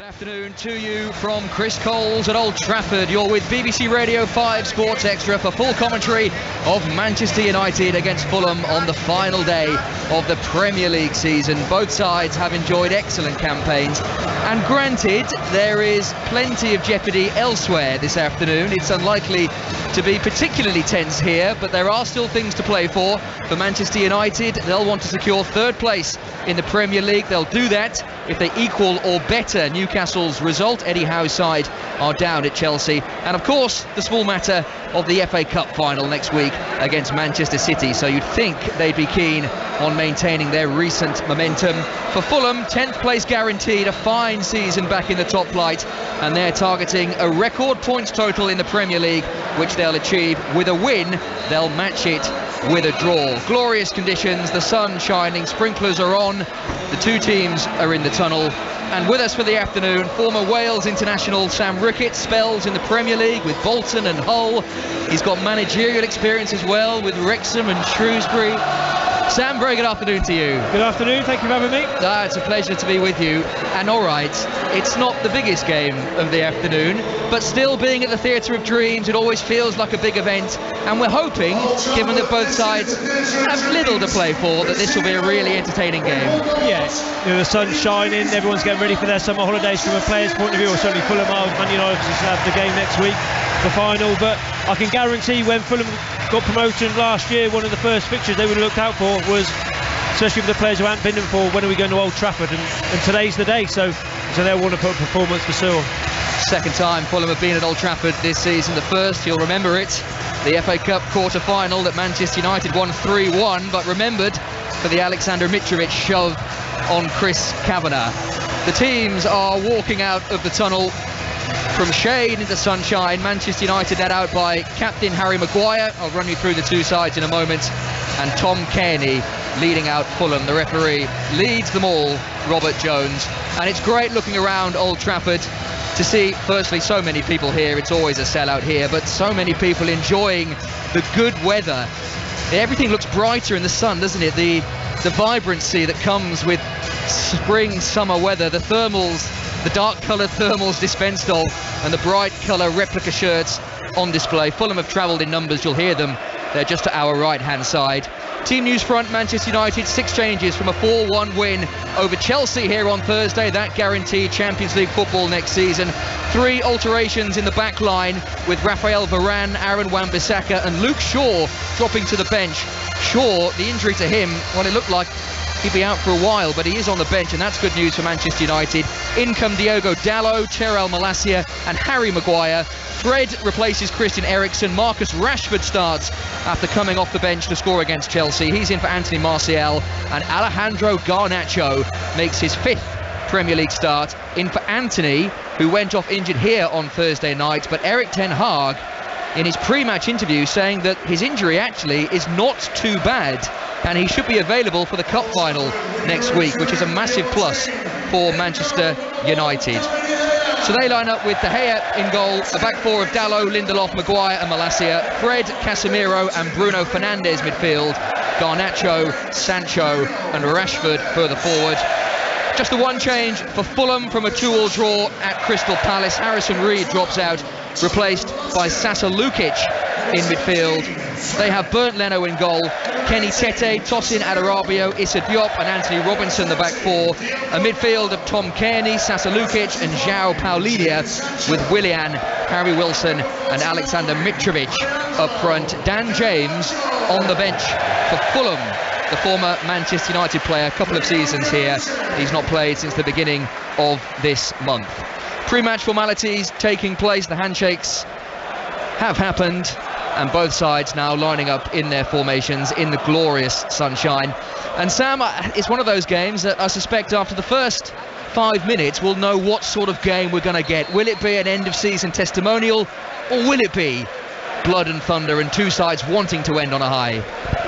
Afternoon to you from Chris Coles at Old Trafford. You're with BBC Radio 5 Sports Extra for full commentary of Manchester United against Fulham on the final day of the Premier League season. Both sides have enjoyed excellent campaigns, and granted, there is plenty of jeopardy elsewhere this afternoon. It's unlikely to be particularly tense here, but there are still things to play for Manchester United. They'll want to secure third place in the Premier League. They'll do that if they equal or better Newcastle's result. Eddie Howe's side are down at Chelsea. And of course, the small matter of the FA Cup final next week against Manchester City. So you'd think they'd be keen on maintaining their recent momentum. For Fulham, 10th place guaranteed, a fine season back in the top flight, and they're targeting a record points total in the Premier League, which they'll achieve with a win. They'll match it with a draw. Glorious conditions, the sun shining, sprinklers are on, the two teams are in the tunnel. And with us for the afternoon, former Wales international Sam Rickett, spells in the Premier League with Bolton and Hull. He's got managerial experience as well with Wrexham and Shrewsbury. Sam, very good afternoon to you. Good afternoon, thank you for having me. It's a pleasure to be with you. And all right, it's not the biggest game of the afternoon, but still, being at the Theatre of Dreams, it always feels like a big event. And we're hoping, given that both sides have little to play for, that this will be a really entertaining game. Yes, the sun's shining, everyone's getting ready for their summer holidays from a player's point of view, or certainly Fulham are. Man United have the game next week, the final. But I can guarantee when Fulham got promoted last year, one of the first fixtures they would have looked out for was, especially for the players who hadn't been there before, when are we going to Old Trafford, and today's the day, so they'll want to put a performance for sure. Second time Fulham have been at Old Trafford this season. The first, you'll remember it, the FA Cup quarter-final that Manchester United won 3-1, but remembered for the Alexander Mitrovic shove on Chris Kavanagh. The teams are walking out of the tunnel from shade into sunshine. Manchester United led out by captain Harry Maguire. I'll run you through the two sides in a moment. And Tom Cairney leading out Fulham. The referee leads them all, Robert Jones. And it's great looking around Old Trafford to see, firstly, so many people here. It's always a sellout here, but so many people enjoying the good weather. Everything looks brighter in the sun, doesn't it? The vibrancy that comes with spring, summer weather, the thermals, the dark coloured thermals dispensed of, and the bright colour replica shirts on display. Fulham have travelled in numbers, you'll hear them. They're just to our right-hand side. Team news front, Manchester United, 6 changes from a 4-1 win over Chelsea here on Thursday. That guaranteed Champions League football next season. 3 alterations in the back line, with Raphael Varane, Aaron Wan-Bissaka and Luke Shaw dropping to the bench. Shaw, the injury to him, well, it looked like he'd be out for a while, but he is on the bench, and that's good news for Manchester United. In come Diogo Dalot, Terrell Malacia and Harry Maguire. Fred replaces Christian Eriksen. Marcus Rashford starts after coming off the bench to score against Chelsea. He's in for Anthony Martial, and Alejandro Garnacho makes his 5th Premier League start. In for Anthony, who went off injured here on Thursday night, but Erik ten Hag in his pre-match interview saying that his injury actually is not too bad, and he should be available for the cup final next week, which is a massive plus for Manchester United. So they line up with De Gea in goal, a back four of Dalot, Lindelof, Maguire and Malacia, Fred, Casemiro and Bruno Fernandes midfield, Garnacho, Sancho and Rashford further forward. Just the one change for Fulham from a 2-2 draw at Crystal Palace. Harrison Reed drops out, replaced by Sasa Lukic in midfield. They have Bernd Leno in goal, Kenny Tete, Tosin Adarabioyo, Issa Diop and Anthony Robinson the back four. A midfield of Tom Cairney, Sasa Lukic and João Paulinho, with Willian, Harry Wilson and Alexander Mitrovic up front. Dan James on the bench for Fulham, the former Manchester United player, a couple of seasons here. He's not played since the beginning of this month. Pre-match formalities taking place, the handshakes have happened, and both sides now lining up in their formations in the glorious sunshine. And Sam, it's one of those games that I suspect after the first 5 minutes we'll know what sort of game we're going to get. Will it be an end of season testimonial, or will it be blood and thunder and two sides wanting to end on a high?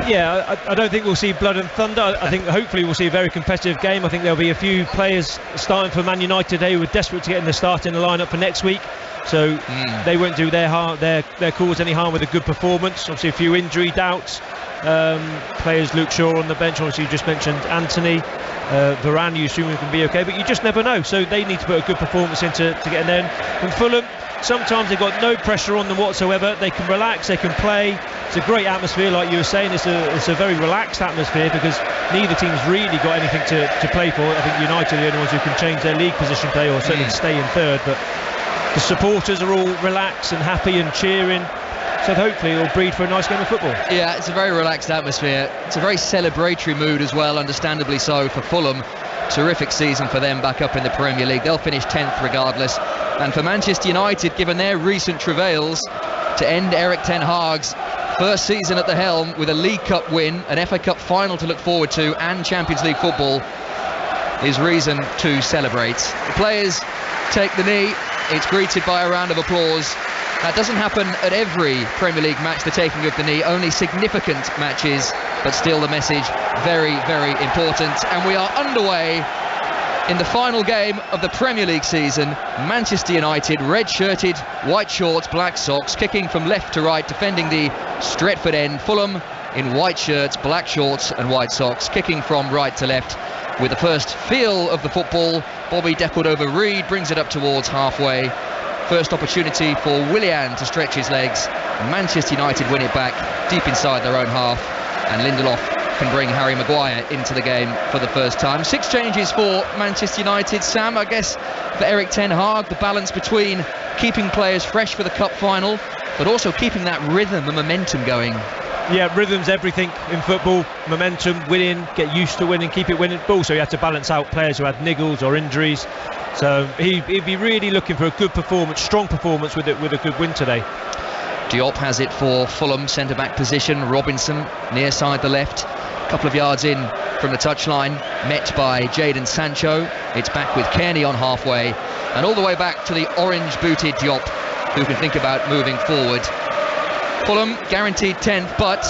Yeah, I don't think we'll see blood and thunder. I think hopefully we'll see a very competitive game. I think there'll be a few players starting for Man United today who are desperate to get in the starting lineup for next week, so they won't do their cause any harm with a good performance. Obviously a few injury doubts, Players Luke Shaw on the bench, obviously you just mentioned Anthony, Varane, you assume can be okay, but you just never know. So they need to put a good performance into to get in there. And Fulham, sometimes they've got no pressure on them whatsoever. They can relax, they can play. It's a great atmosphere, like you were saying. It's a very relaxed atmosphere because neither team's really got anything to play for. I think United are the only ones who can change their league position today, or certainly stay in third. But the supporters are all relaxed and happy and cheering. So hopefully it'll breed for a nice game of football. Yeah, it's a very relaxed atmosphere. It's a very celebratory mood as well, understandably so for Fulham. Terrific season for them back up in the Premier League. They'll finish 10th regardless. And for Manchester United, given their recent travails, to end Erik ten Hag's first season at the helm with a League Cup win, an FA Cup final to look forward to, and Champions League football, is reason to celebrate. The players take the knee. It's greeted by a round of applause. That doesn't happen at every Premier League match, the taking of the knee, only significant matches, but still the message very, very important. And we are underway in the final game of the Premier League season. Manchester United, red-shirted, white shorts, black socks, kicking from left to right, defending the Stretford end. Fulham in white shirts, black shorts and white socks, kicking from right to left. With the first feel of the football, Bobby Decordova-Reid brings it up towards halfway. First opportunity for Willian to stretch his legs. Manchester United win it back deep inside their own half, and Lindelof can bring Harry Maguire into the game for the first time. 6 changes for Manchester United. Sam, I guess for Erik ten Hag, the balance between keeping players fresh for the cup final, but also keeping that rhythm and momentum going. Yeah, rhythm's everything in football. Momentum, winning, get used to winning, keep it winning. But also you have to balance out players who had niggles or injuries. So he'd be really looking for a good performance, strong performance with a good win today. Diop has it for Fulham, centre-back position. Robinson near side the left, a couple of yards in from the touchline, met by Jadon Sancho. It's back with Kearney on halfway, and all the way back to the orange-booted Diop, who can think about moving forward. Fulham guaranteed 10th, but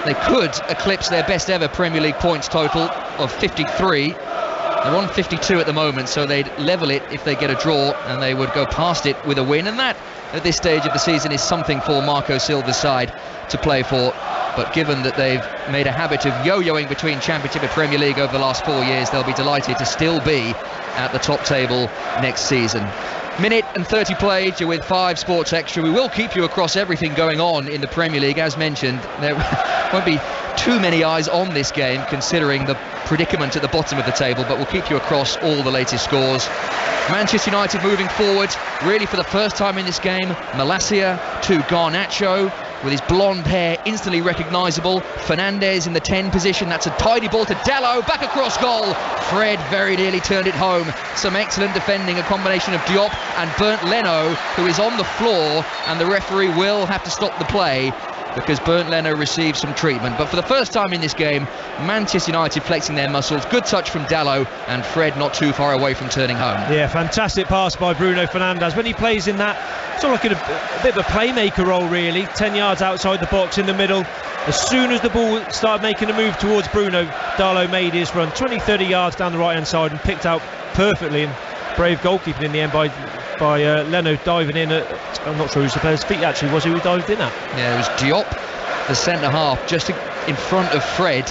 they could eclipse their best ever Premier League points total of 53. They're on 52 at the moment, so they'd level it if they get a draw, and they would go past it with a win. And that, at this stage of the season, is something for Marco Silva's side to play for. But given that they've made a habit of yo-yoing between Championship and Premier League over the last 4 years, they'll be delighted to still be at the top table next season. Minute and 30 played. You're with 5 Sports Extra. We will keep you across everything going on in the Premier League. As mentioned, there won't be too many eyes on this game considering the predicament at the bottom of the table, but we'll keep you across all the latest scores. Manchester United moving forward, really for the first time in this game. Malacia to Garnacho, with his blonde hair instantly recognisable. Fernandes in the 10 position. That's a tidy ball to Dalot, back across goal. Fred very nearly turned it home. Some excellent defending, a combination of Diop and Bernd Leno, who is on the floor, and the referee will have to stop the play because Bernd Leno received some treatment. But for the first time in this game, Manchester United flexing their muscles. Good touch from Dalot, and Fred not too far away from turning home. Yeah, fantastic pass by Bruno Fernandes. When he plays in that sort of like a bit of a playmaker role, really, 10 yards outside the box in the middle. As soon as the ball started making a move towards Bruno, Dalot made his run 20-30 yards down the right hand side and picked out perfectly, and brave goalkeeping in the end by Leno diving in at, I'm not sure whose the player's feet actually was who he dived in at. Yeah, it was Diop, the centre half, just in front of Fred,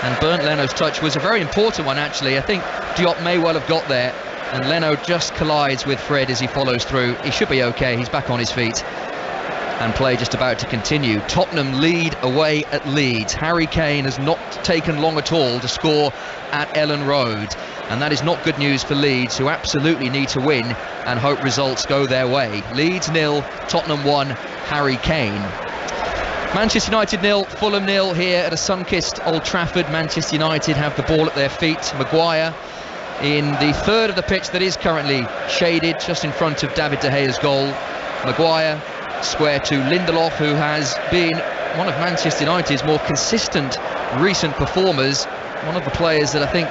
and Bernd Leno's touch was a very important one actually. I think Diop may well have got there, and Leno just collides with Fred as he follows through. He should be okay, he's back on his feet, and play just about to continue. Tottenham lead away at Leeds. Harry Kane has not taken long at all to score at Ellen Road, and that is not good news for Leeds, who absolutely need to win and hope results go their way. Leeds 0, Tottenham 1, Harry Kane. Manchester United 0, Fulham 0 here at a sun-kissed Old Trafford. Manchester United have the ball at their feet. Maguire in the third of the pitch that is currently shaded, just in front of David De Gea's goal. Maguire square to Lindelof, who has been one of Manchester United's more consistent recent performers. One of the players that I think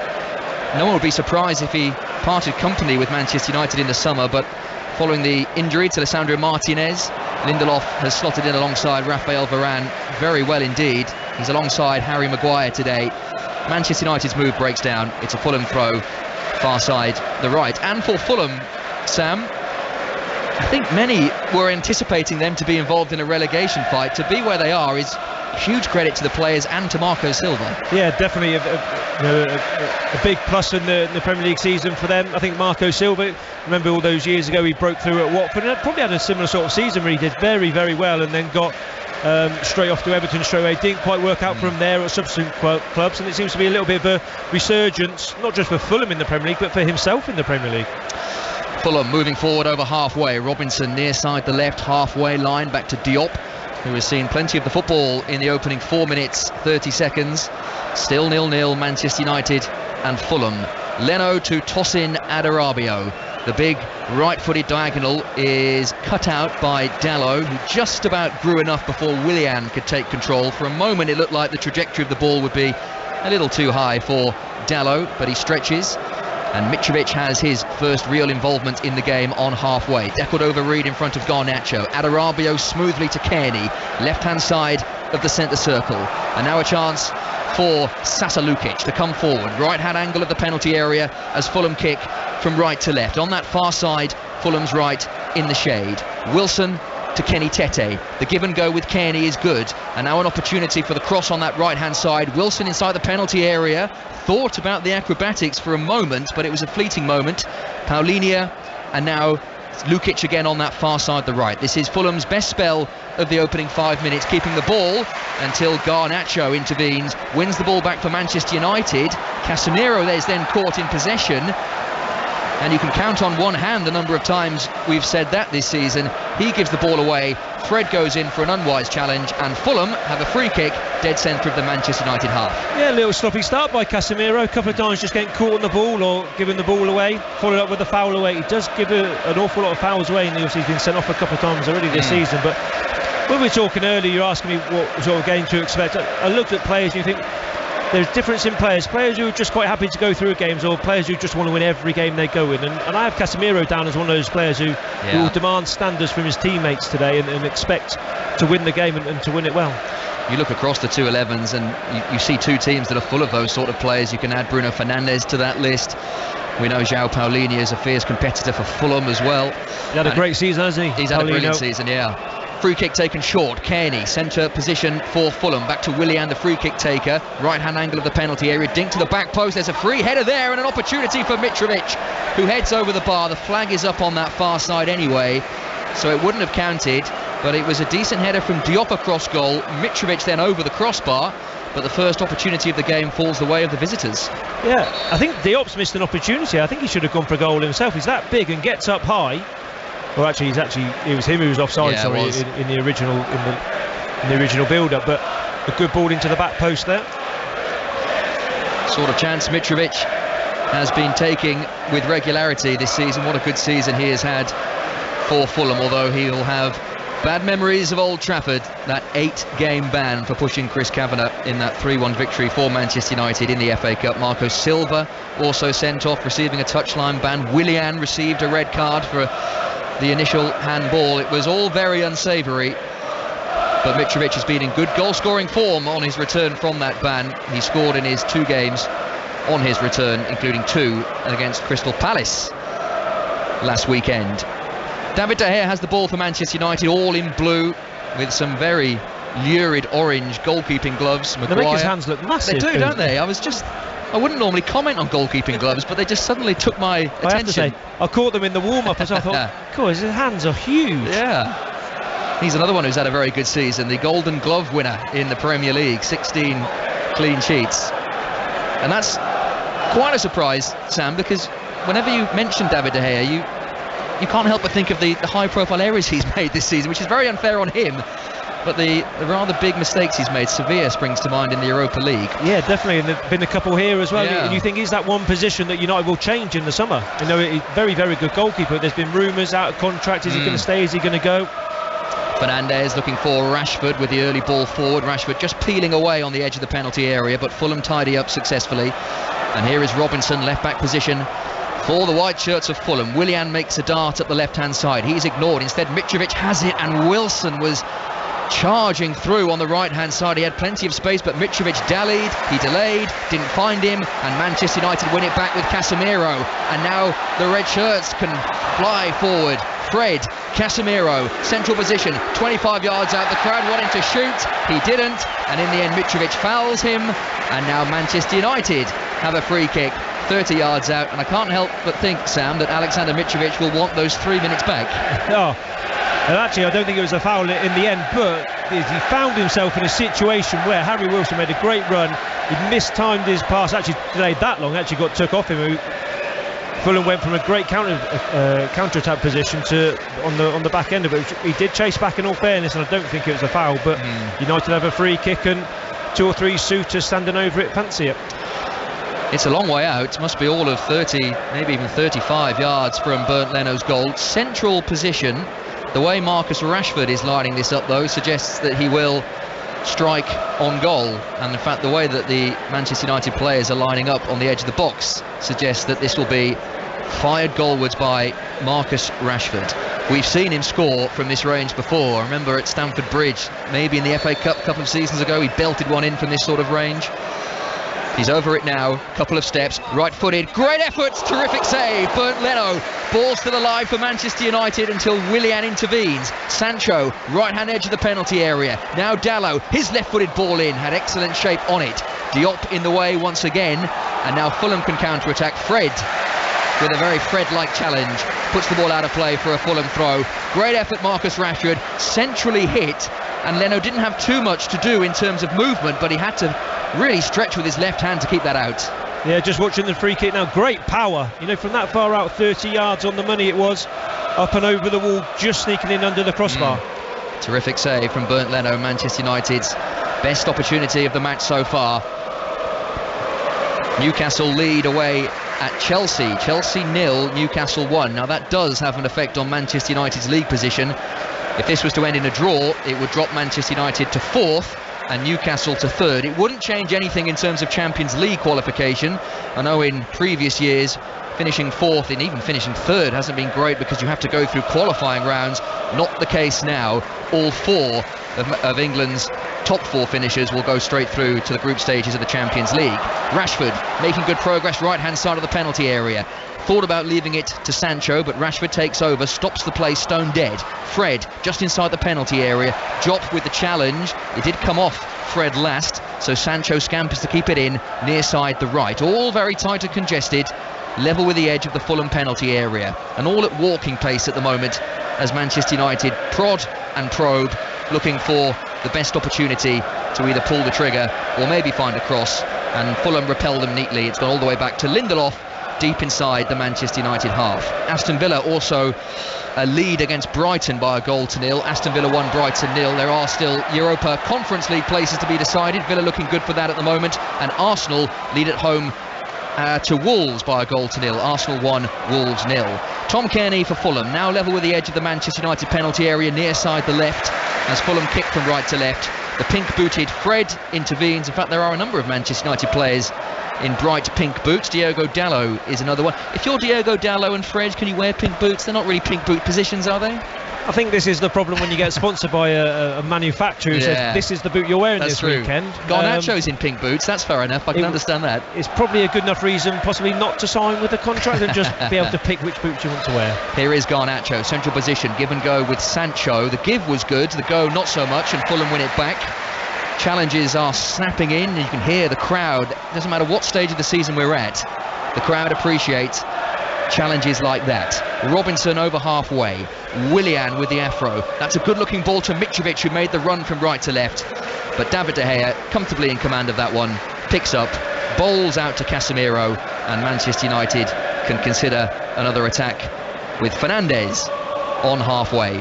no one would be surprised if he parted company with Manchester United in the summer, but following the injury to Alessandro Martinez, Lindelof has slotted in alongside Raphael Varane very well indeed. He's alongside Harry Maguire today. Manchester United's move breaks down. It's a Fulham throw, far side, the right. And for Fulham, Sam, I think many were anticipating them to be involved in a relegation fight. To be where they are is huge credit to the players and to Marco Silva. Yeah, definitely a big plus in the Premier League season for them. I think Marco Silva, remember all those years ago he broke through at Watford and probably had a similar sort of season where he did very, very well and then got straight off to Everton straight away. Didn't quite work out for him there at subsequent clubs, and it seems to be a little bit of a resurgence, not just for Fulham in the Premier League but for himself in the Premier League. Fulham moving forward over halfway. Robinson near side the left halfway line, back to Diop, who has seen plenty of the football in the opening 4 minutes 30 seconds. Still 0-0 Manchester United and Fulham. Leno to toss in Adarabio. The big right-footed diagonal is cut out by Dalot, who just about grew enough before Willian could take control. For a moment it looked like the trajectory of the ball would be a little too high for Dalot, but he stretches. And Mitrovic has his first real involvement in the game on halfway. Deckled over Reed in front of Garnacho. Adarabio smoothly to Kearney, left-hand side of the centre circle. And now a chance for Sasa Lukic to come forward. Right-hand angle of the penalty area as Fulham kick from right to left. On that far side, Fulham's right in the shade. Wilson to Kenny Tete. The give and go with Kearney is good, and now an opportunity for the cross on that right hand side. Wilson inside the penalty area, thought about the acrobatics for a moment, but it was a fleeting moment. Paulinho, and now Lukic again on that far side the right. This is Fulham's best spell of the opening 5 minutes, keeping the ball until Garnacho intervenes, wins the ball back for Manchester United. Casemiro is then caught in possession, and you can count on one hand the number of times we've said that this season. He gives the ball away, Fred goes in for an unwise challenge, and Fulham have a free kick dead centre of the Manchester United half. Yeah, a little sloppy start by Casemiro, a couple of times just getting caught on the ball or giving the ball away, followed up with a foul away. He does give an awful lot of fouls away, and obviously he's been sent off a couple of times already this season. But when we were talking earlier, you're asking me what sort of game to expect. I looked at players and you think there's difference in players who are just quite happy to go through games, or players who just want to win every game they go in, and I have Casemiro down as one of those players who will demand standards from his teammates today and expect to win the game and to win it well. You look across the two 11s and you see two teams that are full of those sort of players. You can add Bruno Fernandes to that list. We know João Paulinho is a fierce competitor for Fulham as well. He had a great season, hasn't he? He's had a brilliant season, yeah. Free kick taken short. Kearney, centre position for Fulham. Back to Willian, the free kick taker. Right hand angle of the penalty area. Dink to the back post. There's a free header there and an opportunity for Mitrovic, who heads over the bar. The flag is up on that far side anyway, so it wouldn't have counted. But it was a decent header from Diop across goal. Mitrovic then over the crossbar. But the first opportunity of the game falls the way of the visitors. Yeah, I think Diop's missed an opportunity. I think he should have gone for a goal himself. He's that big and gets up high. Well, actually, it was him who was offside. Yeah, in the original build-up, but a good ball into the back post there. Sort of chance Mitrovic has been taking with regularity this season. What a good season he has had for Fulham, although he'll have bad memories of Old Trafford, that 8-game ban for pushing Chris Kavanagh in that 3-1 victory for Manchester United in the FA Cup. Marco Silva also sent off, receiving a touchline ban. Willian received a red card for the initial handball. It was all very unsavoury, but Mitrovic has been in good goal-scoring form on his return from that ban. He scored in his 2 games on his return, including 2 against Crystal Palace last weekend. David De Gea has the ball for Manchester United, all in blue, with some very lurid orange goalkeeping gloves. They make his hands look massive. They do, don't they? I wouldn't normally comment on goalkeeping gloves, but they just suddenly took my attention. I have to say, I caught them in the warm-up as I thought, God, his hands are huge. Yeah. He's another one who's had a very good season, the Golden Glove winner in the Premier League, 16 clean sheets. And that's quite a surprise, Sam, because whenever you mention David De Gea, you can't help but think of the high-profile errors he's made this season, which is very unfair on him. But the rather big mistakes he's made, Sevilla springs to mind in the Europa League. Yeah, definitely, and there've been a couple here as well. Yeah. And you think, is that one position that United will change in the summer? You know, he's very, very good goalkeeper. There's been rumours out of contract. Is he going to stay? Is he going to go? Fernandes looking for Rashford with the early ball forward. Rashford just peeling away on the edge of the penalty area, but Fulham tidy up successfully. And here is Robinson, left-back position for the white shirts of Fulham. Willian makes a dart up the left-hand side. He's ignored. Instead, Mitrovic has it, and Wilson was charging through on the right hand side. He had plenty of space, but Mitrovic dallied, he delayed, didn't find him, and Manchester United win it back with Casemiro. And now the red shirts can fly forward Fred, Casemiro, central position, 25 yards out. The crowd wanting to shoot, he didn't, and in the end Mitrovic fouls him, and now Manchester United have a free kick 30 yards out, and I can't help but think, Sam, that Alexander Mitrovic will want those 3 minutes back. Oh. And actually, I don't think it was a foul in the end, but he found himself in a situation where Harry Wilson made a great run. He mistimed his pass, actually delayed that long, actually got took off him. Fulham went from a great counter-attack position to on the back end of it. He did chase back in all fairness, and I don't think it was a foul, but United have a free kick and 2 or 3 suitors standing over it fancy it. It's a long way out, must be all of 30, maybe even 35 yards from Bernd Leno's goal. Central position. The way Marcus Rashford is lining this up, though, suggests that he will strike on goal. And in fact, the way that the Manchester United players are lining up on the edge of the box suggests that this will be fired goalwards by Marcus Rashford. We've seen him score from this range before. I remember at Stamford Bridge, maybe in the FA Cup a couple of seasons ago, he belted one in from this sort of range. He's over it now, couple of steps, right-footed, great efforts, terrific save. Bernd Leno, ball still alive for Manchester United until Willian intervenes. Sancho, right-hand edge of the penalty area. Now Dalot, his left-footed ball in, had excellent shape on it. Diop in the way once again, and now Fulham can counter-attack. Fred, with a very Fred-like challenge, puts the ball out of play for a Fulham throw. Great effort, Marcus Rashford, centrally hit, and Leno didn't have too much to do in terms of movement, but he had to really stretch with his left hand to keep that out. Yeah, just watching the free kick now, great power, you know, from that far out, 30 yards on the money it was, up and over the wall, just sneaking in under the crossbar. Terrific save from Bernd Leno, Manchester United's best opportunity of the match so far. Newcastle lead away at Chelsea 0, Newcastle 1. Now that does have an effect on Manchester United's league position. If this was to end in a draw, it would drop Manchester United to 4th and Newcastle to 3rd. It wouldn't change anything in terms of Champions League qualification. I know in previous years finishing 4th and even finishing 3rd hasn't been great because you have to go through qualifying rounds. Not the case now. All 4 of England's top 4 finishers will go straight through to the group stages of the Champions League. Rashford making good progress, right hand side of the penalty area. Thought about leaving it to Sancho, but Rashford takes over, stops the play stone dead. Fred just inside the penalty area. Diop with the challenge. It did come off Fred last, so Sancho scampers to keep it in near side the right. All very tight and congested, level with the edge of the Fulham penalty area, and all at walking pace at the moment as Manchester United prod and probe, looking for the best opportunity to either pull the trigger or maybe find a cross, and Fulham repel them neatly. It's gone all the way back to Lindelof, deep inside the Manchester United half. Aston Villa also a lead against Brighton by 1-0. Aston Villa 1, Brighton 0. There are still Europa Conference League places to be decided. Villa looking good for that at the moment, and Arsenal lead at home to Wolves by 1-0. Arsenal 1, Wolves 0. Tom Kearney for Fulham, now level with the edge of the Manchester United penalty area near side the left, as Fulham kick from right to left. The pink-booted Fred intervenes. In fact, there are a number of Manchester United players in bright pink boots. Diogo Dalot is another one. If you're Diogo Dalot and Fred, can you wear pink boots? They're not really pink boot positions, are they? I think this is the problem when you get sponsored by a manufacturer who says this is the boot you're wearing this weekend. Garnacho's in pink boots, that's fair enough, I can understand that. It's probably a good enough reason possibly not to sign with the contract and just be able to pick which boots you want to wear. Here is Garnacho, central position, give and go with Sancho. The give was good, the go not so much, and Fulham win it back. Challenges are snapping in, and you can hear the crowd. Doesn't matter what stage of the season we're at, the crowd appreciates challenges like that. Robinson over halfway, Willian with the afro. That's a good looking ball to Mitrovic, who made the run from right to left, but David De Gea comfortably in command of that one, picks up, bowls out to Casemiro, and Manchester United can consider another attack with Fernandes on halfway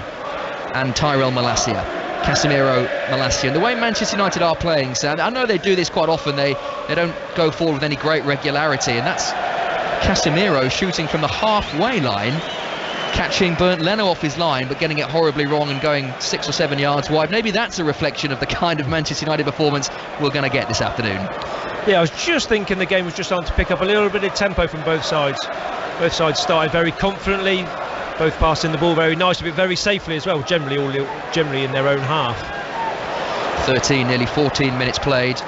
and Tyrell Malacia. Casemiro, Malacia, and the way Manchester United are playing, Sam, I know they do this quite often, they don't go forward with any great regularity, and that's Casemiro shooting from the halfway line, catching Bernd Leno off his line but getting it horribly wrong and going 6 or 7 yards wide. Maybe that's a reflection of the kind of Manchester United performance we're going to get this afternoon. Yeah, I was just thinking the game was just starting to pick up a little bit of tempo from both sides. Both sides started very confidently, both passing the ball very nicely but very safely as well, generally in their own half. 13, nearly 14 minutes played.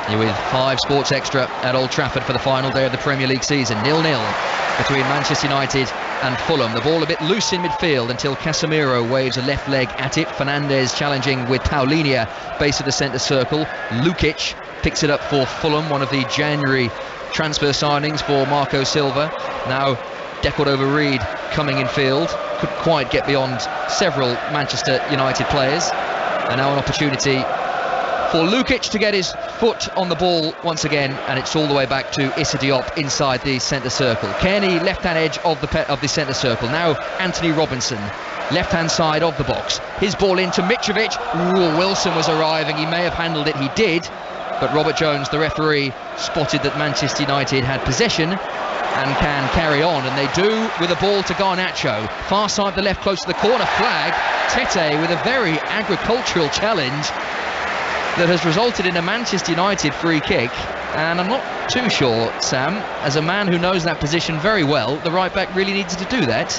You're with 5 Sports Extra at Old Trafford for the final day of the Premier League season. 0-0 between Manchester United and Fulham. The ball a bit loose in midfield until Casemiro waves a left leg at it. Fernandes challenging with Paulinho, base of the centre circle. Lukic picks it up for Fulham, one of the January transfer signings for Marco Silva. Now Decordova-Reid coming in field, couldn't quite get beyond several Manchester United players, and now an opportunity for Lukic to get his foot on the ball once again, and it's all the way back to Issa Diop inside the centre circle. Kearney, left-hand edge of the centre circle. Now Anthony Robinson, left-hand side of the box. His ball into Mitrovic. Ooh, Wilson was arriving. He may have handled it. He did. But Robert Jones, the referee, spotted that Manchester United had possession and can carry on, and they do with a ball to Garnacho. Far side the left, close to the corner flag. Tete with a very agricultural challenge that has resulted in a Manchester United free kick, and I'm not too sure, Sam, as a man who knows that position very well, the right back really needs to do that.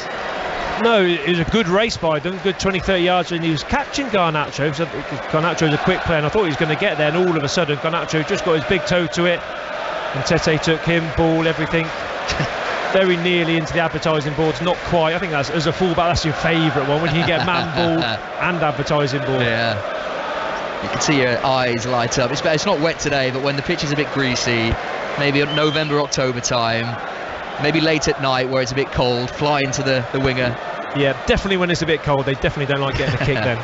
No, it was a good race by them, good 20-30 yards, and he was catching Garnacho. So Garnacho is a quick player, and I thought he was going to get there, and all of a sudden Garnacho just got his big toe to it, and Tete took him, ball, everything. Very nearly into the advertising boards, not quite. I think that's, as a fullback, that's your favourite one, when you get man ball and advertising board. Yeah. You can see your eyes light up. It's not wet today, but when the pitch is a bit greasy, maybe at November, October time, maybe late at night where it's a bit cold, fly into the winger. Yeah, definitely when it's a bit cold, they definitely don't like getting a kick then.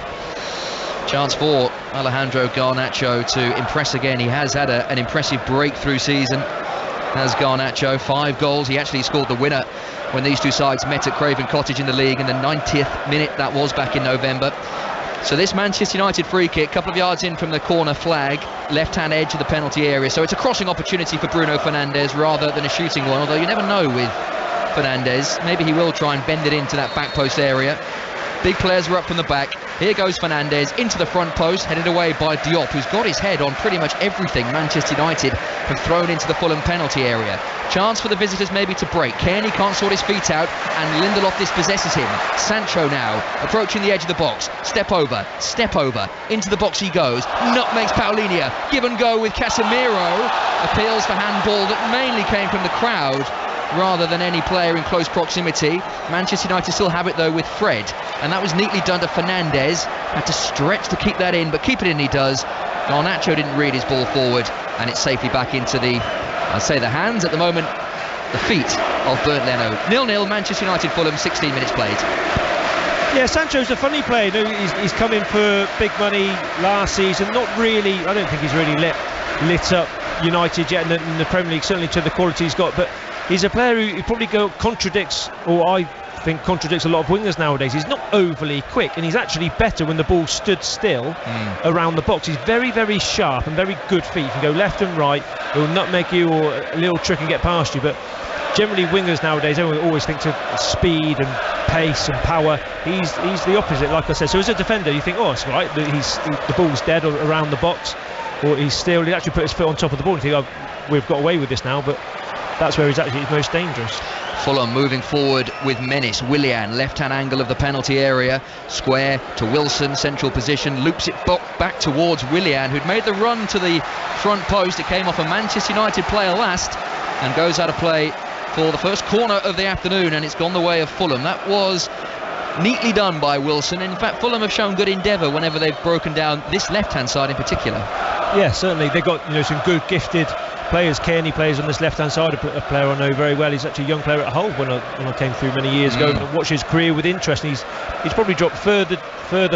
Chance for Alejandro Garnacho to impress again. He has had an impressive breakthrough season, has Garnacho. 5 goals. He actually scored the winner when these two sides met at Craven Cottage in the league in the 90th minute. That was back in November. So this Manchester United free kick, couple of yards in from the corner flag, left-hand edge of the penalty area. So it's a crossing opportunity for Bruno Fernandes rather than a shooting one, although you never know with Fernandes. Maybe he will try and bend it into that back post area. Big players are up from the back. Here goes Fernandes into the front post, headed away by Diop, who's got his head on pretty much everything Manchester United have thrown into the Fulham penalty area. Chance for the visitors maybe to break. Kearney can't sort his feet out, and Lindelof dispossesses him. Sancho now approaching the edge of the box. Step over, into the box he goes. Nutmegs Paulinho, give and go with Casemiro. Appeals for handball that mainly came from the crowd rather than any player in close proximity. Manchester United still have it though with Fred, and that was neatly done to Fernandes. Had to stretch to keep that in, but keep it in he does. Garnacho didn't read his ball forward, and it's safely back into the, I'd say the hands at the moment, the feet of Bernd Leno. 0-0 Manchester United Fulham, 16 minutes played. Yeah, Sancho's a funny player. No, he's come in for big money last season. Not really, I don't think he's really lit up United yet in the Premier League, certainly to the quality he's got, but he's a player who probably contradicts, or I think contradicts a lot of wingers nowadays. He's not overly quick, and he's actually better when the ball stood still around the box. He's very, very sharp and very good feet. He can go left and right. He'll nutmeg you or a little trick and get past you, but generally wingers nowadays, everyone always thinks of speed and pace and power. He's the opposite, like I said. So as a defender, you think, oh, it's right, the ball's dead or around the box, or he's still, he actually put his foot on top of the ball and you think, oh, we've got away with this now, but that's where he's actually most dangerous. Fulham moving forward with menace. Willian, left-hand angle of the penalty area, square to Wilson, central position, loops it back towards Willian, who'd made the run to the front post. It came off a Manchester United player last and goes out of play for the first corner of the afternoon, and it's gone the way of Fulham. That was neatly done by Wilson. In fact, Fulham have shown good endeavour whenever they've broken down this left-hand side in particular. Yeah, certainly. They've got some good gifted players. Kearney plays on this left-hand side, a player I know very well. He's actually a young player at Hull when I came through many years ago, and watched his career with interest. And he's probably dropped further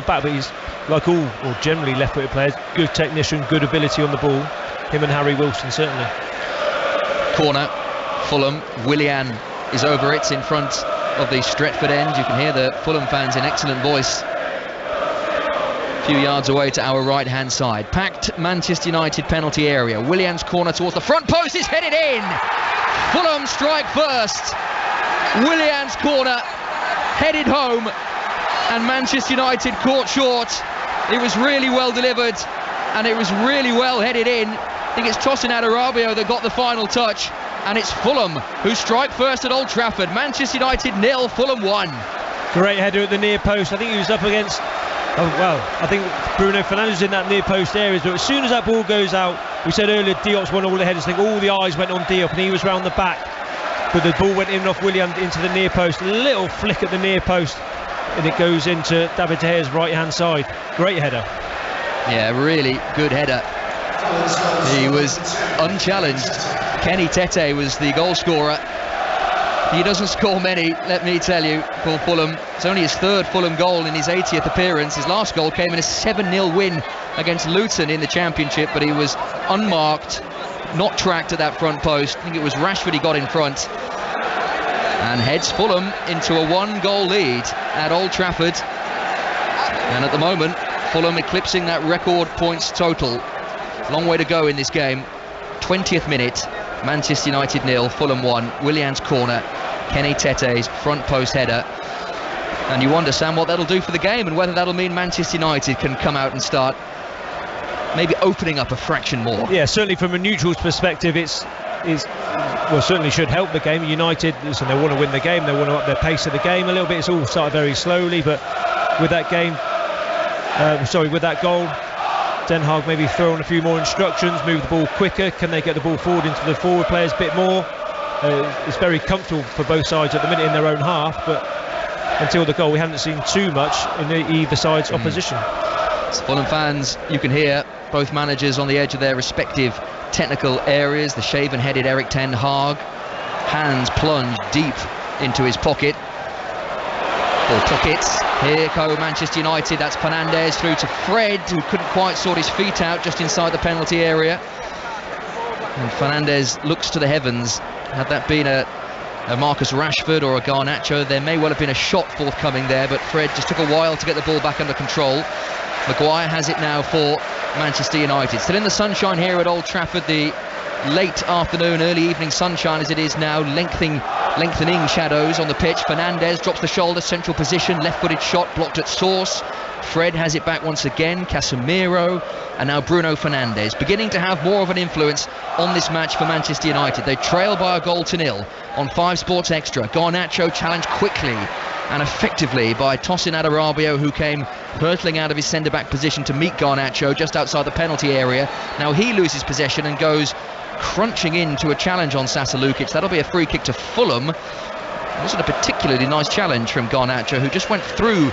back, but he's like all, or generally left-footed players, good technician, good ability on the ball. Him and Harry Wilson certainly. Corner, Fulham. Willian is over it in front of the Stretford end. You can hear the Fulham fans in excellent voice. Few yards away to our right hand side. Packed Manchester United penalty area. Willian's corner towards the front post is headed in. Fulham strike first. Willian's corner headed home, and Manchester United caught short. It was really well delivered, and it was really well headed in. I think it's Tosin Adarabioyo that got the final touch, and it's Fulham who strike first at Old Trafford. Manchester United 0, Fulham 1. Great header at the near post. I think he was up against, I think Bruno Fernandes in that near post area, but as soon as that ball goes out, we said earlier Diop's won all the headers. I think all the eyes went on Diop, and he was round the back but the ball went in off Willian into the near post. A little flick at the near post, and it goes into David De Gea's right hand side. Great header. Yeah, really good header. He was unchallenged. Kenny Tete was the goal scorer. He doesn't score many, let me tell you, for Fulham. It's only his third Fulham goal in his 80th appearance. His last goal came in a 7-0 win against Luton in the Championship, but he was unmarked, not tracked at that front post. I think it was Rashford he got in front, and heads Fulham into a 1-goal lead at Old Trafford. And at the moment, Fulham eclipsing that record points total. Long way to go in this game. 20th minute, Manchester United 0, Fulham 1. Willian's corner, Kenny Tete's front post header. And you wonder, Sam, what that'll do for the game, and whether that'll mean Manchester United can come out and start maybe opening up a fraction more. Yeah, certainly from a neutral's perspective, it's well, certainly should help the game. United, listen, they want to win the game, they want to up their pace of the game a little bit. It's all started very slowly, but with that game, with that goal, Den Haag maybe throw on a few more instructions, move the ball quicker. Can they get the ball forward into the forward players a bit more? It's very comfortable for both sides at the minute in their own half, but until the goal we haven't seen too much in either side's opposition. So Fulham fans, you can hear both managers on the edge of their respective technical areas. The shaven-headed Erik ten Hag, hands plunged deep into his pocket. Or pockets. Here go Manchester United. That's Fernandes through to Fred, who couldn't quite sort his feet out just inside the penalty area. And Fernandes looks to the heavens. Had that been a Marcus Rashford or a Garnacho, there may well have been a shot forthcoming there, but Fred just took a while to get the ball back under control. Maguire has it now for Manchester United. Still in the sunshine here at Old Trafford, the late afternoon, early evening sunshine as it is now, lengthening shadows on the pitch. Fernandes drops the shoulder, central position, left-footed shot blocked at source. Fred has it back once again, Casemiro, and now Bruno Fernandes beginning to have more of an influence on this match for Manchester United. They trail by 1-0 on 5 Sports Extra. Garnacho challenged quickly and effectively by Tosin Adarabioyo, who came hurtling out of his centre-back position to meet Garnacho just outside the penalty area. Now he loses possession and goes crunching into a challenge on Sasa Lukic. That'll be a free kick to Fulham. It wasn't a particularly nice challenge from Garnacho, who just went through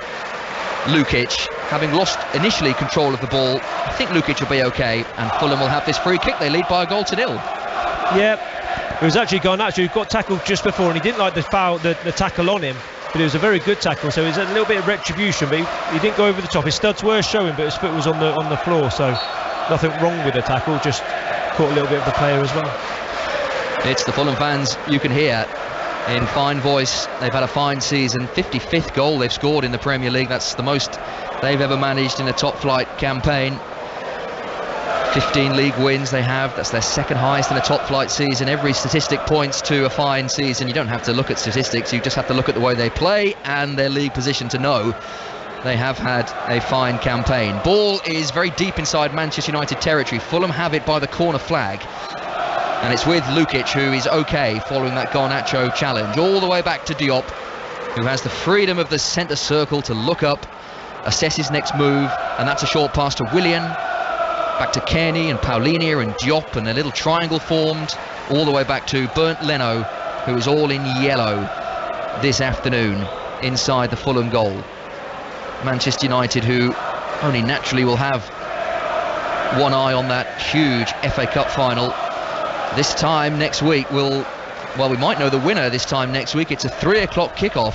Lukic, having lost initially control of the ball. I think Lukic will be okay, and Fulham will have this free kick. They lead by 1-0. Yeah, it was actually Garnacho who got tackled just before, and he didn't like the foul, the tackle on him, but it was a very good tackle, so it was a little bit of retribution, but he didn't go over the top. His studs were showing, but his foot was on the floor, so nothing wrong with the tackle, just caught a little bit of the player as well. It's the Fulham fans you can hear in fine voice. They've had a fine season, 55th goal they've scored in the Premier League. That's the most they've ever managed in a top flight campaign. 15 league wins they have. That's their second highest in a top flight season. Every statistic points to a fine season. You don't have to look at statistics, you just have to look at the way they play and their league position to know they have had a fine campaign. Ball is very deep inside Manchester United territory. Fulham have it by the corner flag, and it's with Lukic, who is okay following that Garnacho challenge, all the way back to Diop, who has the freedom of the centre circle to look up, assess his next move, and that's a short pass to Willian, back to Kearney and Paulinho and Diop, and a little triangle formed all the way back to Bernd Leno, who is all in yellow this afternoon inside the Fulham goal. Manchester United, who only naturally will have one eye on that huge FA Cup final. This time next week, we might know the winner this time next week. It's a 3 o'clock kickoff,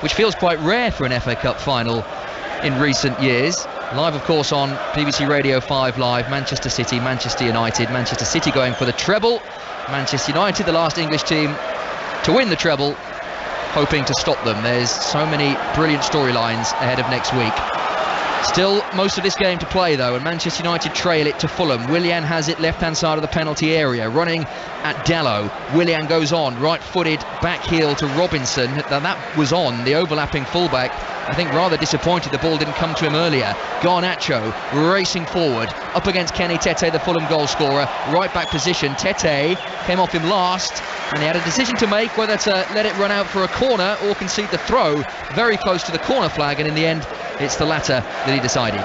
which feels quite rare for an FA Cup final in recent years. Live, of course, on BBC Radio 5 Live, Manchester City, Manchester United. Manchester City going for the treble. Manchester United, the last English team to win the treble, hoping to stop them. There's so many brilliant storylines ahead of next week. Still most of this game to play though, and Manchester United trail it to Fulham. Willian has it left-hand side of the penalty area, running at Dalot. Willian goes on, right-footed back heel to Robinson. That was on the overlapping fullback. I think rather disappointed the ball didn't come to him earlier. Garnacho racing forward, up against Kenny Tete, the Fulham goal scorer. Right back position, Tete came off him last, and he had a decision to make whether to let it run out for a corner or concede the throw very close to the corner flag, and in the end it's the latter that he decided.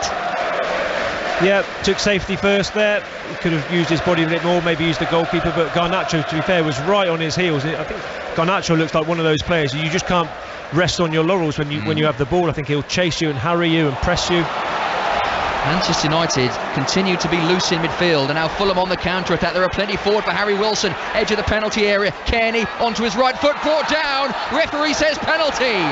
Yeah, took safety first there. He could have used his body a bit more, maybe used the goalkeeper, but Garnacho, to be fair, was right on his heels. I think Garnacho looks like one of those players you just can't rest on your laurels when you have the ball. I think he'll chase you and harry you and press you. Manchester United continue to be loose in midfield, and now Fulham on the counter-attack. There are plenty forward for Harry Wilson, edge of the penalty area. Kearney onto his right foot, brought down. Referee says penalty.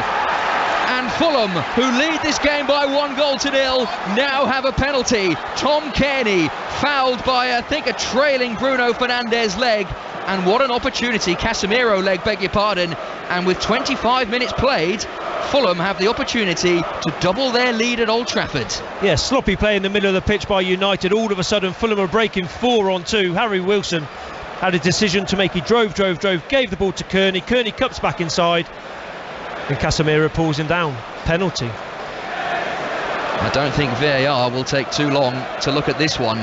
And Fulham, who lead this game by 1-0, now have a penalty. Tom Kearney fouled by, I think, a trailing Bruno Fernandes leg. And what an opportunity, Casemiro leg, beg your pardon. And with 25 minutes played, Fulham have the opportunity to double their lead at Old Trafford. Yeah, sloppy play in the middle of the pitch by United. All of a sudden, Fulham are breaking 4-on-2. Harry Wilson had a decision to make. He drove, gave the ball to Kearney. Kearney cups back inside, and Casemiro pulls him down. Penalty. I don't think VAR will take too long to look at this one,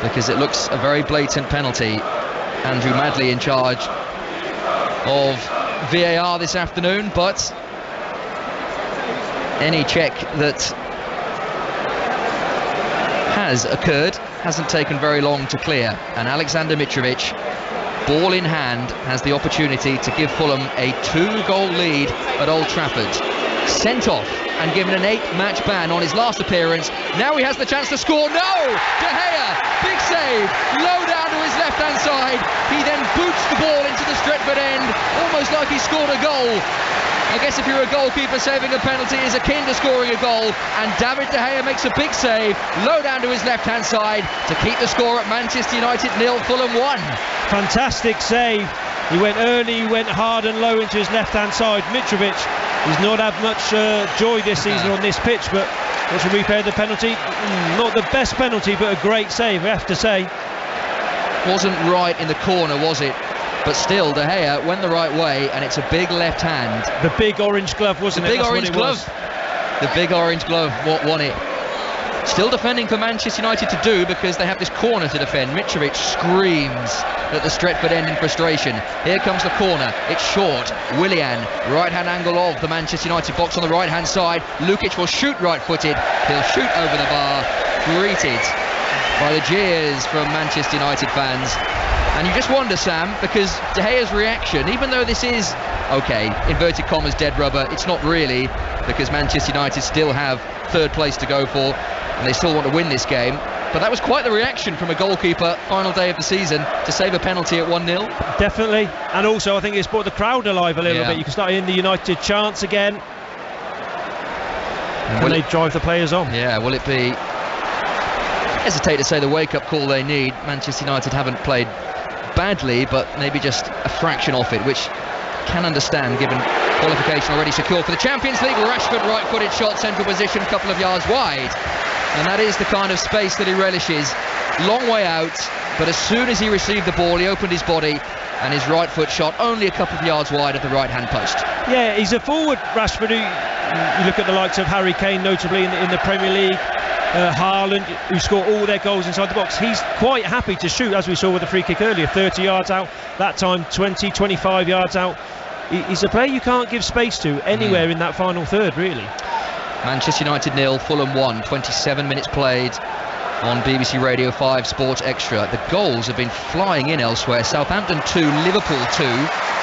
because it looks a very blatant penalty. Andrew Madley in charge of VAR this afternoon, but any check that has occurred hasn't taken very long to clear, and Alexander Mitrovic, ball in hand, has the opportunity to give Fulham a 2-goal lead at Old Trafford. Sent off and given an 8-match ban on his last appearance. Now he has the chance to score. No! De Gea, big save, low down to his left-hand side. He then boots the ball into the Stretford end, almost like he scored a goal. I guess if you're a goalkeeper, saving a penalty is akin to scoring a goal, and David De Gea makes a big save, low down to his left-hand side, to keep the score at Manchester United 0, Fulham 1. Fantastic save. He went early, he went hard and low into his left-hand side. Mitrovic has not had much joy this season on this pitch, but what's the replay of the penalty? Not the best penalty, but a great save, I have to say. Wasn't right in the corner, was it? But still, De Gea went the right way, and it's a big left hand. The big orange glove, wasn't it? The big orange glove. The big orange glove won it. Still defending for Manchester United to do, because they have this corner to defend. Mitrovic screams at the Stretford end in frustration. Here comes the corner. It's short. Willian, right-hand angle of the Manchester United box on the right-hand side. Lukic will shoot right-footed. He'll shoot over the bar. Greeted by the jeers from Manchester United fans. And you just wonder, Sam, because De Gea's reaction, even though this is, okay, inverted commas, dead rubber, it's not really, because Manchester United still have third place to go for, and they still want to win this game. But that was quite the reaction from a goalkeeper, final day of the season, to save a penalty at 1-0. Definitely, and also I think it's brought the crowd alive a little bit. You can start hearing the United chants again, and they drive the players on. Yeah, will it be, hesitate to say, the wake-up call they need? Manchester United haven't played badly, but maybe just a fraction off it, which can understand given qualification already secure for the Champions League. Rashford, right-footed shot, central position, couple of yards wide, and that is the kind of space that he relishes. Long way out, but as soon as he received the ball, he opened his body, and his right foot shot only a couple of yards wide of the right-hand post. Yeah, he's a forward, Rashford, who, you look at the likes of Harry Kane, notably in the Premier League, Haaland, who score all their goals inside the box. He's quite happy to shoot, as we saw with the free kick earlier, 30 yards out, that time 20, 25 yards out. He's a player you can't give space to anywhere in that final third, really. Manchester United 0, Fulham 1, 27 minutes played on BBC Radio 5 Sports Extra. The goals have been flying in elsewhere. Southampton 2, Liverpool 2.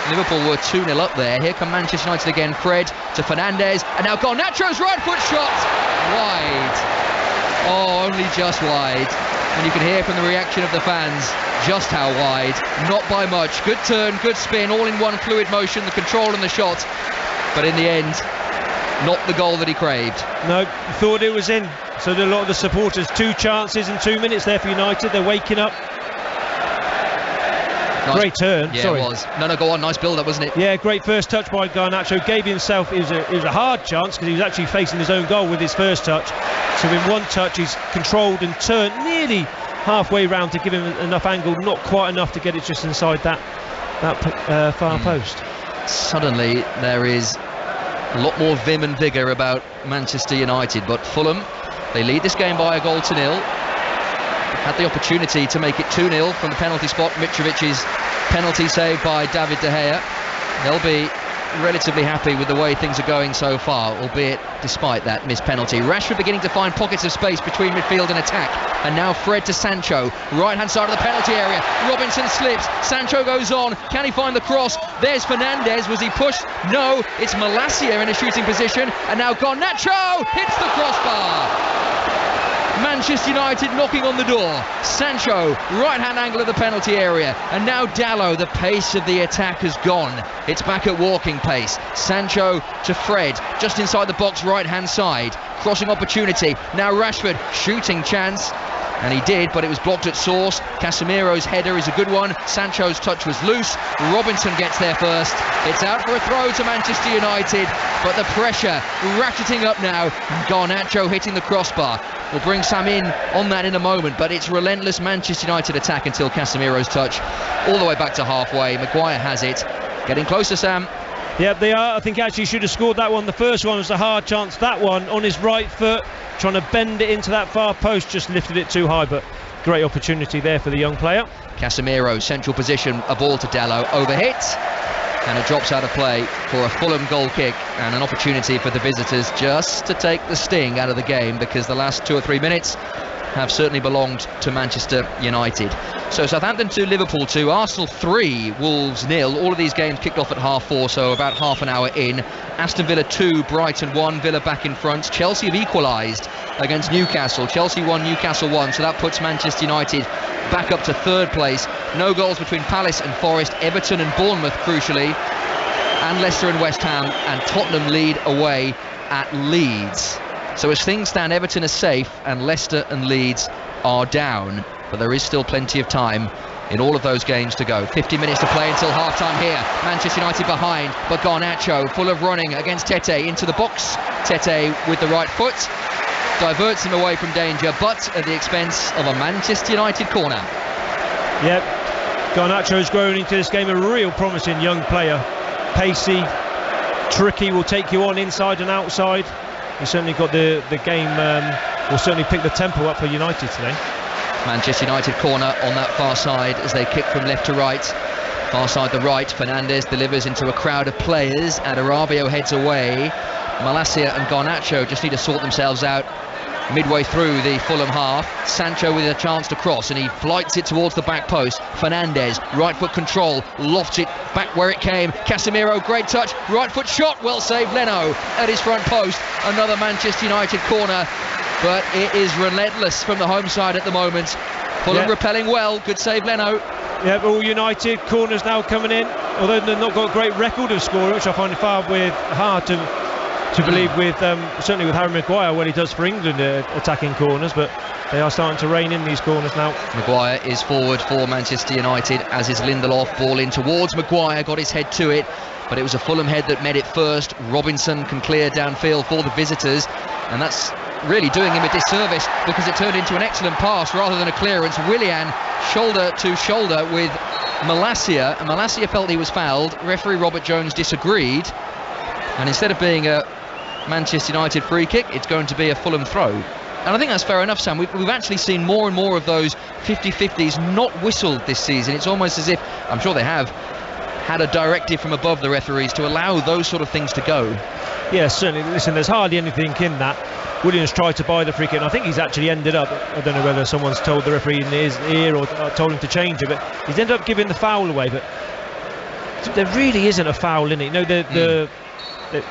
Liverpool were 2-0 up there. Here come Manchester United again. Fred to Fernandes, and now Garnacho's right foot shot wide. Oh, only just wide. And you can hear from the reaction of the fans just how wide. Not by much. Good turn, good spin, all in one fluid motion, the control and the shot. But in the end, not the goal that he craved. No, thought it was in. So a lot of the supporters, 2 chances in 2 minutes there for United. They're waking up. Nice. Great turn. Yeah, it was. No, go on. Nice build-up, wasn't it? Yeah, great first touch by Garnacho. Gave himself, it was a hard chance, because he was actually facing his own goal with his first touch. So in one touch, he's controlled and turned nearly halfway round to give him enough angle, not quite enough to get it just inside that far post. Suddenly, there is a lot more vim and vigour about Manchester United, but Fulham, they lead this game by 1-0. Had the opportunity to make it 2-0 from the penalty spot. Mitrovic's penalty saved by David De Gea. They'll be relatively happy with the way things are going so far, albeit despite that missed penalty. Rashford beginning to find pockets of space between midfield and attack, and now Fred to Sancho, right hand side of the penalty area. Robinson slips, Sancho goes on, can he find the cross? There's Fernandes, was he pushed? No, it's Malacia in a shooting position, and now Garnacho hits the crossbar. Manchester United knocking on the door. Sancho, right hand angle of the penalty area, and now Dalot. The pace of the attack has gone. It's back at walking pace. Sancho to Fred, just inside the box, right hand side, crossing opportunity. Now Rashford, shooting chance, and he did, but it was blocked at source. Casemiro's header is a good one. Sancho's touch was loose. Robinson gets there first. It's out for a throw to Manchester United, but the pressure ratcheting up now. Garnacho hitting the crossbar. We'll bring Sam in on that in a moment, but it's relentless Manchester United attack until Casemiro's touch, all the way back to halfway. Maguire has it. Getting closer, Sam. Yeah, they are. I think actually should have scored that one. The first one was a hard chance. That one on his right foot, trying to bend it into that far post, just lifted it too high, but great opportunity there for the young player. Casemiro, central position, a ball to Dalot, overhit, and it drops out of play for a Fulham goal kick, and an opportunity for the visitors just to take the sting out of the game, because the last 2 or 3 minutes have certainly belonged to Manchester United. So Southampton 2, Liverpool 2, Arsenal 3, Wolves 0. All of these games kicked off at 4:30, so about half an hour in. Aston Villa 2, Brighton 1, Villa back in front. Chelsea have equalised against Newcastle. Chelsea 1, Newcastle 1, so that puts Manchester United back up to third place. No goals between Palace and Forest, Everton and Bournemouth crucially, and Leicester and West Ham, and Tottenham lead away at Leeds. So as things stand, Everton is safe and Leicester and Leeds are down, but there is still plenty of time in all of those games to go. 50 minutes to play until half-time here. Manchester United behind, but Garnacho full of running against Tete into the box. Tete with the right foot diverts him away from danger, but at the expense of a Manchester United corner. Yep, Garnacho's grown into this game a real promising young player. Pacey, tricky, will take you on inside and outside. He's certainly got the game, will certainly pick the tempo up for United today. Manchester United corner on that far side as they kick from left to right. Far side the right, Fernandes delivers into a crowd of players, and Arabio heads away. Malacia and Garnacho just need to sort themselves out midway through the Fulham half. Sancho with a chance to cross, and he flights it towards the back post. Fernandes, right foot control, lofts it back where it came. Casemiro, great touch, right foot shot, well saved. Leno at his front post. Another Manchester United corner, but it is relentless from the home side at the moment. Fulham repelling well, good save Leno. Yeah, all United corners now coming in, although they've not got a great record of scoring, which I find hard to believe with certainly with Harry Maguire, what he does for England attacking corners, but they are starting to rein in these corners now. Maguire is forward for Manchester United, as is Lindelof. Ball in towards Maguire, got his head to it, but it was a Fulham head that met it first. Robinson can clear downfield for the visitors, and that's really doing him a disservice because it turned into an excellent pass rather than a clearance. Willian shoulder to shoulder with Malacia, and Malacia felt he was fouled. Referee Robert Jones disagreed, and instead of being a Manchester United free kick, it's going to be a Fulham throw. And I think that's fair enough, Sam. We've actually seen more and more of those 50-50s not whistled this season. It's almost as if, I'm sure they have, had a directive from above the referees to allow those sort of things to go. Yeah, certainly. Listen, there's hardly anything in that. Williams tried to buy the free kick, and I think he's actually ended up, I don't know whether someone's told the referee in his ear or told him to change it, but he's ended up giving the foul away. But there really isn't a foul in it. You know,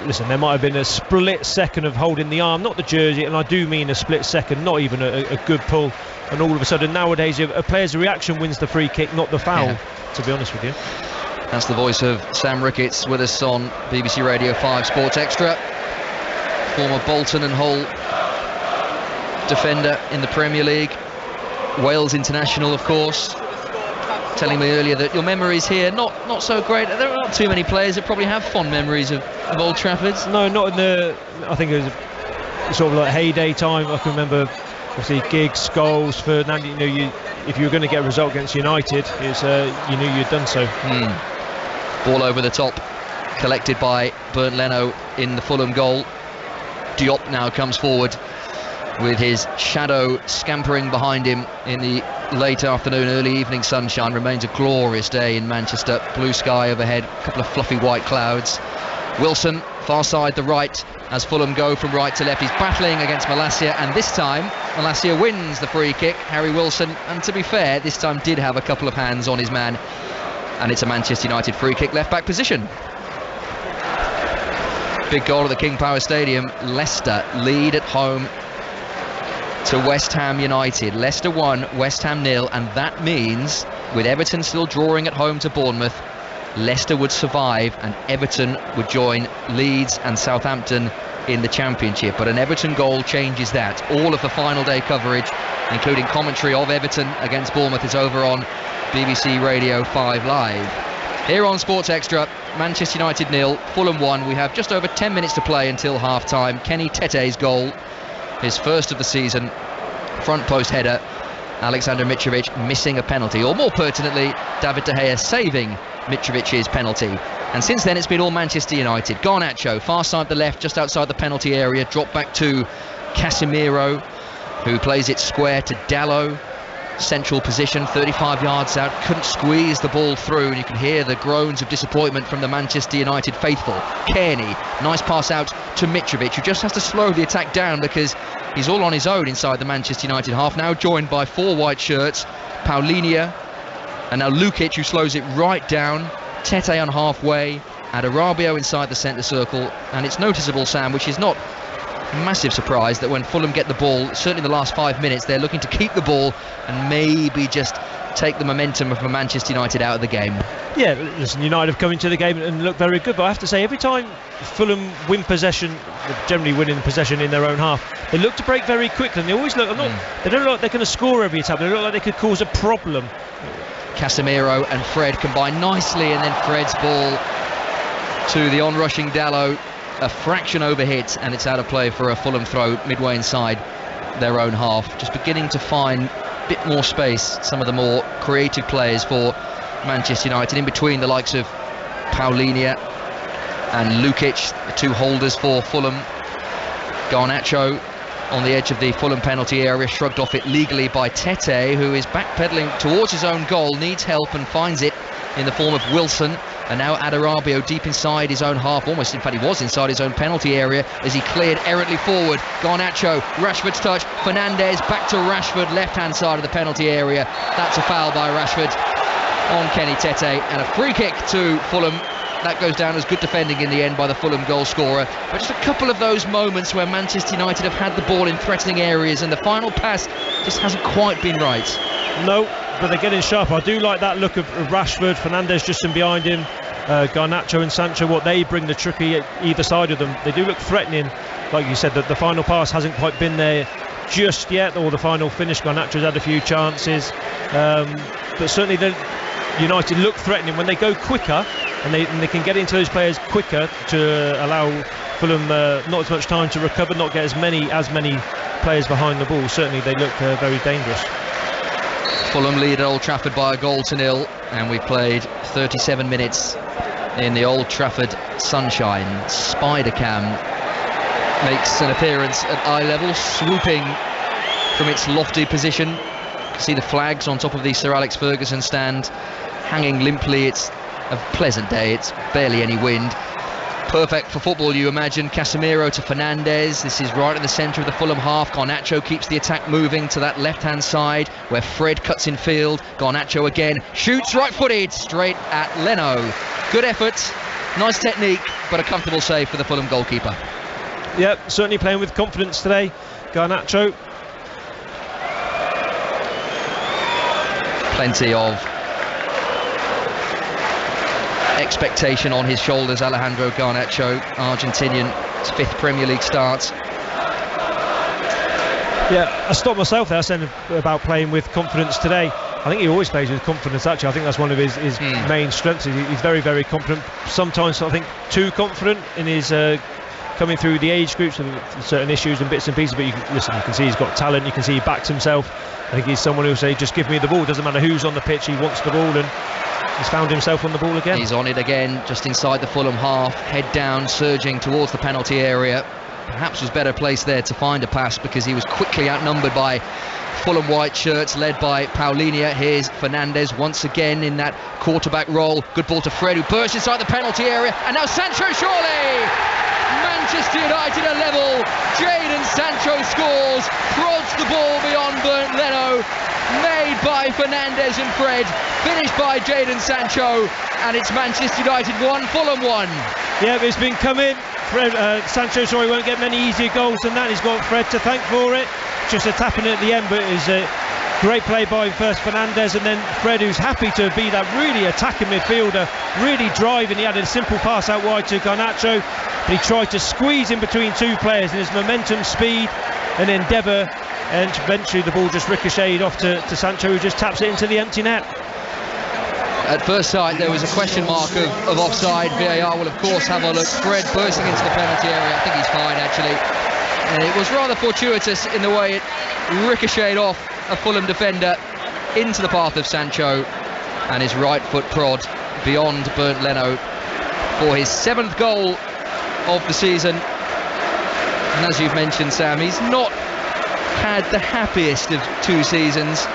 listen, there might have been a split second of holding the arm, not the jersey, and I do mean a split second, not even a good pull, and all of a sudden nowadays a player's reaction wins the free kick, not the foul, to be honest with you. That's the voice of Sam Ricketts with us on BBC Radio 5 Sports Extra. Former Bolton and Hull defender in the Premier League, Wales international of course, telling me earlier that your memories here not so great. There are not too many players that probably have fond memories of Old Trafford. No, not in the, I think it was sort of like heyday time. I can remember obviously Giggs, Scholes, Fernandes. You know, if you were going to get a result against United, you knew you'd done so. Ball over the top, collected by Bernd Leno in the Fulham goal. Diop now comes forward with his shadow scampering behind him in the late afternoon, early evening sunshine. Remains a glorious day in Manchester. Blue sky overhead, a couple of fluffy white clouds. Wilson, far side the right, as Fulham go from right to left. He's battling against Malacia, and this time Malacia wins the free kick. Harry Wilson, and to be fair, this time did have a couple of hands on his man, and it's a Manchester United free kick, left back position. Big goal at the King Power Stadium. Leicester lead at home to West Ham United. Leicester 1, West Ham 0, and that means, with Everton still drawing at home to Bournemouth, Leicester would survive and Everton would join Leeds and Southampton in the Championship. But an Everton goal changes that. All of the final day coverage, including commentary of Everton against Bournemouth, is over on BBC Radio 5 Live. Here on Sports Extra, Manchester United 0, Fulham 1. We have just over 10 minutes to play until half-time. Kenny Tete's goal, his first of the season, front post header. Alexander Mitrovic missing a penalty, or more pertinently, David De Gea saving Mitrovic's penalty. And since then it's been all Manchester United. Garnacho, far side the left, just outside the penalty area, dropped back to Casemiro, who plays it square to Dalot. Central position, 35 yards out, couldn't squeeze the ball through, and you can hear the groans of disappointment from the Manchester United faithful. Kearney, nice pass out to Mitrovic, who just has to slow the attack down because he's all on his own inside the Manchester United half, now joined by 4 white shirts, Paulinho, and now Lukic, who slows it right down. Tete on halfway, Adarabio inside the centre circle, and it's noticeable, Sam, which is not massive surprise, that when Fulham get the ball, certainly in the last 5 minutes, they're looking to keep the ball and maybe just take the momentum of Manchester United out of the game. Yeah, listen, United have come into the game and look very good, but I have to say, every time Fulham win possession, generally winning possession in their own half, they look to break very quickly, and they always look, they don't look like they're going to score every time, they look like they could cause a problem. Casemiro and Fred combine nicely, and then Fred's ball to the onrushing Dalot, a fraction over hit, and it's out of play for a Fulham throw midway inside their own half. Just beginning to find a bit more space, some of the more creative players for Manchester United, in between the likes of Paulinho and Lukic, the 2 holders for Fulham. Garnacho on the edge of the Fulham penalty area, shrugged off it legally by Tete, who is backpedaling towards his own goal, needs help and finds it in the form of Wilson. And now Adarabio deep inside his own half, almost, in fact he was inside his own penalty area as he cleared errantly forward. Garnacho, Rashford's touch, Fernandes back to Rashford, left hand side of the penalty area. That's a foul by Rashford on Kenny Tete, and a free kick to Fulham. That goes down as good defending in the end by the Fulham goal scorer. But just a couple of those moments where Manchester United have had the ball in threatening areas and the final pass just hasn't quite been right. No, but they're getting sharp. I do like that look of Rashford, Fernandes just in behind him, Garnacho and Sancho, what they bring, the trickery at either side of them. They do look threatening. Like you said, that the final pass hasn't quite been there just yet, or the final finish. Garnacho's had a few chances, but certainly the United look threatening when they go quicker, and they can get into those players quicker to allow Fulham not as much time to recover, not get as many players behind the ball. Certainly they look very dangerous. Fulham lead at Old Trafford by a goal to 0, and we played 37 minutes in the Old Trafford sunshine. Spider Cam makes an appearance at eye level, swooping from its lofty position. You can see the flags on top of the Sir Alex Ferguson stand hanging limply. It's a pleasant day, it's barely any wind. Perfect for football, you imagine. Casemiro to Fernandes. This is right in the centre of the Fulham half. Garnacho keeps the attack moving to that left-hand side where Fred cuts in field. Garnacho again shoots right-footed straight at Leno. Good effort, nice technique, but a comfortable save for the Fulham goalkeeper. Yep, certainly playing with confidence today, Garnacho. Plenty of expectation on his shoulders. Alejandro Garnacho, Argentinian, his 5th Premier League start. Yeah, I stopped myself there saying about playing with confidence today. I think he always plays with confidence, actually. I think that's one of his main strengths. He's very, very confident. Sometimes I think too confident in his coming through the age groups and certain issues and bits and pieces, but you can see he's got talent, you can see he backs himself. I think he's someone who'll say, just give me the ball, doesn't matter who's on the pitch, he wants the ball, and he's found himself on the ball again. He's on it again, just inside the Fulham half, head down, surging towards the penalty area. perhaps was better placed there to find a pass because he was quickly outnumbered by Fulham white shirts led by Paulinho. Here's Fernandes once again in that quarterback role. Good ball to Fred, who bursts inside the penalty area, and now Sancho surely! Manchester United are level. Jadon Sancho scores, prods the ball beyond Bernd Leno, made by Fernandes and Fred, finished by Jadon Sancho, and it's Manchester United 1, Fulham 1. Yeah, it's been coming. Sancho won't get many easier goals than that. He's got Fred to thank for it. Just a tapping at the end, but it was a great play by first Fernandes, and then Fred, who's happy to be that really attacking midfielder, really driving. He had a simple pass out wide to Garnacho, but he tried to squeeze in between two players, and his momentum, speed and endeavour, and eventually the ball just ricocheted off to Sancho, who just taps it into the empty net. At first sight there was a question mark of offside. VAR will of course have a look. Fred bursting into the penalty area. I think he's fine actually. And it was rather fortuitous in the way it ricocheted off a Fulham defender into the path of Sancho, and his right foot prod beyond Bernd Leno for his 7th goal of the season. And as you've mentioned, Sam, he's not had the happiest of 2 seasons,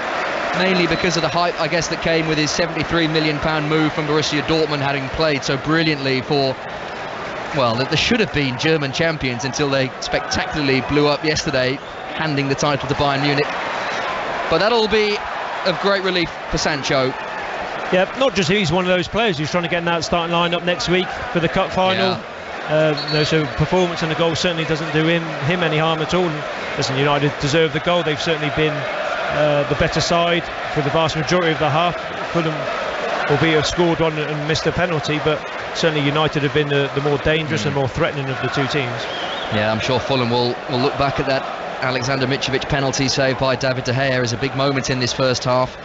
mainly because of the hype, I guess, that came with his £73 million move from Borussia Dortmund, having played so brilliantly for, well, they should have been German champions until they spectacularly blew up yesterday, handing the title to Bayern Munich. But that'll be of great relief for Sancho. Yeah, not just he's one of those players who's trying to get in that starting line-up next week for the cup final. Yeah. So performance and the goal certainly doesn't do him any harm at all. Listen, United deserve the goal. They've certainly been the better side for the vast majority of the half. Fulham albeit have scored one and missed a penalty, but certainly United have been the more dangerous and more threatening of the two teams. Yeah, I'm sure Fulham will look back at that Alexander Mitrovic penalty saved by David De Gea as a big moment in this first half.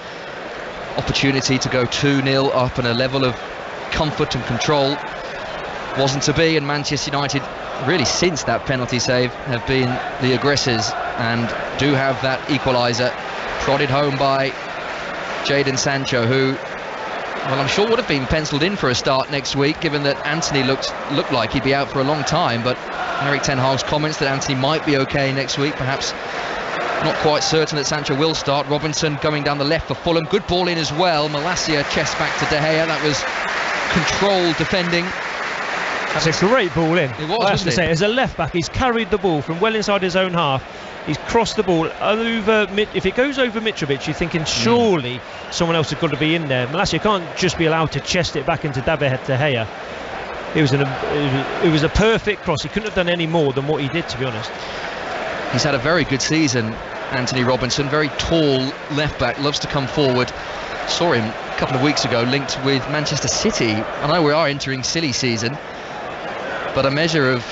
Opportunity to go 2-0 up, and a level of comfort and control wasn't to be, and Manchester United really since that penalty save have been the aggressors and do have that equaliser prodded home by Jadon Sancho, who, well, I'm sure would have been penciled in for a start next week, given that Anthony looked like he'd be out for a long time. But Erik ten Hag's comments that Anthony might be okay next week, perhaps not quite certain that Sancho will start. Robinson going down the left for Fulham, good ball in as well. Malacia chest back to De Gea, that was controlled defending. That's a great ball in. It was, I have to say, as a left back, he's carried the ball from well inside his own half. He's crossed the ball over. If it goes over Mitrovic, you're thinking surely someone else has got to be in there. Malacia can't just be allowed to chest it back into David De Gea. It was a perfect cross. He couldn't have done any more than what he did, to be honest. He's had a very good season, Anthony Robinson. Very tall left back, loves to come forward. Saw him a couple of weeks ago linked with Manchester City. I know we are entering silly season, but a measure of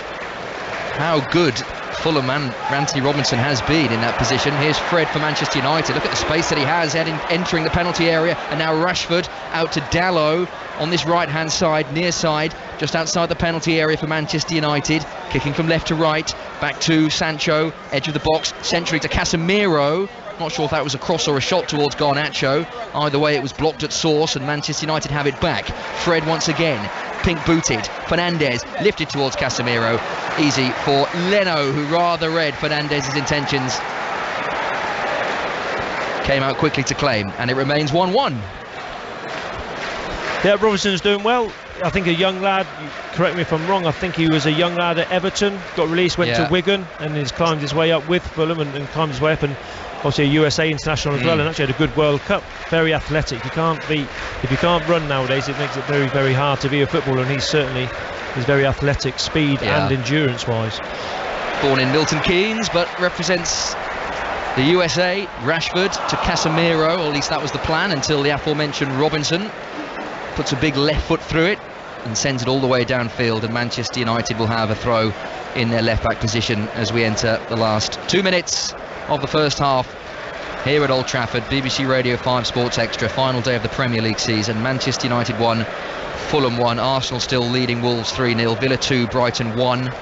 how good Fulham and Anthony Robinson has been in that position. Here's Fred for Manchester United. Look at the space that he has entering the penalty area, and now Rashford out to Dalot on this right hand side, near side, just outside the penalty area for Manchester United, kicking from left to right, back to Sancho, edge of the box, centrally to Casemiro. Not sure if that was a cross or a shot towards Garnacho. Either way, it was blocked at source, and Manchester United have it back. Fred once again, pink booted. Fernandes lifted towards Casemiro. Easy for Leno, who rather read Fernandes' intentions. Came out quickly to claim, and it remains 1-1. Yeah, Robinson's doing well. I think a young lad, correct me if I'm wrong, I think he was a young lad at Everton, got released, went to Wigan, and has climbed his way up with Fulham and climbed his way up, and obviously a USA international as well, and actually had a good World Cup. Very athletic. If you can't run nowadays, it makes it very, very hard to be a footballer, and he's very athletic, speed and endurance wise. Born in Milton Keynes, but represents the USA. Rashford to Casemiro, or at least that was the plan, until the aforementioned Robinson puts a big left foot through it and sends it all the way downfield, and Manchester United will have a throw in their left back position as we enter the last 2 minutes of the first half here at Old Trafford. BBC Radio 5 Sports Extra, final day of the Premier League season. Manchester United 1, Fulham 1, Arsenal still leading Wolves 3-0, Villa 2, Brighton 1,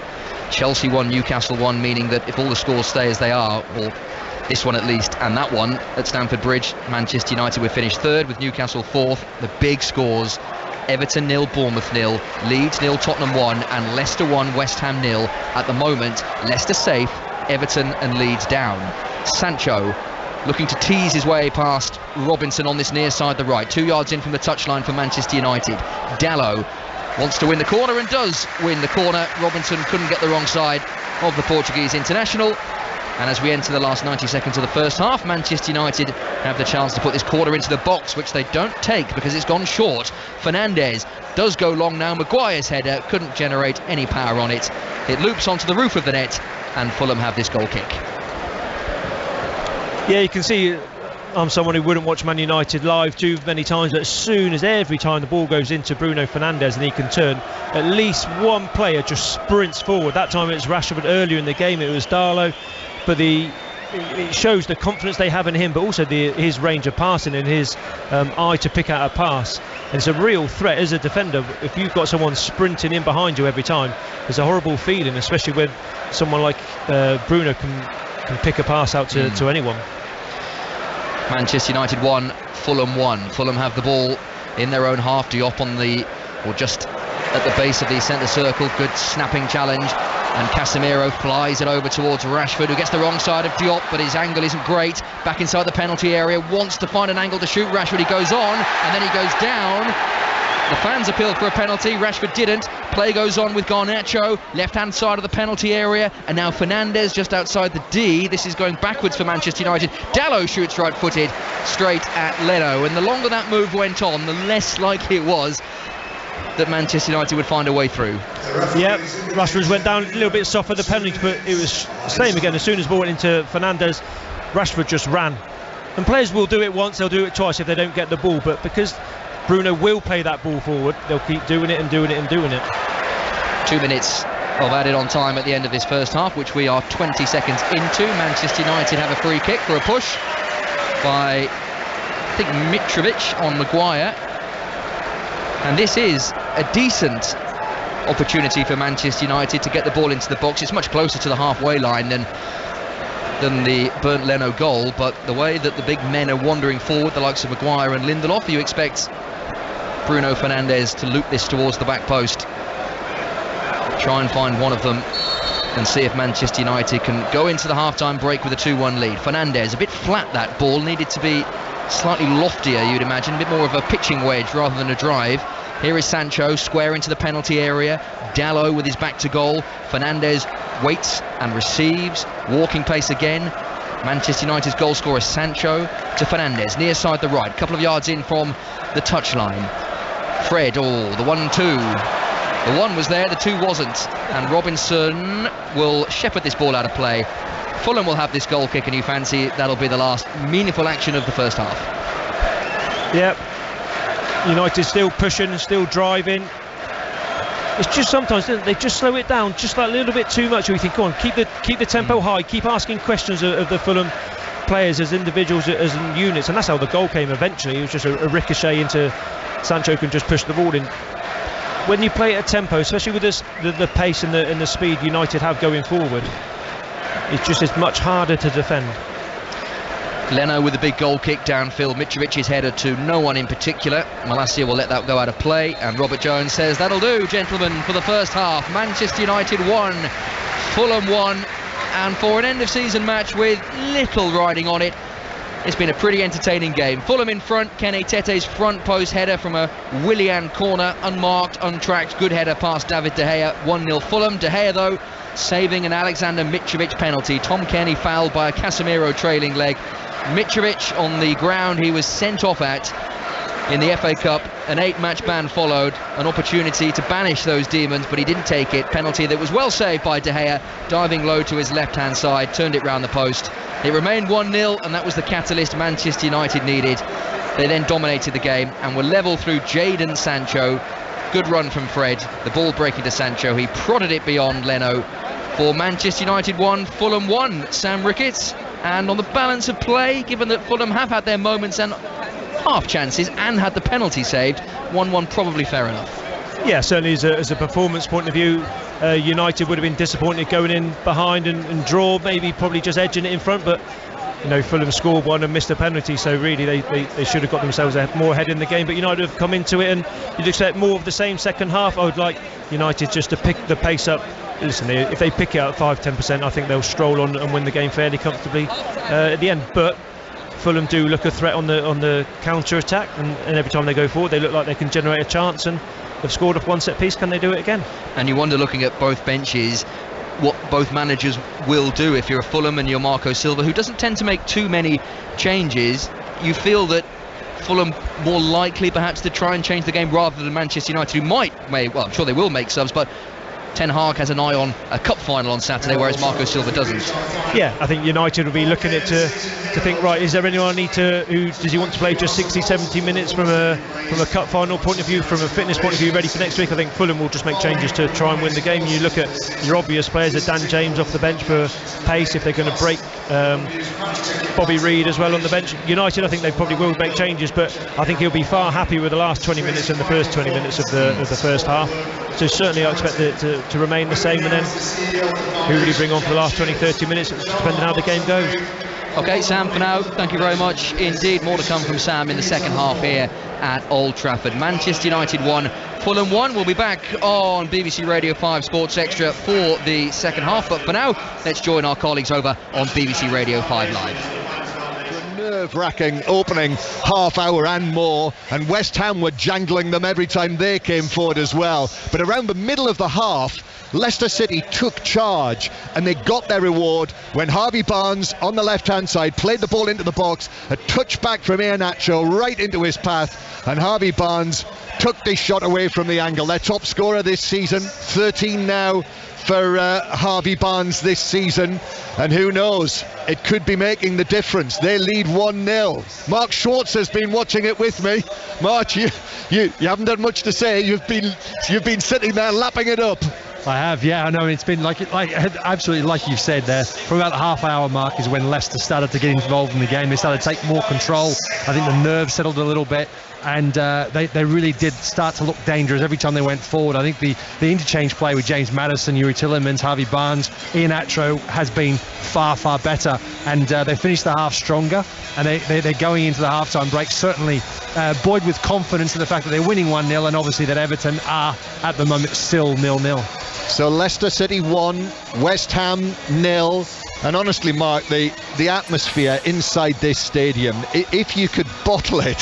Chelsea 1, Newcastle 1, meaning that if all the scores stay as they are, or this one at least and that one at Stamford Bridge, Manchester United will finish third with Newcastle fourth. The big scores Everton 0, Bournemouth 0, Leeds 0, Tottenham 1, and Leicester 1, West Ham 0. At the moment, Leicester safe, Everton and Leeds down. Sancho looking to tease his way past Robinson on this near side, the right, 2 yards in from the touchline for Manchester United. Dalot wants to win the corner and does win the corner. Robinson couldn't get the wrong side of the Portuguese international. And as we enter the last 90 seconds of the first half, Manchester United have the chance to put this corner into the box, which they don't take because it's gone short. Fernandes does go long now. Maguire's header couldn't generate any power on it. It loops onto the roof of the net, and Fulham have this goal kick. Yeah, you can see I'm someone who wouldn't watch Man United live too many times, but as soon as every time the ball goes into Bruno Fernandes and he can turn, at least one player just sprints forward. That time it was Rashford, earlier in the game it was Darlow, but it shows the confidence they have in him, but also his range of passing and his eye to pick out a pass. And it's a real threat as a defender. If you've got someone sprinting in behind you every time, it's a horrible feeling, especially when someone like Bruno can pick a pass out to anyone. Manchester United 1, Fulham 1. Fulham have the ball in their own half. Diop just at the base of the centre circle. Good snapping challenge, and Casemiro flies it over towards Rashford, who gets the wrong side of Diop, but his angle isn't great. Back inside the penalty area, wants to find an angle to shoot. Rashford, he goes on and then he goes down. The fans appealed for a penalty, Rashford didn't. Play goes on with Garnacho, left-hand side of the penalty area, and now Fernandes just outside the D. This is going backwards for Manchester United. Dalot shoots right-footed straight at Leno, and the longer that move went on, the less likely it was that Manchester United would find a way through. Yeah, Rashford went down a little bit soft for the penalty, but it was the same again. As soon as the ball went into Fernandes, Rashford just ran. And players will do it once, they'll do it twice if they don't get the ball, but because Bruno will play that ball forward, they'll keep doing it and doing it and doing it. 2 minutes of added on time at the end of this first half, which we are 20 seconds into. Manchester United have a free kick for a push by, I think, Mitrovic on Maguire. And this is a decent opportunity for Manchester United to get the ball into the box. It's much closer to the halfway line than the burnt Leno goal, but the way that the big men are wandering forward, the likes of Maguire and Lindelof, you expect Bruno Fernandes to loop this towards the back post, try and find one of them and see if Manchester United can go into the half-time break with a 2-1 lead. Fernandes, a bit flat, that ball needed to be slightly loftier, you'd imagine, a bit more of a pitching wedge rather than a drive. Here is Sancho, square into the penalty area. Dalot with his back to goal. Fernandes waits and receives. Walking pace again. Manchester United's goal scorer Sancho to Fernandes, near side the right, couple of yards in from the touchline. Fred, the 1-2. The 1 was there, the 2 wasn't. And Robinson will shepherd this ball out of play. Fulham will have this goal kick, and you fancy that'll be the last meaningful action of the first half. Yep. United still pushing, still driving. It's just sometimes they just slow it down just like a little bit too much. We think, come on, keep the tempo high, keep asking questions of the Fulham players as individuals, as in units, and that's how the goal came eventually. It was just a ricochet into Sancho, can just push the ball in. When you play at a tempo, especially with the pace and the speed United have going forward, it's much harder to defend. Leno with a big goal kick downfield. Mitrovic's header to no one in particular. Malacia will let that go out of play, and Robert Jones says that'll do, gentlemen, for the first half. Manchester United 1, Fulham 1, and for an end of season match with little riding on it, it's been a pretty entertaining game. Fulham in front. Kenny Tete's front post header from a Willian corner, unmarked, untracked, good header past David De Gea. 1-0 Fulham. De Gea, though, saving an Alexander Mitrovic penalty. Tom Kenny fouled by a Casemiro trailing leg. Mitrovic on the ground he was sent off at in the FA Cup. An 8-match ban followed, an opportunity to banish those demons, but he didn't take it. Penalty that was well saved by De Gea, diving low to his left hand side, turned it round the post. It remained 1-0, and that was the catalyst Manchester United needed. They then dominated the game and were level through Jadon Sancho. Good run from Fred, the ball breaking to Sancho, he prodded it beyond Leno. For Manchester United 1, Fulham 1, Sam Ricketts. And on the balance of play, given that Fulham have had their moments and half chances and had the penalty saved, 1-1 probably fair enough. Yeah, certainly as a performance point of view, United would have been disappointed going in behind and draw, maybe probably just edging it in front, but Fulham scored one and missed a penalty, so really they should have got themselves more ahead in the game. But United have come into it, and you'd expect more of the same second half. I would like United just to pick the pace up. Listen, if they pick it up 5-10%, I think they'll stroll on and win the game fairly comfortably at the end. But Fulham do look a threat on the counter attack, and every time they go forward, they look like they can generate a chance. And they've scored off one set piece. Can they do it again? And you wonder, looking at both benches, what both managers will do. If you're a Fulham and you're Marco Silva, who doesn't tend to make too many changes, you feel that Fulham more likely perhaps to try and change the game rather than Manchester United, who well, I'm sure they will make subs, but Ten Hag has an eye on a cup final on Saturday, whereas Marco Silva doesn't. Yeah, I think United will be looking at to think, right, is there anyone who does he want to play just 60-70 minutes from a cup final point of view, from a fitness point of view, ready for next week? I think Fulham will just make changes to try and win the game. You look at your obvious players, Dan James off the bench for pace, if they're going to break Bobby Reid as well on the bench. United, I think they probably will make changes, but I think he'll be far happy with the last 20 minutes and the first 20 minutes of the first half. So certainly I expect it to remain the same, and then who will he bring on for the last 20-30 minutes, depending on how the game goes. Okay, Sam, for now, thank you very much indeed. More to come from Sam in the second half here at Old Trafford. Manchester United 1, Fulham 1. We'll be back on BBC Radio 5 Sports Extra for the second half, but for now, let's join our colleagues over on BBC Radio 5 Live. Nerve-wracking opening half hour and more, and West Ham were jangling them every time they came forward as well. But around the middle of the half, Leicester City took charge and they got their reward when Harvey Barnes on the left-hand side played the ball into the box, a touchback from Iheanacho right into his path, and Harvey Barnes took this shot away from the angle. Their top scorer this season, 13 now for Harvey Barnes this season, and who knows, it could be making the difference. They lead 1-0. Mark Schwartz has been watching it with me. Mark, you haven't done much to say. You've been sitting there lapping it up. I have, yeah. I know it's been like absolutely like you've said there. From about the half-hour mark is when Leicester started to get involved in the game. They started to take more control. I think the nerves settled a little bit, and they really did start to look dangerous every time they went forward. I think the interchange play with James Maddison, Yuri Tillemans, Harvey Barnes, Iheanacho has been far better, and they finished the half stronger, and they're going into the half-time break certainly buoyed with confidence in the fact that they're winning 1-0, and obviously that Everton are at the moment still 0-0. So Leicester City 1, West Ham 0. And honestly, Mark, the atmosphere inside this stadium, if you could bottle it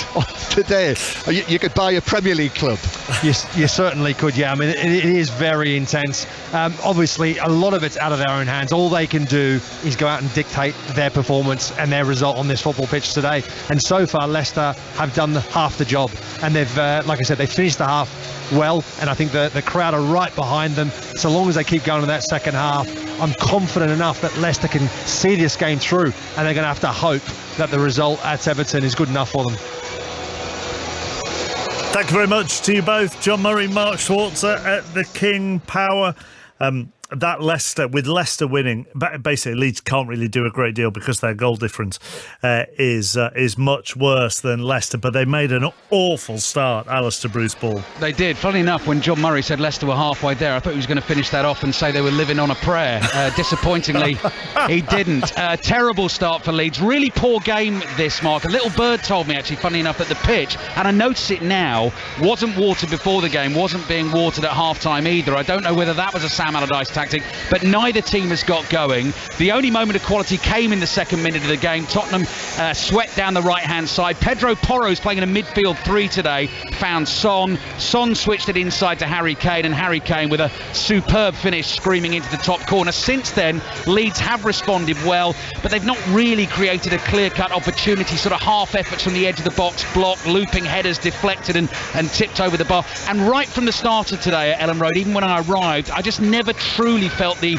today, you could buy a Premier League club. You certainly could, yeah. I mean, it is very intense. Obviously, a lot of it's out of their own hands. All they can do is go out and dictate their performance and their result on this football pitch today. And so far, Leicester have done half the job. And they've, like I said, they've finished the half well, and I think the crowd are right behind them. So long as they keep going in that second half, I'm confident enough that Leicester can see this game through, and they're going to have to hope that the result at Everton is good enough for them. Thank you very much to you both, John Murray, Mark Schwarzer at the King Power. That Leicester, with Leicester winning, basically Leeds can't really do a great deal because their goal difference is much worse than Leicester, but they made an awful start, Alistair Bruce Ball. They did. Funny enough, when John Murray said Leicester were halfway there, I thought he was going to finish that off and say they were living on a prayer. Disappointingly, he didn't. Terrible start for Leeds. Really poor game this, Mark. A little bird told me, actually, funny enough, that the pitch, and I notice it now, wasn't watered before the game, wasn't being watered at half-time either. I don't know whether that was a Sam Allardyce tactic, but neither team has got going. The only moment of quality came in the second minute of the game. Tottenham swept down the right-hand side. Pedro Porro's playing in a midfield three today, found Son. Son switched it inside to Harry Kane, and Harry Kane with a superb finish screaming into the top corner. Since then, Leeds have responded well, but they've not really created a clear-cut opportunity, sort of half efforts from the edge of the box, blocked, looping headers deflected and tipped over the bar. And right from the start of today at Ellen Road, even when I arrived, I just never truly felt the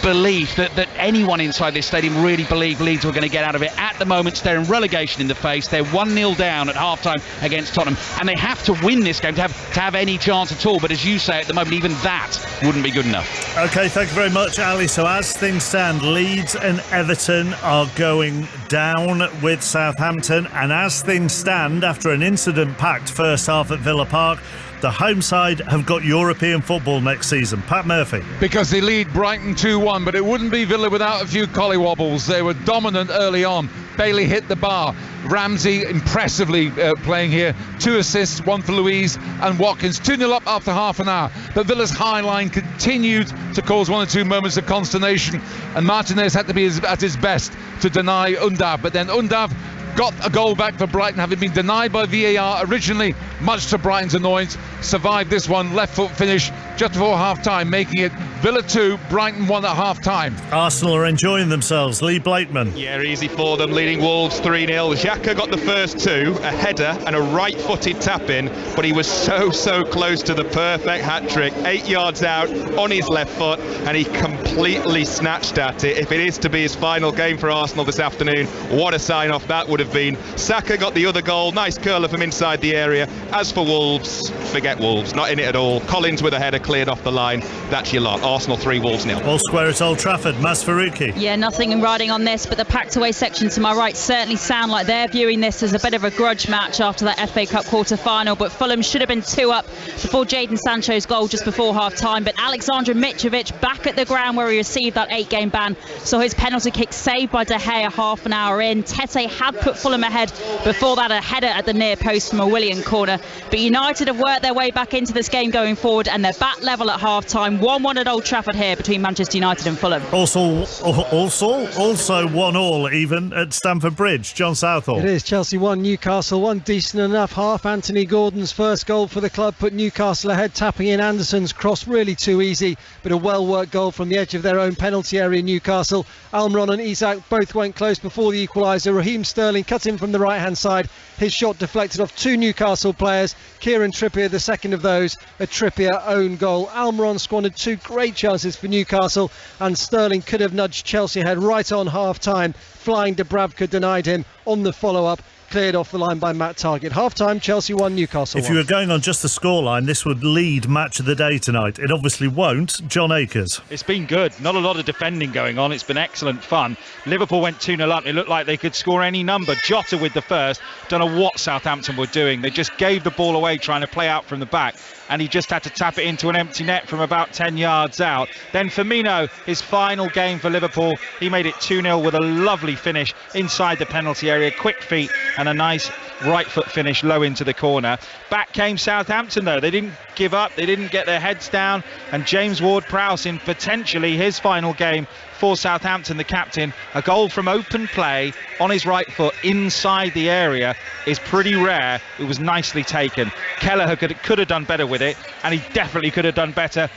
belief that anyone inside this stadium really believed Leeds were going to get out of it. At the moment, staring relegation in the face. They're 1-0 down at half-time against Tottenham, and they have to win this game to have any chance at all. But as you say, at the moment, even that wouldn't be good enough. OK, thank you very much, Ali. So as things stand, Leeds and Everton are going down with Southampton, and as things stand, after an incident-packed first half at Villa Park, the home side have got European football next season. Pat Murphy. Because they lead Brighton 2-1, but it wouldn't be Villa without a few collywobbles. They were dominant early on. Bailey hit the bar. Ramsey impressively playing here. 2 assists, 1 for Louise and Watkins. 2-0 up after half an hour. But Villa's high line continued to cause 1 or 2 moments of consternation, and Martinez had to be at his best to deny Undav. But then Undav got a goal back for Brighton, having been denied by VAR originally, much to Brighton's annoyance. Survived this one, left foot finish just before half-time, making it Villa 2, Brighton 1 at half-time. Arsenal are enjoying themselves. Lee Blakeman. Yeah, easy for them, leading Wolves 3-0. Xhaka got the first 2, a header and a right-footed tap-in, but he was so close to the perfect hat-trick. 8 yards out on his left foot, and he completely snatched at it. If it is to be his final game for Arsenal this afternoon, what a sign-off that would have been. Saka got the other goal, nice curler from inside the area. As for Wolves, forget Wolves, not in it at all. Collins with a header cleared off the line. That's your lot. Arsenal 3, Wolves 0. All square at Old Trafford. Maz Faruqi. Yeah, nothing in writing on this, but the packed away section to my right certainly sound like they're viewing this as a bit of a grudge match after that FA Cup quarter-final. But Fulham should have been 2 up before Jadon Sancho's goal just before half-time. But Alexander Mitrovic back at the ground where he received that 8-game ban. So his penalty kick saved by De Gea half an hour in. Tete had put Fulham ahead before that, a header at the near post from a Willian corner. But United have worked their way back into this game going forward, and they're back level at half-time. 1-1 at Old Trafford here between Manchester United and Fulham. Also 1-1 even at Stamford Bridge. John Southall. It is. Chelsea 1, Newcastle 1. Decent enough half. Anthony Gordon's first goal for the club put Newcastle ahead, tapping in Anderson's cross. Really too easy, but a well-worked goal from the edge of their own penalty area. Newcastle, Almiron and Isak both went close before the equaliser. Raheem Sterling cut in from the right-hand side. His shot deflected off 2 Newcastle players. Kieran Trippier, the second of those, a Trippier own goal. Almiron squandered 2 great chances for Newcastle, and Sterling could have nudged Chelsea ahead right on half-time. Flying Dubravka denied him on the follow-up. Cleared off the line by Matt Targett. Half-time, Chelsea 1, Newcastle 1. If you were going on just the scoreline, this would lead match of the day tonight. It obviously won't. John Akers. It's been good. Not a lot of defending going on. It's been excellent fun. Liverpool went 2-0 up. It looked like they could score any number. Jota with the first. Don't know what Southampton were doing. They just gave the ball away trying to play out from the back, and he just had to tap it into an empty net from about 10 yards out. Then Firmino, his final game for Liverpool, he made it 2-0 with a lovely finish inside the penalty area. Quick feet and a nice right foot finish low into the corner. Back came Southampton though. They didn't give up, they didn't get their heads down, and James Ward-Prowse in potentially his final game for Southampton, the captain. A goal from open play on his right foot inside the area is pretty rare. It was nicely taken. Kelleher could have done better with it, and he definitely could have done better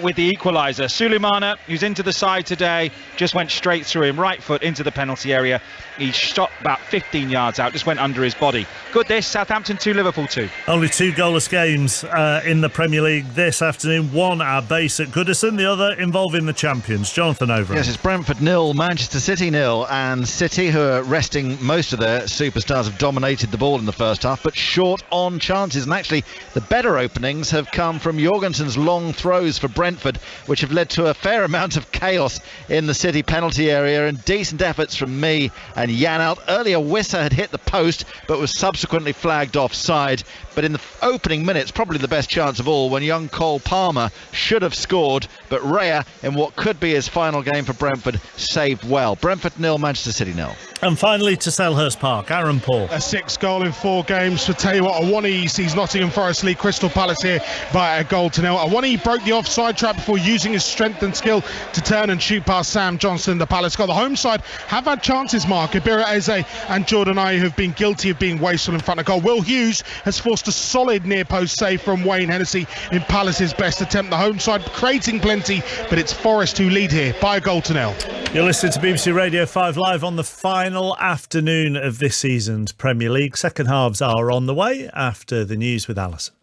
with the equaliser. Suleimana, who's into the side today, just went straight through him, right foot into the penalty area. He shot about 15 yards out, just went under his body. Good this, Southampton 2, Liverpool 2. Only 2 goalless games in the Premier League this afternoon. One at base at Goodison, the other involving the champions. Jonathan Overham. Yes, it's Brentford 0, Manchester City 0, and City, who are resting most of their superstars, have dominated the ball in the first half, but short on chances. And actually, the better openings have come from Jorgensen's long throws for Brentford, which have led to a fair amount of chaos in the City penalty area, and decent efforts from me and Janelt. Earlier, Wissa had hit the post, but was subsequently flagged offside. But in the opening minutes, probably the best chance of all, when young Cole Palmer should have scored, but Raya, in what could be his final game for Brentford, saved well. Brentford 0, Manchester City 0. And finally to Selhurst Park, Aaron Paul. A 6th goal in 4 games for tell you what, Awoniyi sees Nottingham Forest lead Crystal Palace here by a goal to 0. Awoniyi broke the offside trap before using his strength and skill to turn and shoot past Sam Johnson. The Palace got the home side have had chances, Mark. Ibira Eze and Jordan Ayew have been guilty of being wasteful in front of goal. Will Hughes has forced a solid near post save from Wayne Hennessy in Palace's best attempt. The home side creating plenty, but it's Forest who lead here by a goal to 0. You're listening to BBC Radio 5 Live on the final afternoon of this season's Premier League. Second halves are on the way after the news with Alison.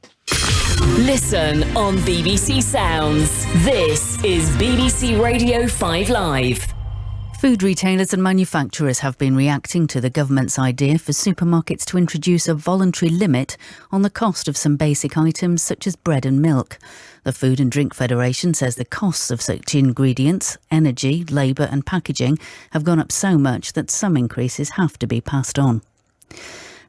Listen on BBC Sounds. This is BBC Radio 5 Live. Food retailers and manufacturers have been reacting to the government's idea for supermarkets to introduce a voluntary limit on the cost of some basic items such as bread and milk. The Food and Drink Federation says the costs of such ingredients, energy, labour and packaging have gone up so much that some increases have to be passed on.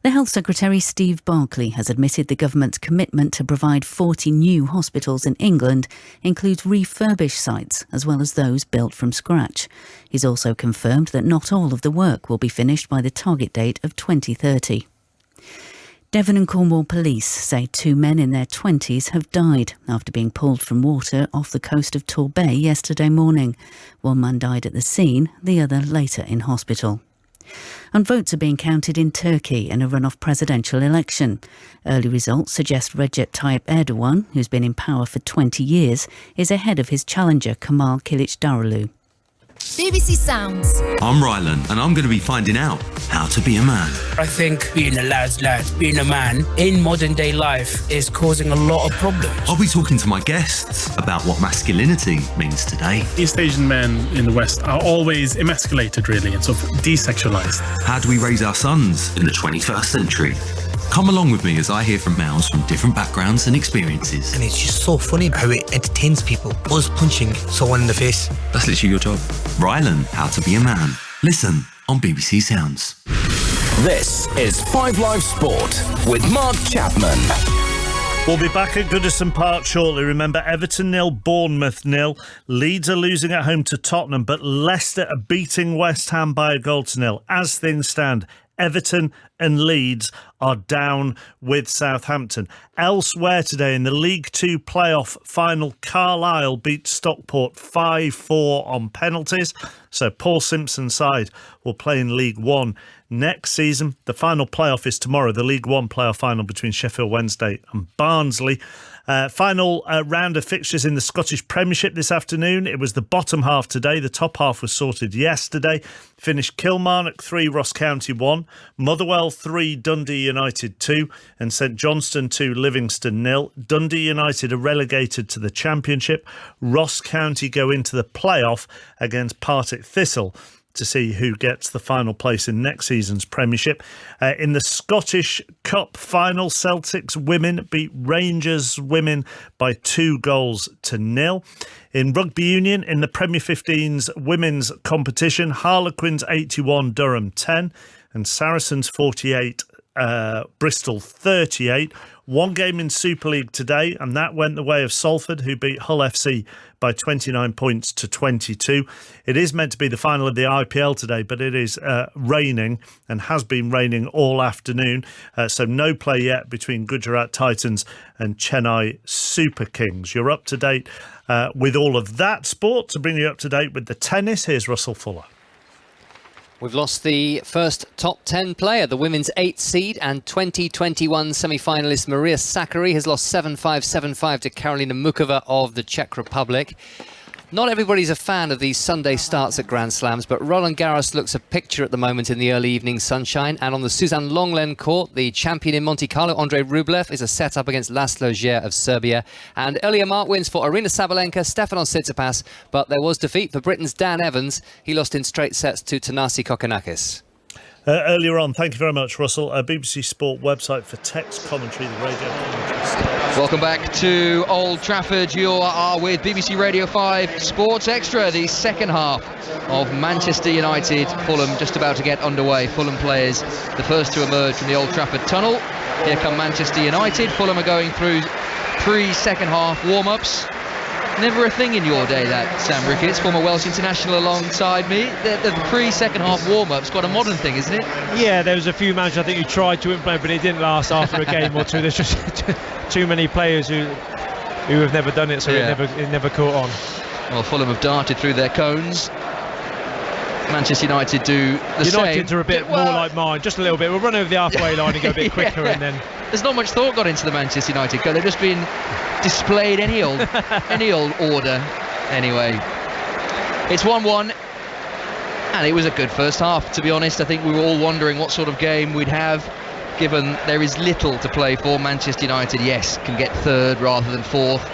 The Health Secretary Steve Barclay has admitted the government's commitment to provide 40 new hospitals in England includes refurbished sites as well as those built from scratch. He's also confirmed that not all of the work will be finished by the target date of 2030. Devon and Cornwall police say 2 men in their 20s have died after being pulled from water off the coast of Torbay yesterday morning. One man died at the scene, the other later in hospital. And votes are being counted in Turkey in a runoff presidential election. Early results suggest Recep Tayyip Erdogan, who's been in power for 20 years, is ahead of his challenger Kemal Kılıçdaroğlu. BBC Sounds. I'm Rylan, and I'm going to be finding out how to be a man. I think being a lad's lad, being a man in modern day life is causing a lot of problems. I'll be talking to my guests about what masculinity means today. East Asian men in the West are always emasculated, really, and sort of desexualized. How do we raise our sons in the 21st century? Come along with me as I hear from males from different backgrounds and experiences. And it's just so funny how it entertains people. Us punching someone in the face. That's literally your job. Rylan, How to Be a Man. Listen on BBC Sounds. This is 5 Live Sport with Mark Chapman. We'll be back at Goodison Park shortly. Remember, Everton 0, Bournemouth 0. Leeds are losing at home to Tottenham, but Leicester are beating West Ham by a goal to 0. As things stand, Everton and Leeds are down with Southampton. Elsewhere today in the League Two playoff final, Carlisle beat Stockport 5-4 on penalties. So Paul Simpson's side will play in League One next season. The final playoff is tomorrow, the League One playoff final between Sheffield Wednesday and Barnsley. Final round of fixtures in the Scottish Premiership this afternoon. It was the bottom half today. The top half was sorted yesterday. Finished Kilmarnock 3, Ross County 1, Motherwell 3, Dundee United 2, and St Johnstone 2, Livingston 0. Dundee United are relegated to the Championship. Ross County go into the playoff against Partick Thistle to see who gets the final place in next season's Premiership. In the Scottish Cup final, Celtics women beat Rangers women by 2-0. In Rugby Union, in the Premier 15's women's competition, Harlequins 81, Durham 10, and Saracens 48, Bristol 38. One game in Super League today, and that went the way of Salford, who beat Hull FC by 29 points to 22. It is meant to be the final of the IPL today, but it is raining and has been raining all afternoon. So no play yet between Gujarat Titans and Chennai Super Kings. You're up to date with all of that sport. To bring you up to date with the tennis, here's Russell Fuller. We've lost the first top 10 player. The women's 8th seed and 2021 semi-finalist Maria Sakkari has lost 7-5, 7-5 to Karolina Mukova of the Czech Republic. Not everybody's a fan of these Sunday starts at Grand Slams, but Roland Garros looks a picture at the moment in the early evening sunshine. And on the Suzanne Lenglen court, the champion in Monte Carlo, Andrei Rublev, is a set-up against Laszlo Djere of Serbia. And earlier mark wins for Arina Sabalenka, Stefanos Tsitsipas, but there was defeat for Britain's Dan Evans. He lost in straight sets to Thanasi Kokkinakis. Earlier on, thank you very much, Russell. BBC Sport website for text commentary, the radio commentary starts. Welcome back to Old Trafford. You are with BBC Radio 5 Sports Extra, the second half of Manchester United Fulham just about to get underway. Fulham players, the first to emerge from the Old Trafford tunnel. Here come Manchester United. Fulham are going through 3 second half warm-ups. Never a thing in your day, that, Sam Ricketts, former Welsh international alongside me. The pre-second half warm-up's quite a modern thing, isn't it? Yeah, there was a few managers I think who tried to implement, but it didn't last after a game or two. There's just too many players who have never done it, so it never caught on. Well, Fulham have darted through their cones. Manchester United do the same. United are a bit more like mine, just a little bit. We'll run over the halfway line and go a bit quicker, and then there's not much thought gone into the Manchester United goal. They've just been displayed any old order. Anyway, it's 1-1, and it was a good first half. To be honest, I think we were all wondering what sort of game we'd have, given there is little to play for. Manchester United, yes, can get third rather than fourth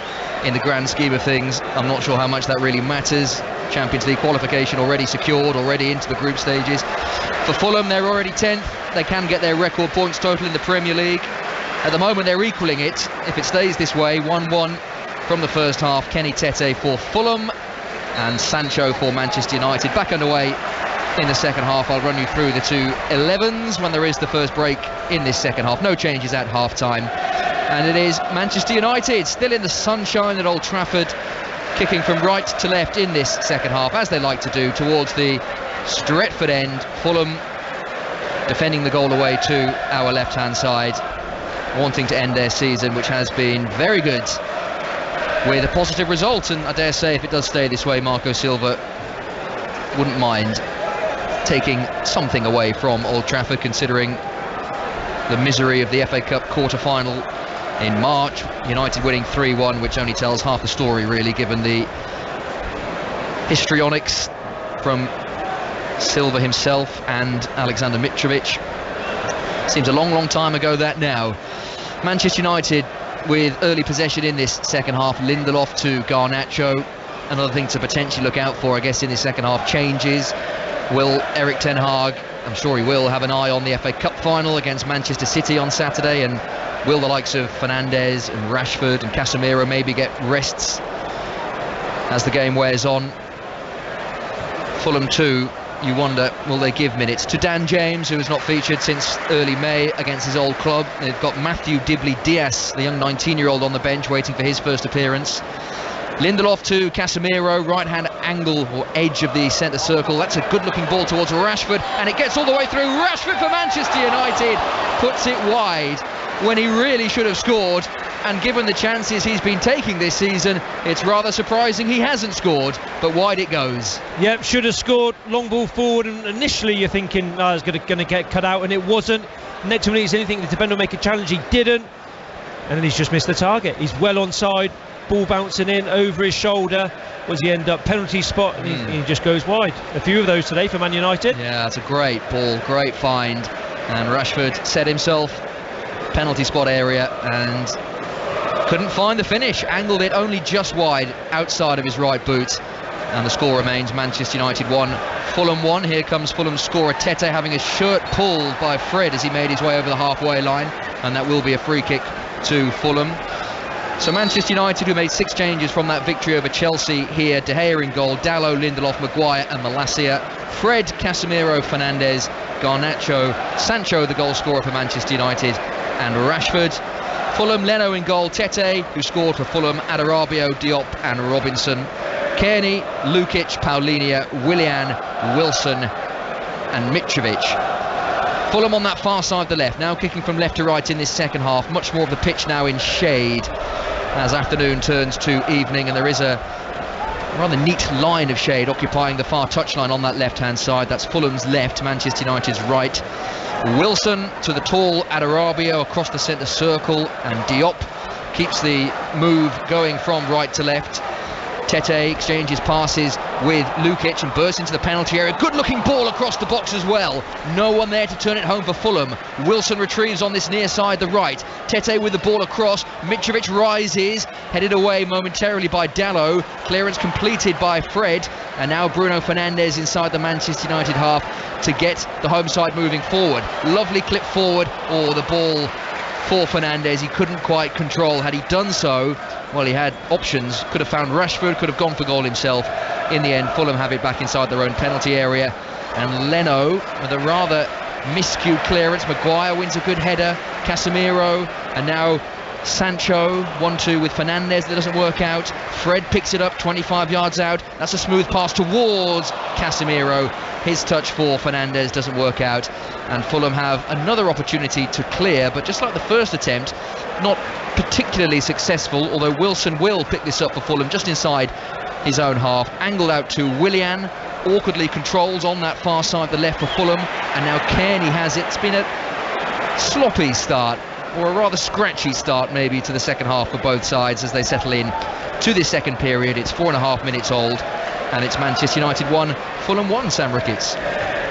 in the grand scheme of things. I'm not sure how much that really matters. Champions League qualification already secured, already into the group stages. For Fulham, they're already 10th. They can get their record points total in the Premier League. At the moment, they're equaling it. If it stays this way, 1-1 from the first half. Kenny Tete for Fulham and Sancho for Manchester United. Back underway in the second half. I'll run you through the two 11s when there is the first break in this second half. No changes at half-time. And it is Manchester United still in the sunshine at Old Trafford, kicking from right to left in this second half, as they like to do, towards the Stretford end. Fulham defending the goal away to our left-hand side, wanting to end their season, which has been very good, with a positive result. And I dare say if it does stay this way, Marco Silva wouldn't mind taking something away from Old Trafford, considering the misery of the FA Cup quarter-final in March. United winning 3-1, which only tells half the story really, given the histrionics from Silva himself and Alexander Mitrovic. Seems a long time ago that now. Manchester United with early possession in this second half. Lindelof to Garnacho. Another thing to potentially look out for, I guess, in this second half, changes. Will Erik ten Hag, I'm sure he will, have an eye on the FA Cup final against Manchester City on Saturday, and will the likes of Fernandes and Rashford and Casemiro maybe get rests as the game wears on? Fulham too, you wonder, will they give minutes to Dan James, who has not featured since early May against his old club? They've got Matthew Dibley-Diaz, the young 19-year-old, on the bench waiting for his first appearance. Lindelof to Casemiro, right-hand angle or edge of the centre circle. That's a good-looking ball towards Rashford, and it gets all the way through. Rashford for Manchester United puts it wide when he really should have scored, and given the chances he's been taking this season, it's rather surprising he hasn't scored, but wide it goes. Yep, should have scored. Long ball forward, and initially you're thinking, it's going to get cut out, and it wasn't. Next minute he's anything, the defender will make a challenge, he didn't, and then he's just missed the target. He's well onside. Ball bouncing in over his shoulder. Was he end up penalty spot, and he just goes wide. A few of those today for Man United. Yeah, it's a great ball, great find, and Rashford set himself penalty spot area and couldn't find the finish. Angled it only just wide outside of his right boot, and the score remains Manchester United 1, Fulham 1. Here comes Fulham's scorer Tete, having his shirt pulled by Fred as he made his way over the halfway line, and that will be a free kick to Fulham. So Manchester United, who made 6 changes from that victory over Chelsea here: De Gea in goal, Dalot, Lindelof, Maguire and Malacia, Fred, Casemiro, Fernandes, Garnacho, Sancho the goal scorer for Manchester United, and Rashford. Fulham, Leno in goal, Tete, who scored for Fulham, Adarabio, Diop and Robinson, Kearney, Lukic, Paulinho, Willian, Wilson and Mitrovic. Fulham on that far side of the left, now kicking from left to right in this second half. Much more of the pitch now in shade as afternoon turns to evening, and there is a rather neat line of shade occupying the far touchline on that left-hand side. That's Fulham's left, Manchester United's right. Wilson to the tall Adarabio across the centre circle, and Diop keeps the move going from right to left. Tete exchanges passes with Lukic and bursts into the penalty area. Good looking ball across the box as well. No one there to turn it home for Fulham. Wilson retrieves on this near side, the right. Tete with the ball across. Mitrovic rises, headed away momentarily by Dalot. Clearance completed by Fred. And now Bruno Fernandes inside the Manchester United half to get the home side moving forward. Lovely clip forward. The ball for Fernandes he couldn't quite control. Had he done so, well, he had options. Could have found Rashford, could have gone for goal himself. In the end, Fulham have it back inside their own penalty area, and Leno with a rather miscued clearance. Maguire wins a good header, Casemiro, and now Sancho 1-2 with Fernandes. That doesn't work out. Fred picks it up 25 yards out. That's a smooth pass towards Casemiro. His touch for Fernandes doesn't work out, and Fulham have another opportunity to clear, but just like the first attempt, not particularly successful, although Wilson will pick this up for Fulham just inside his own half. Angled out to Willian, awkwardly controls on that far side, the left for Fulham, and now Kearney has it. It's been a sloppy start, or a rather scratchy start maybe, to the second half for both sides as they settle in to this second period. It's 4.5 minutes old, and it's Manchester United 1, Fulham 1, Sam Ricketts.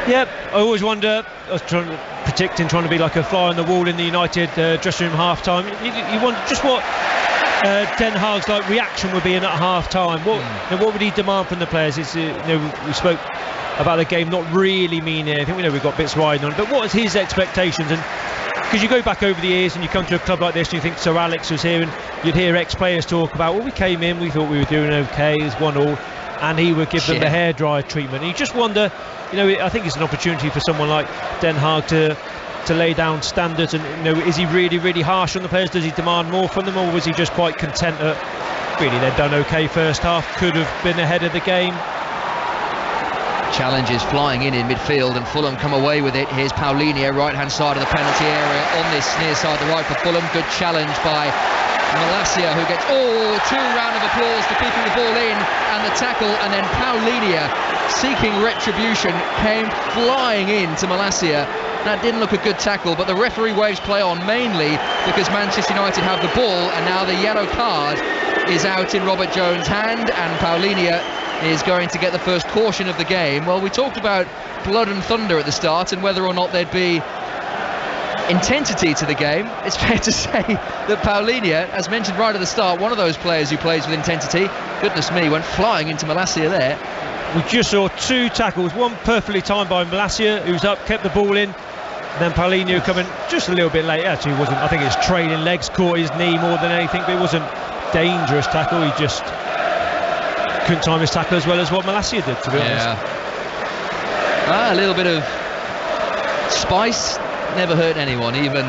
Yep, I always wonder, I was trying to be like a fly on the wall in the United dressing room half-time. You wonder just what Ten Hag's reaction would be in at half-time. What would he demand from the players? It's, we spoke about the game not really meaning anything. We know we've got bits riding on it, but what is his expectations? And because you go back over the years and you come to a club like this and you think Sir Alex was here, and you'd hear ex-players talk about, well, we came in, we thought we were doing okay, it's 1-1. and he would give them the hairdryer treatment. And you just wonder, I think it's an opportunity for someone like Den Haag to lay down standards, and is he really, really harsh on the players? Does he demand more from them, or was he just quite content that really they'd done okay first half, could have been ahead of the game? Challenges flying in midfield, and Fulham come away with it. Here's Paulinho, right hand side of the penalty area on this near side the right for Fulham. Good challenge by Malacia, who gets 2 round of applause for keeping the ball in and the tackle, and then Paulinho, seeking retribution, came flying in to Malacia. That didn't look a good tackle, but the referee waves play on, mainly because Manchester United have the ball, and now the yellow card is out in Robert Jones' hand, and Paulinho is going to get the first caution of the game. Well, we talked about blood and thunder at the start and whether or not there'd be intensity to the game. It's fair to say that Paulinho, as mentioned right at the start, one of those players who plays with intensity, goodness me, went flying into Malacia there. We just saw 2 tackles, one perfectly timed by Malacia, who's up, kept the ball in, and then Paulinho coming just a little bit late. Actually, wasn't. I think it's trailing legs, caught his knee more than anything, but it wasn't dangerous tackle. He just couldn't time his tackle as well as what Malacia did, to be honest. A little bit of spice never hurt anyone, even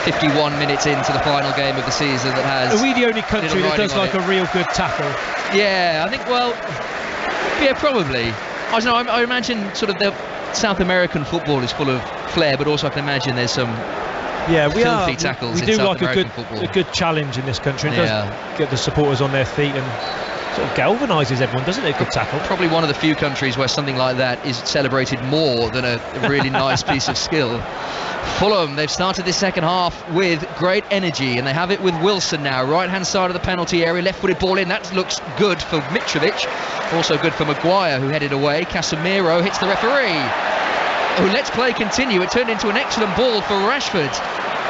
51 minutes into the final game of the season that has... Are we the only country that does like a real good tackle? Yeah, I think, probably. I don't know, I imagine sort of the South American football is full of flair, but also I can imagine there's some filthy tackles in South American football. We do like a good challenge in this country. It does get the supporters on their feet and sort of galvanises everyone, doesn't it? A good tackle. Probably one of the few countries where something like that is celebrated more than a really nice piece of skill. Fulham, they've started this second half with great energy, and they have it with Wilson now, right hand side of the penalty area, left footed ball in. That looks good for Mitrovic, also good for Maguire, who headed away. Casemiro hits the referee, who lets play continue. It turned into an excellent ball for Rashford.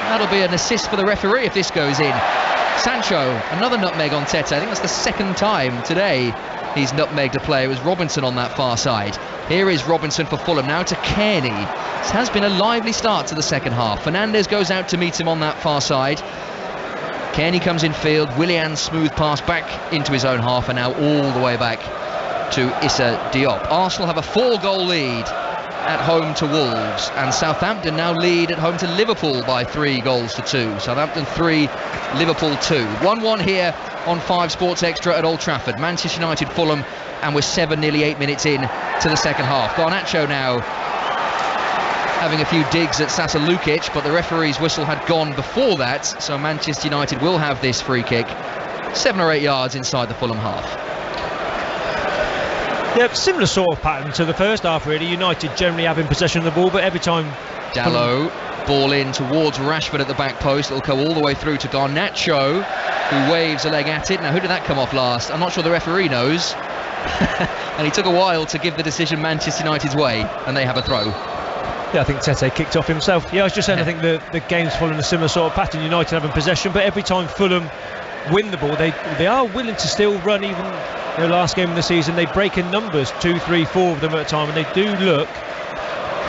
That'll be an assist for the referee if this goes in. Sancho, another nutmeg on Tete. I think that's the second time today he's nutmegged a player. It was Robinson on that far side. Here is Robinson for Fulham, now to Kearney. This has been a lively start to the second half. Fernandes goes out to meet him on that far side. Kearney comes in field. Willian's smooth pass back into his own half, and now all the way back to Issa Diop. Arsenal have a 4-goal lead at home to Wolves, and Southampton now lead at home to Liverpool by 3-2. Southampton 3, Liverpool 2. 1-1 here on 5 Sports Extra at Old Trafford. Manchester United, Fulham, and we're 7, nearly 8 minutes in to the second half. Garnacho now having a few digs at Sasa Lukic, but the referee's whistle had gone before that, so Manchester United will have this free kick 7 or 8 yards inside the Fulham half. Yeah, similar sort of pattern to the first half, really. United generally having possession of the ball, but every time... Dalot, ball in towards Rashford at the back post. It'll go all the way through to Garnacho, who waves a leg at it. Now, who did that come off last? I'm not sure the referee knows. And he took a while to give the decision Manchester United's way, and they have a throw. Yeah, I think Tete kicked off himself. Yeah, I was just saying, I think the game's following a similar sort of pattern. United having possession, but every time Fulham win the ball, they are willing to still run. Even their last game of the season, they break in numbers, 2, 3, 4 of them at a time, and they do look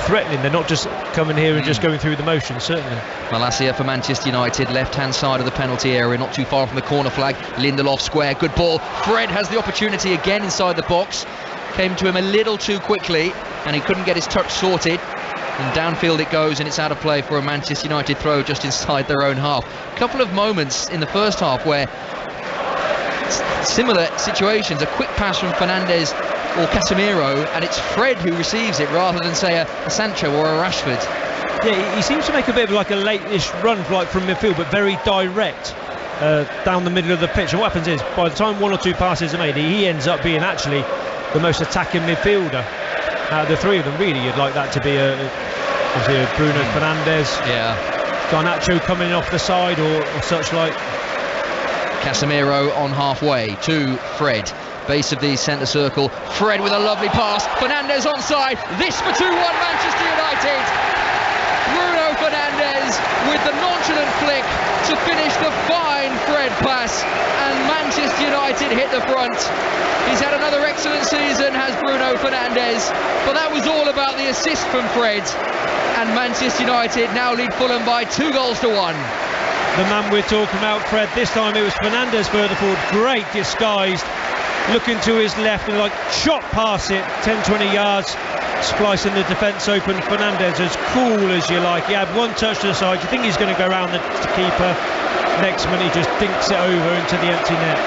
threatening. They're not just coming here and just going through the motions, certainly. Malacia for Manchester United, left-hand side of the penalty area, not too far from the corner flag. Lindelof square, good ball. Fred has the opportunity again inside the box. Came to him a little too quickly, and he couldn't get his touch sorted. And downfield it goes, and it's out of play for a Manchester United throw just inside their own half. A couple of moments in the first half where similar situations, a quick pass from Fernandes or Casemiro, and it's Fred who receives it rather than, say, a Sancho or a Rashford. Yeah, he seems to make a bit of like a late-ish run from midfield, but very direct down the middle of the pitch. And what happens is, by the time 1 or 2 passes are made, he ends up being actually the most attacking midfielder. The 3 of them, really, you'd like that to be a Bruno Fernandes, Garnacho coming off the side or such like. Casemiro on halfway to Fred, base of the centre circle. Fred with a lovely pass. Fernandes onside. This for 2-1 Manchester United. Bruno Fernandes with the nonchalant flick to finish the fine Fred pass, and Manchester United hit the front. He's had another excellent season, has Bruno Fernandes, but that was all about the assist from Fred, and Manchester United now lead Fulham by 2-1. The man we're talking about, Fred, this time it was Fernandes further forward, great disguised looking to his left and like shot past it 10-20 yards, splicing the defence open. Fernandez as cool as you like. He had one touch to the side. You think he's going to go around the keeper. Next minute he just dinks it over into the empty net.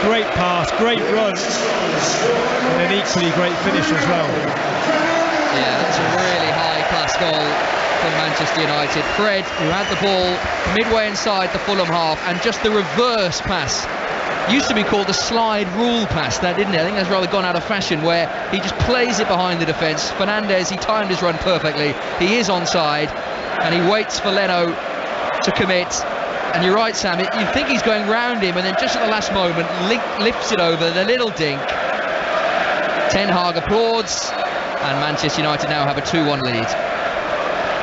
Great pass, great run, and an equally great finish as well. Yeah, that's a really high-class goal from Manchester United. Fred, who had the ball midway inside the Fulham half, and just the reverse pass. Used to be called the slide rule pass, that didn't it? I think that's rather gone out of fashion, where he just plays it behind the defence. Fernandez, he timed his run perfectly. He is onside, and he waits for Leno to commit. And you're right, Sam, you think he's going round him, and then just at the last moment lifts it over, the little dink. Ten Hag applauds, and Manchester United now have a 2-1 lead.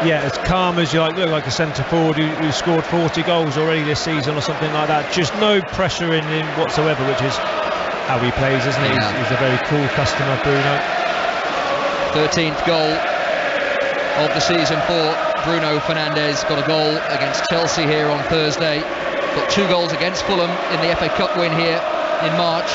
Yeah, as calm as you like. Look like a centre forward who scored 40 goals already this season or something like that. Just no pressure in him whatsoever, which is how he plays, isn't he? Yeah. He's a very cool customer, Bruno. 13th goal of the season for Bruno Fernandes. Got a goal against Chelsea here on Thursday. Got 2 goals against Fulham in the FA Cup win here in March.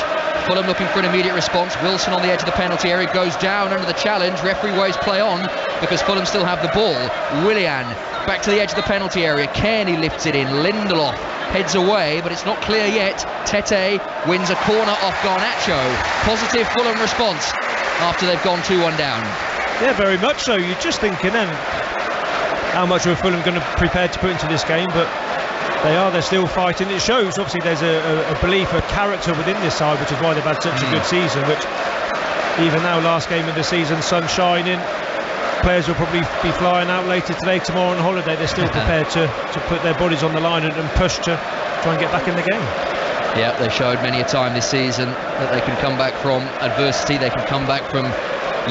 Fulham looking for an immediate response. Wilson on the edge of the penalty area, goes down under the challenge. Referee waves play on because Fulham still have the ball. Willian back to the edge of the penalty area. Kearney lifts it in. Lindelof heads away, but it's not clear yet. Tete wins a corner off Garnacho. Positive Fulham response after they've gone 2-1 down. Yeah, very much so. You're just thinking then, how much are Fulham going to prepare to put into this game? But they're still fighting. It shows, obviously, there's a belief, a character within this side, which is why they've had such a good season, which even now, last game of the season, sun shining, players will probably be flying out later today, tomorrow on holiday. They're still prepared to put their bodies on the line and push to try and get back in the game. Yeah, they showed many a time this season that they can come back from adversity, they can come back from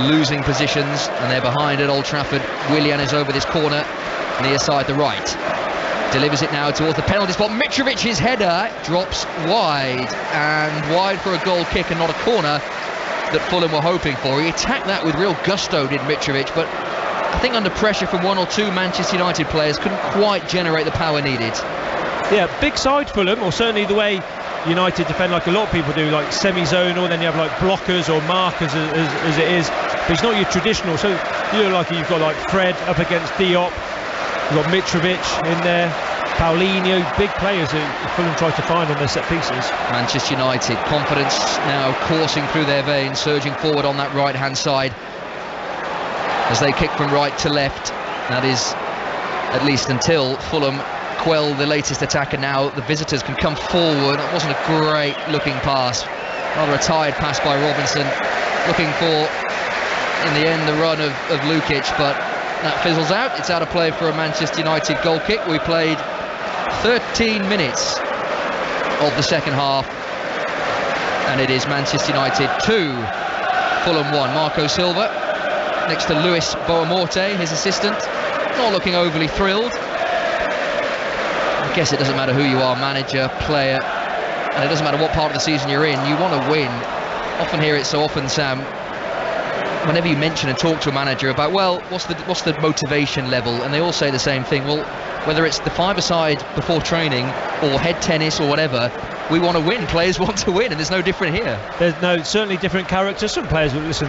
losing positions, and they're behind at Old Trafford. Willian is over this corner, near side the right. Delivers it now towards the penalty spot. Mitrovic's header drops wide, and wide for a goal kick and not a corner that Fulham were hoping for. He attacked that with real gusto, did Mitrovic, but I think under pressure from 1 or 2 Manchester United players couldn't quite generate the power needed. Yeah, big side Fulham, or certainly the way United defend, like a lot of people do, like semi-zonal, then you have like blockers or markers as it is, but it's not your traditional. So you look like you've got like Fred up against Diop, you've got Mitrovic in there, Paulinho, big players who Fulham try to find on their set pieces. Manchester United, confidence now coursing through their veins, surging forward on that right hand side as they kick from right to left. That is at least until Fulham quell the latest attack, and now the visitors can come forward. It wasn't a great looking pass, rather a tired pass by Robinson, looking for in the end the run of Lukic, but that fizzles out. It's out of play for a Manchester United goal kick. We played 13 minutes of the second half, and it is Manchester United 2, Fulham 1. Marco Silva next to Luis Boamorte, his assistant, not looking overly thrilled. I guess it doesn't matter who you are, manager, player, and it doesn't matter what part of the season you're in, you want to win. Often hear it so often, Sam, whenever you mention and talk to a manager about, well, what's the motivation level, and they all say the same thing. Well, whether it's the five-a-side before training or head tennis or whatever, we want to win. Players want to win, and there's no different here. There's certainly different characters. Some players will listen.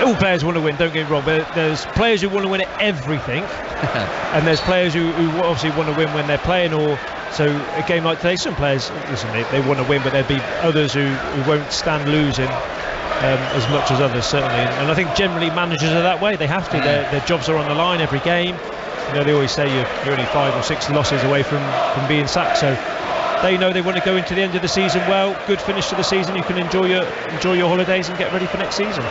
All players want to win, don't get me wrong, but there's players who want to win at everything and there's players who obviously want to win when they're playing, or so a game like today, some players, listen, they want to win, but there'll be others who won't stand losing as much as others, certainly, and I think generally managers are that way. They have to. Their jobs are on the line every game. You know, they always say you're only 5 or 6 losses away from being sacked, so they know they want to go into the end of the season well. Good finish to the season. You can enjoy your holidays and get ready for next season.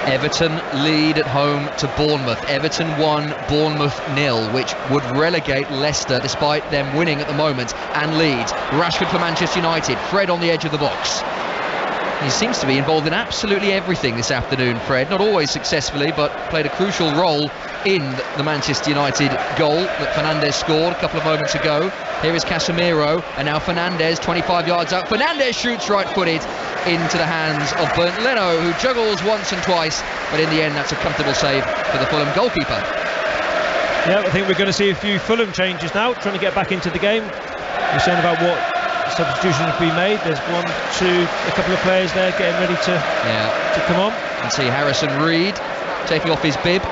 Everton lead at home to Bournemouth. Everton 1, Bournemouth 0, which would relegate Leicester despite them winning at the moment, and Leeds. Rashford for Manchester United. Fred on the edge of the box. He seems to be involved in absolutely everything this afternoon, Fred. Not always successfully, but played a crucial role in the Manchester United goal that Fernandes scored a couple of moments ago. Here is Casemiro, and now Fernandes, 25 yards out. Fernandes shoots right-footed into the hands of Bernd Leno, who juggles once and twice, but in the end that's a comfortable save for the Fulham goalkeeper. Yeah, I think we're going to see a few Fulham changes now, trying to get back into the game. You're saying about what substitutions have been made. There's a couple of players there getting ready to come on. And see Harrison Reed taking off his bib.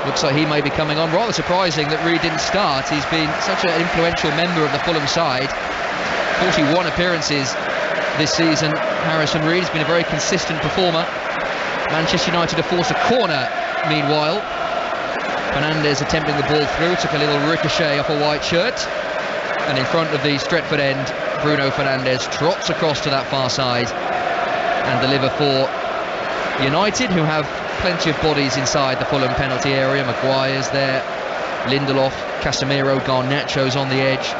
Looks like he may be coming on. Rather surprising that Reed didn't start. He's been such an influential member of the Fulham side. 41 appearances this season. Harrison Reed has been a very consistent performer. Manchester United have forced a corner meanwhile. Fernandes attempting the ball through, took a little ricochet off a white shirt. And in front of the Stretford end, Bruno Fernandes trots across to that far side and deliver for United, who have plenty of bodies inside the Fulham penalty area. Maguire's there, Lindelof, Casemiro, Garnacho's on the edge.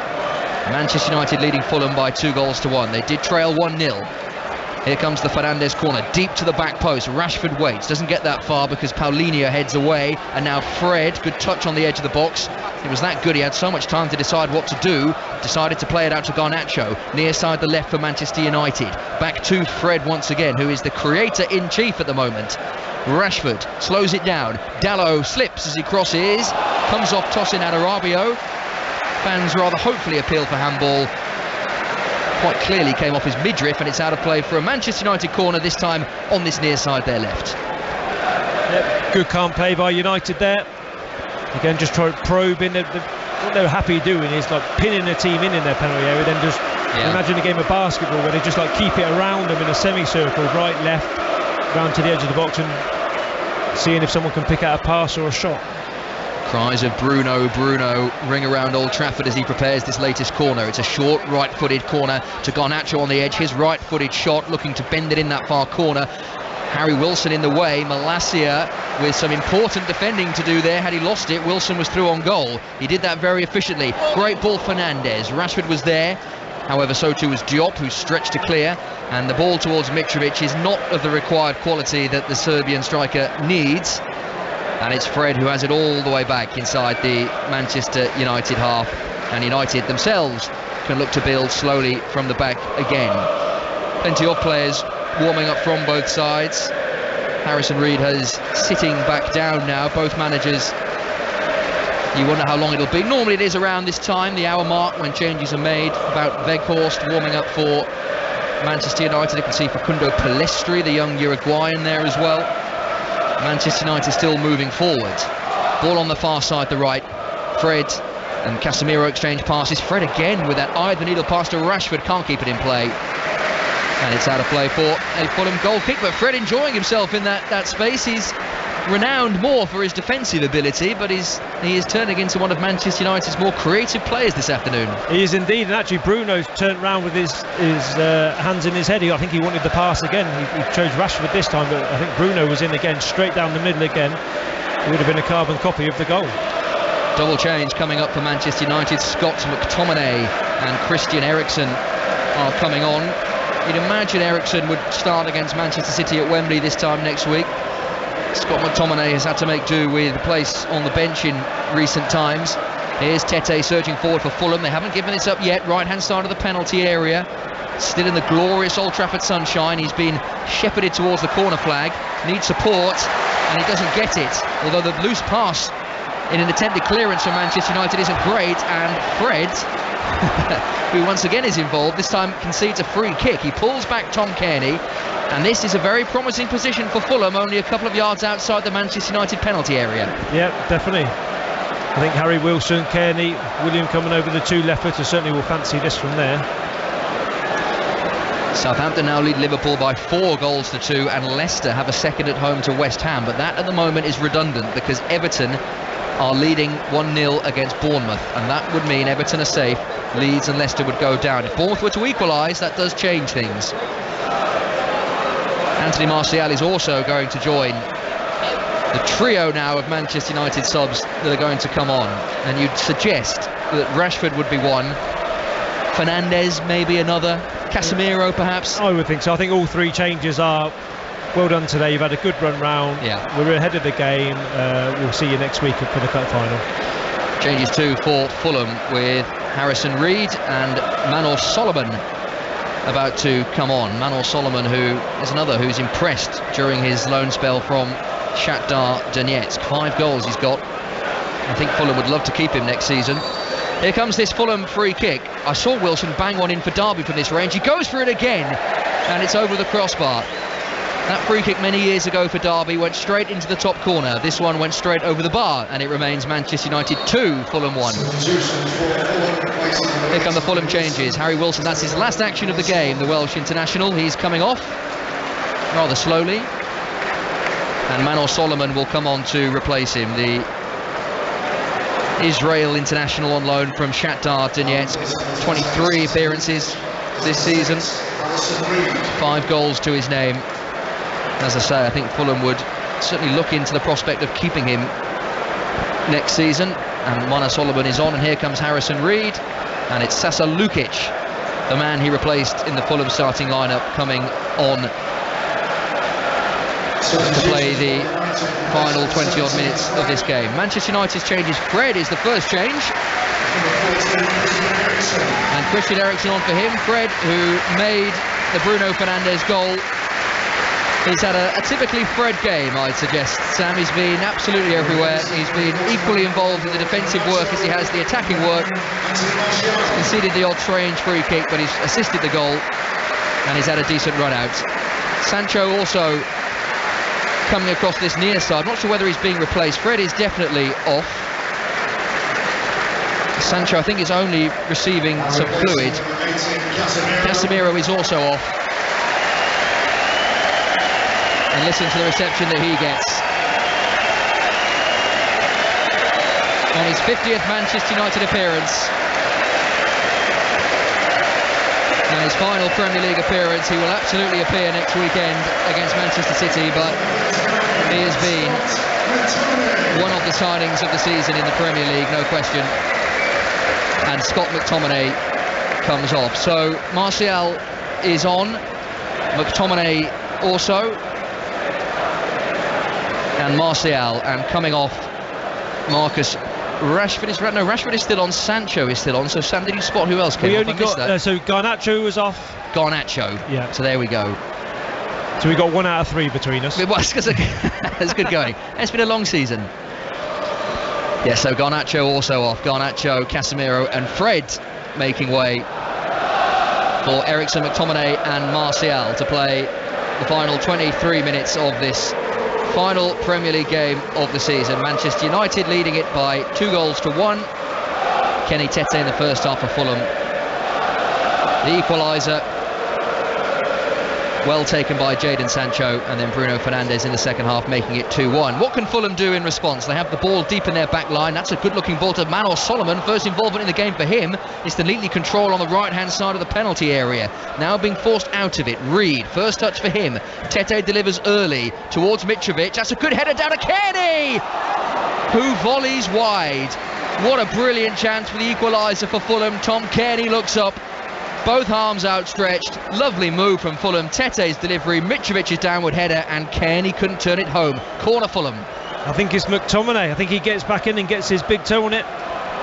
Manchester United leading Fulham by 2-1. They did trail 1-0. Here comes the Fernandes corner, deep to the back post. Rashford waits, doesn't get that far because Paulinho heads away, and now Fred, good touch on the edge of the box. It was that good, he had so much time to decide what to do. Decided to play it out to Garnacho, near side the left for Manchester United. Back to Fred once again, who is the creator-in-chief at the moment. Rashford slows it down. Dalot slips as he crosses, comes off tossing Adarabio. Fans rather hopefully appeal for handball. Quite clearly came off his midriff, and it's out of play for a Manchester United corner, this time on this near side there left. Yep, good calm play by United there. Again, just try probing. What they're happy doing is like pinning the team in their penalty area, then just imagine a game of basketball where they just like keep it around them in a semicircle, right, left, round to the edge of the box, and seeing if someone can pick out a pass or a shot. Cries of Bruno ring around Old Trafford as he prepares this latest corner. It's a short right-footed corner to Garnacho on the edge. His right-footed shot looking to bend it in that far corner. Harry Wilson in the way. Malacia with some important defending to do there. Had he lost it, Wilson was through on goal. He did that very efficiently. Great ball, Fernandes. Rashford was there. However, so too was Diop, who stretched to clear. And the ball towards Mitrovic is not of the required quality that the Serbian striker needs. And it's Fred who has it all the way back inside the Manchester United half. And United themselves can look to build slowly from the back again. Plenty of players warming up from both sides. Harrison Reed is sitting back down now. Both managers, you wonder how long it'll be. Normally it is around this time, the hour mark, when changes are made. About Weghorst warming up for Manchester United. You can see Facundo Pellistri, the young Uruguayan, there as well. Manchester United still moving forward. Ball on the far side, the right. Fred and Casemiro exchange passes. Fred again with that eye of the needle pass to Rashford. Can't keep it in play. And it's out of play for a Fulham goal kick. But Fred enjoying himself in that space. He's renowned more for his defensive ability, but he is turning into one of Manchester United's more creative players this afternoon. He is indeed, and actually Bruno's turned round with his hands in his head. I think he wanted the pass again. He chose Rashford this time, but I think Bruno was in again, straight down the middle again. It would have been a carbon copy of the goal. Double change coming up for Manchester United. Scott McTominay and Christian Eriksen are coming on. You'd imagine Eriksen would start against Manchester City at Wembley this time next week. Scott McTominay has had to make do with a place on the bench in recent times. Here's Tete surging forward for Fulham. They haven't given this up yet. Right hand side of the penalty area. Still in the glorious Old Trafford sunshine. He's been shepherded towards the corner flag. Needs support, and he doesn't get it. Although the loose pass in an attempted clearance from Manchester United isn't great, and Fred, who once again is involved, this time concedes a free kick. He pulls back Tom Kearney, and this is a very promising position for Fulham, only a couple of yards outside the Manchester United penalty area. Yeah, definitely. I think Harry Wilson, Kearney, William coming over the two left footers certainly will fancy this from there. Southampton now lead Liverpool by 4-2, and Leicester have a second at home to West Ham, but that at the moment is redundant because Everton are leading 1-0 against Bournemouth, and that would mean Everton are safe. Leeds and Leicester would go down. If Bournemouth were to equalise, that does change things. Anthony Martial is also going to join the trio now of Manchester United subs that are going to come on, and you'd suggest that Rashford would be one, Fernandes maybe another, Casemiro perhaps. I would think so. I think all three changes are well done today. You've had a good run round. Yeah. We're ahead of the game. We'll see you next week for the cup final. Changes too for Fulham with Harrison Reed and Manor Solomon about to come on. Manor Solomon, who is another who's impressed during his loan spell from Shakhtar Donetsk. 5 goals he's got. I think Fulham would love to keep him next season. Here comes this Fulham free kick. I saw Wilson bang one in for Derby from this range. He goes for it again, and it's over the crossbar. That free kick many years ago for Derby went straight into the top corner. This one went straight over the bar, and it remains Manchester United 2, Fulham 1. Here come the Fulham changes. Harry Wilson, that's his last action of the game, the Welsh international. He's coming off rather slowly, and Manor Solomon will come on to replace him, the Israel international on loan from Shakhtar Donetsk. 23 appearances this season, 5 goals to his name. As I say, I think Fulham would certainly look into the prospect of keeping him next season. And Manor Solomon is on, and here comes Harrison Reed, and it's Sasa Lukic, the man he replaced in the Fulham starting lineup, coming on to play the final 20-odd minutes of this game. Manchester United's changes. Fred is the first change, and Christian Eriksen on for him. Fred, who made the Bruno Fernandes goal. He's had a typically Fred game, I'd suggest. Sam, he's been absolutely everywhere. He's been equally involved in the defensive work as he has the attacking work. He's conceded the odd strange free kick, but he's assisted the goal, and he's had a decent run out. Sancho also coming across this near side. Not sure whether he's being replaced. Fred is definitely off. Sancho, I think, is only receiving some fluid. Casemiro is also off. And listen to the reception that he gets. On his 50th Manchester United appearance, and his final Premier League appearance, he will absolutely appear next weekend against Manchester City, but he has been one of the signings of the season in the Premier League, no question. And Scott McTominay comes off. So Martial is on, McTominay also, and Martial, and coming off Marcus Rashford is no, Rashford is still on, Sancho is still on. So Sam, did you spot who else came we off? only got so Garnacho was off. Garnacho, yeah. So there we go. So we got 1 out of 3 between us. It was, because it's good going. It's been a long season. Yeah, so Garnacho also off. Garnacho, Casemiro and Fred making way for Eriksen, McTominay and Martial to play the final 23 minutes of this final Premier League game of the season. Manchester United leading it by 2-1. Kenny Tete in the first half for Fulham. The equaliser, well taken by Jadon Sancho, and then Bruno Fernandes in the second half making it 2-1. What can Fulham do in response? They have the ball deep in their back line. That's a good looking ball to Manor Solomon. First involvement in the game for him is to neatly control on the right hand side of the penalty area. Now being forced out of it. Reed, first touch for him. Tete delivers early towards Mitrovic. That's a good header down to Kearney, who volleys wide. What a brilliant chance for the equaliser for Fulham. Tom Kearney looks up, both arms outstretched. Lovely move from Fulham. Tete's delivery, Mitrovic's downward header, and Kearney couldn't turn it home. Corner Fulham. I think it's McTominay. I think he gets back in and gets his big toe on it.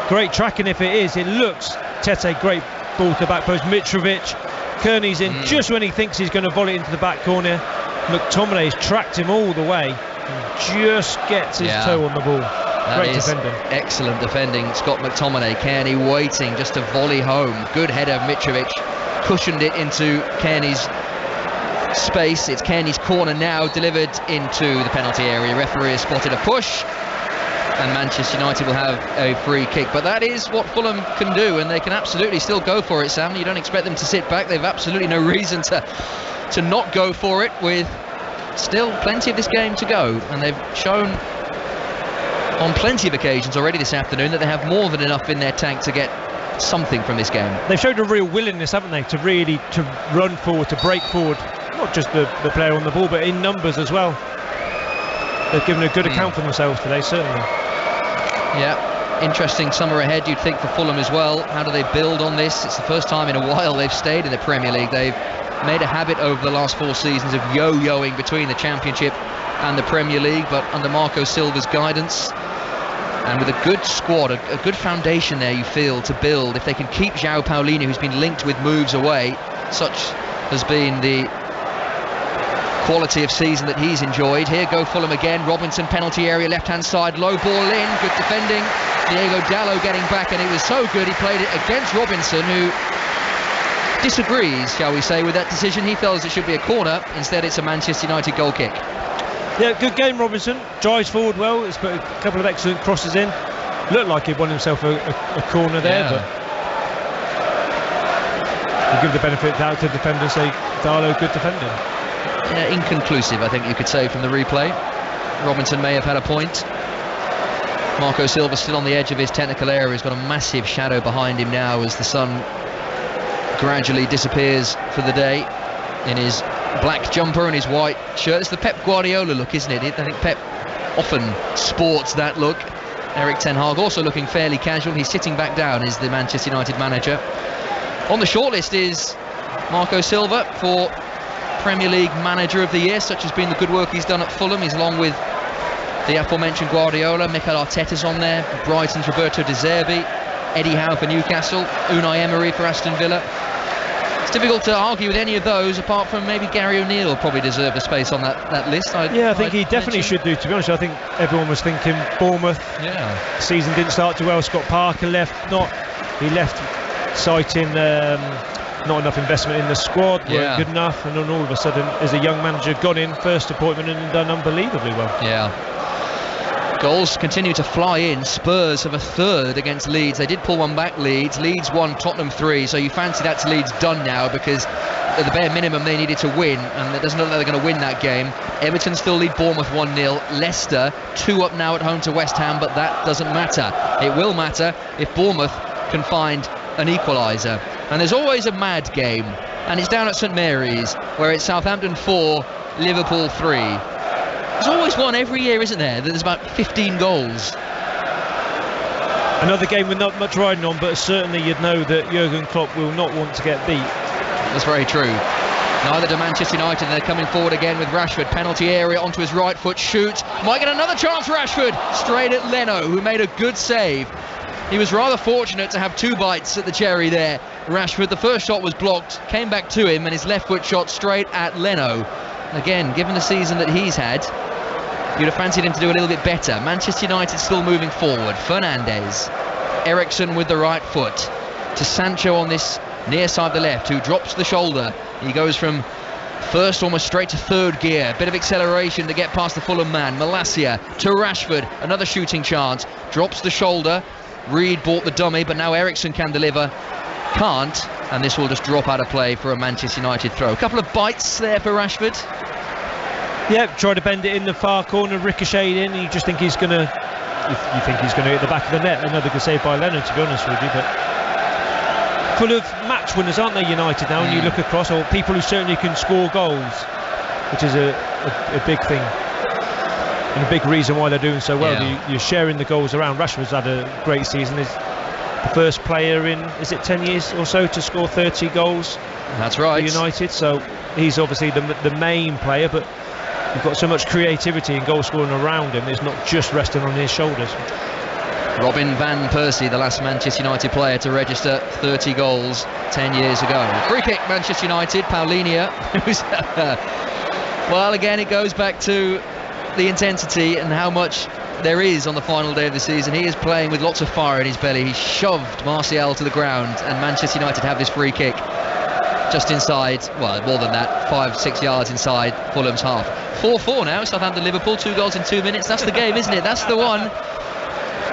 Great tracking if it is. It looks, Tete, great ball to back post. Mitrovic, Kearney's in just when he thinks he's going to volley it into the back corner. McTominay's tracked him all the way and just gets his toe on the ball. Great defending. Excellent defending. Scott McTominay. Kearney waiting just to volley home. Good header. Mitrovic cushioned it into Kearney's space. It's Kearney's corner now, delivered into the penalty area. Referee has spotted a push, and Manchester United will have a free kick. But that is what Fulham can do, and they can absolutely still go for it, Sam. You don't expect them to sit back. They've absolutely no reason to not go for it, with still plenty of this game to go, and they've shown on plenty of occasions already this afternoon that they have more than enough in their tank to get something from this game. They've showed a real willingness, haven't they, to really run forward, to break forward, not just the player on the ball, but in numbers as well. They've given a good account for themselves today, certainly. Yeah, interesting summer ahead, you'd think, for Fulham as well. How do they build on this? It's the first time in a while they've stayed in the Premier League. They've made a habit over the last 4 seasons of yo-yoing between the Championship and the Premier League, but under Marco Silva's guidance, and with a good squad, a good foundation there, you feel, to build. If they can keep João Paulinho, who's been linked with moves away, such has been the quality of season that he's enjoyed. Here go Fulham again. Robinson, penalty area, left-hand side, low ball in, good defending. Diego Dallo getting back, and it was so good he played it against Robinson, who disagrees, shall we say, with that decision. He feels it should be a corner. Instead, it's a Manchester United goal kick. Yeah, good game, Robinson. Drives forward well. He's put a couple of excellent crosses in. Looked like he'd won himself a corner there, but you give the benefit of the doubt to the defender and say, Darlow, good defending. Yeah, inconclusive, I think you could say, from the replay. Robinson may have had a point. Marco Silva still on the edge of his technical area. He's got a massive shadow behind him now as the sun gradually disappears for the day in his black jumper and his white shirt. It's the Pep Guardiola look, isn't it? I think Pep often sports that look. Erik ten Hag also looking fairly casual. He's sitting back down, is the Manchester United manager. On the shortlist is Marco Silva for Premier League Manager of the Year. Such has been the good work he's done at Fulham. He's along with the aforementioned Guardiola. Mikel Arteta's on there, Brighton's Roberto De Zerbi, Eddie Howe for Newcastle, Unai Emery for Aston Villa. It's difficult to argue with any of those, apart from maybe Gary O'Neill probably deserved a space on that list. I think he definitely should do, to be honest. I think everyone was thinking Bournemouth. Yeah. Season didn't start too well. Scott Parker left. He left citing not enough investment in the squad, weren't good enough, and then all of a sudden, as a young manager, got in, first appointment, and done unbelievably well. Yeah. Goals continue to fly in. Spurs have a third against Leeds. They did pull one back, Leeds. Leeds won, Tottenham 3. So you fancy that's Leeds done now, because at the bare minimum they needed to win, and it doesn't look like they're going to win that game. Everton still lead Bournemouth 1-0. Leicester 2 up now at home to West Ham, but that doesn't matter. It will matter if Bournemouth can find an equaliser. And there's always a mad game, and it's down at St Mary's, where it's Southampton 4, Liverpool 3. There's always one every year, isn't there? There's about 15 goals. Another game with not much riding on, but certainly you'd know that Jurgen Klopp will not want to get beat. That's very true. Neither do Manchester United. They're coming forward again with Rashford. Penalty area onto his right foot. Shoot. Might get another chance, Rashford. Straight at Leno, who made a good save. He was rather fortunate to have 2 bites at the cherry there. Rashford, the first shot was blocked, came back to him, and his left foot shot straight at Leno. Again, given the season that he's had, you'd have fancied him to do a little bit better. Manchester United still moving forward. Fernandes, Eriksen with the right foot to Sancho on this near side the left, who drops the shoulder. He goes from first almost straight to third gear. Bit of acceleration to get past the Fulham man. Malacia to Rashford, another shooting chance, drops the shoulder. Reed bought the dummy, but now Eriksen can deliver. Can't, and this will just drop out of play for a Manchester United throw. A couple of bites there for Rashford. Yeah, tried to bend it in the far corner, ricocheted in, and you just think he's going to... You think he's going to hit the back of the net. Another good save by Leonard, to be honest with you, but... Full of match winners, aren't they, United now? And you look across, or people who certainly can score goals, which is a big thing. And a big reason why they're doing so well. Yeah. You're sharing the goals around. Rashford's had a great season. He's the first player in, is it 10 years or so, to score 30 goals? That's right. For United, so he's obviously the main player, but you've got so much creativity and goal scoring around him. It's not just resting on his shoulders. Robin Van Persie, the last Manchester United player to register 30 goals 10 years ago. Free kick, Manchester United. Paulinia, who's well, again, it goes back to the intensity and how much there is on the final day of the season. He is playing with lots of fire in his belly. He shoved Martial to the ground, and Manchester United have this free kick just inside, well, more than that, 5-6 yards inside Fulham's half. 4-4 now, Southampton Liverpool, 2 goals in 2 minutes. That's the game, isn't it? That's the one.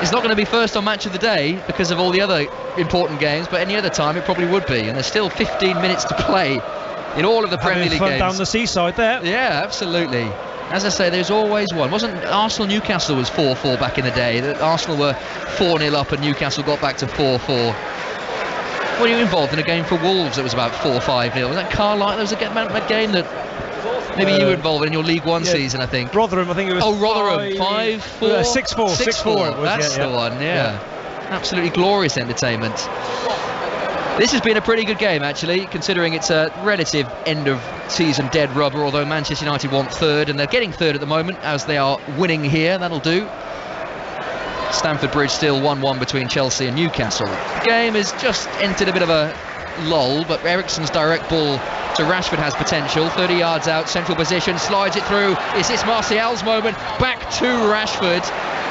It's not going to be first on match of the day because of all the other important games, but any other time it probably would be. And there's still 15 minutes to play in all of the Premier League games. Down the seaside there. Yeah, absolutely. As I say, there's always one. Wasn't Arsenal-Newcastle was 4-4 back in the day? That Arsenal were 4-0 up and Newcastle got back to 4-4. Were you involved in a game for Wolves that was about 4-5-0? Was that Carlisle? There was a game that maybe you were involved in your League One season, I think. Rotherham, I think it was. Oh, Rotherham, 5-4? 6-4. 6-4. That's the one, yeah. Absolutely glorious entertainment. This has been a pretty good game, actually, considering it's a relative end-of-season dead rubber, although Manchester United want third, and they're getting third at the moment, as they are winning here. That'll do. Stamford Bridge still 1-1 between Chelsea and Newcastle. The game has just entered a bit of a lull, but Eriksen's direct ball to Rashford has potential. 30 yards out, central position, slides it through. Is this Martial's moment? Back to Rashford,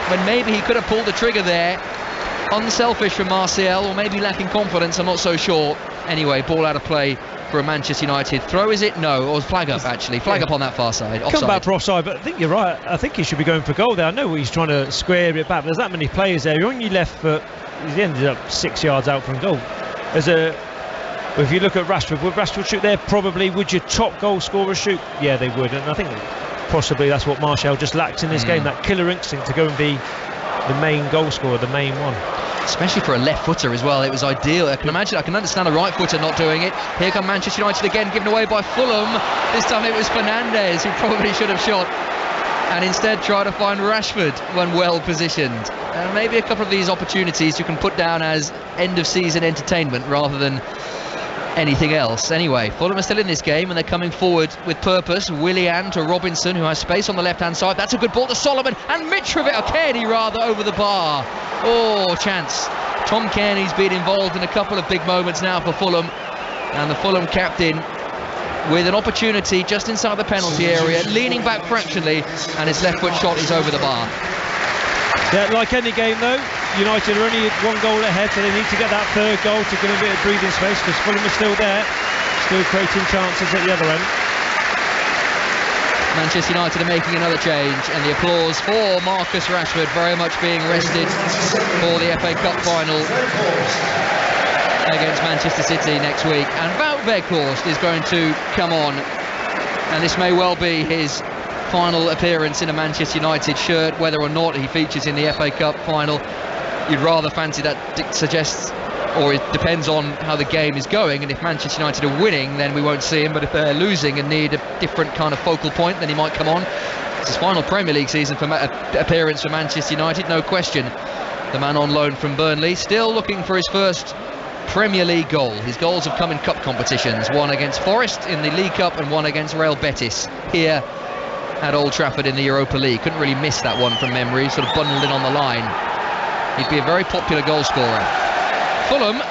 when maybe he could have pulled the trigger there. Unselfish from Martial, or maybe lacking confidence, I'm not so sure. Anyway, ball out of play for a Manchester United throw, is it? No, or flag up actually. Flag up on that far side. Offside. Come back for offside, but I think you're right. I think he should be going for goal there. I know he's trying to square it back, but there's that many players there. You're on your left foot. He ended up 6 yards out from goal. If you look at Rashford, would Rashford shoot there? Probably. Would your top goal scorer shoot? Yeah, they would. And I think possibly that's what Martial just lacks in this game, that killer instinct to go and be the main goal scorer, the main one. Especially for a left footer as well, it was ideal. I can understand a right footer not doing it. Here come Manchester United again, given away by Fulham. This time it was Fernandes who probably should have shot, and instead try to find Rashford when well positioned. Maybe a couple of these opportunities you can put down as end of season entertainment rather than anything else. Anyway, Fulham are still in this game and they're coming forward with purpose. Willian to Robinson, who has space on the left hand side. That's a good ball to Solomon, and Mitrovic, or Kearney rather, over the bar. Oh, chance. Tom Kearney's been involved in a couple of big moments now for Fulham, and the Fulham captain with an opportunity just inside the penalty area, leaning back fractionally, and his left foot shot is over the bar. Yeah, like any game though, United are only one goal ahead, so they need to get that third goal to give a bit of breathing space, because Fulham are still there, still creating chances at the other end. Manchester United are making another change, and the applause for Marcus Rashford, very much being rested for the FA Cup final against Manchester City next week. And Wout Weghorst is going to come on, and this may well be his final appearance in a Manchester United shirt, whether or not he features in the FA Cup final. You'd rather fancy that suggests, or it depends on how the game is going, and if Manchester United are winning then we won't see him, but if they're losing and need a different kind of focal point then he might come on. It's his final Premier League season for appearance for Manchester United, no question. The man on loan from Burnley, still looking for his first Premier League goal. His goals have come in cup competitions, one against Forest in the League Cup and one against Real Betis here at Old Trafford in the Europa League. Couldn't really miss that one from memory, sort of bundled in on the line. He'd be a very popular goal scorer. Fulham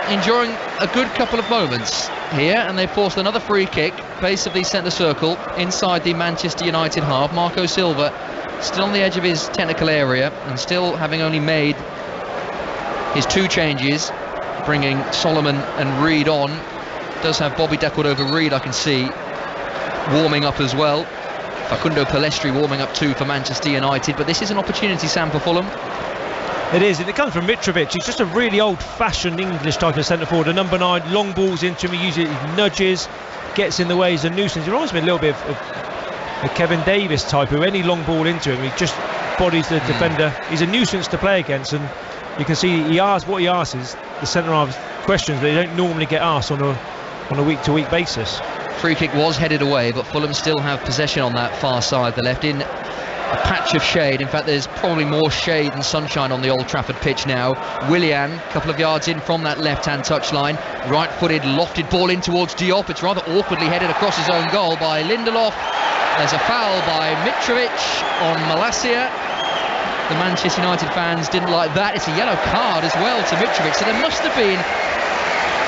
enjoying a good couple of moments here, and they've forced another free kick, base of the centre circle, inside the Manchester United half. Marco Silva still on the edge of his technical area, and still having only made his two changes, bringing Solomon and Reed on. Does have Bobby Decordova-Reid, I can see, warming up as well. Facundo Pellistri warming up too for Manchester United, but this is an opportunity, Sam, for Fulham. It is, and it comes from Mitrovic. He's just a really old-fashioned English type of centre forward. A number 9, long balls into him, he uses it, he nudges, gets in the way, he's a nuisance. He reminds me a little bit of a Kevin Davis type, who any long ball into him, he just bodies the defender. He's a nuisance to play against, and you can see he asks what he asks is the centre half questions that they don't normally get asked on a week-to-week basis. Free kick was headed away, but Fulham still have possession on that far side, the left, in a patch of shade. In fact, there's probably more shade than sunshine on the Old Trafford pitch now. Willian, a couple of yards in from that left-hand touchline, right-footed, lofted ball in towards Diop. It's rather awkwardly headed across his own goal by Lindelof. There's a foul by Mitrovic on Malacia. The Manchester United fans didn't like that. It's a yellow card as well to Mitrovic, so there must have been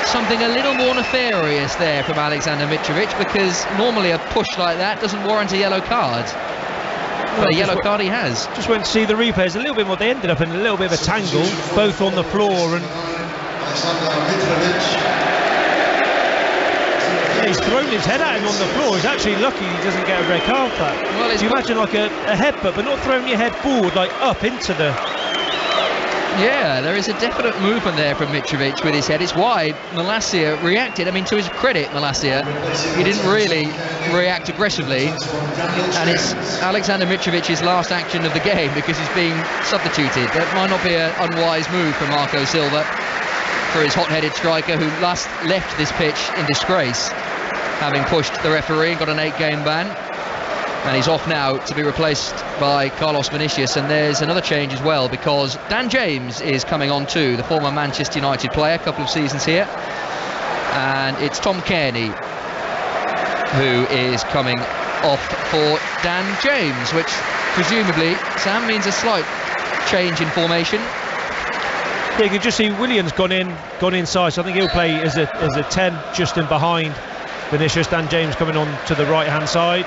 something a little more nefarious there from Alexander Mitrovic, because normally a push like that doesn't warrant a yellow card. But a yellow card he has. Just went to see the replays a little bit more. They ended up in a little bit of a tangle, both on the floor, and yeah, he's thrown his head at him on the floor. He's actually lucky he doesn't get a red card for that. Well, you imagine like a headbutt, but not throwing your head forward, like up into the... Yeah, there is a definite movement there from Mitrovic with his head. It's why Malacia reacted. I mean, to his credit, Malacia, he didn't really react aggressively, and it's Alexander Mitrovic's last action of the game because he's being substituted. That might not be an unwise move from Marco Silva, for his hot-headed striker who last left this pitch in disgrace, having pushed the referee and got an 8-game ban. And he's off now to be replaced by Carlos Vinicius. And there's another change as well, because Dan James is coming on too, the former Manchester United player, a couple of seasons here. And it's Tom Kearney who is coming off for Dan James, which presumably, Sam, means a slight change in formation. Yeah, you can just see Willian's gone inside, so I think he'll play as a 10 just in behind Vinicius. Dan James coming on to the right hand side.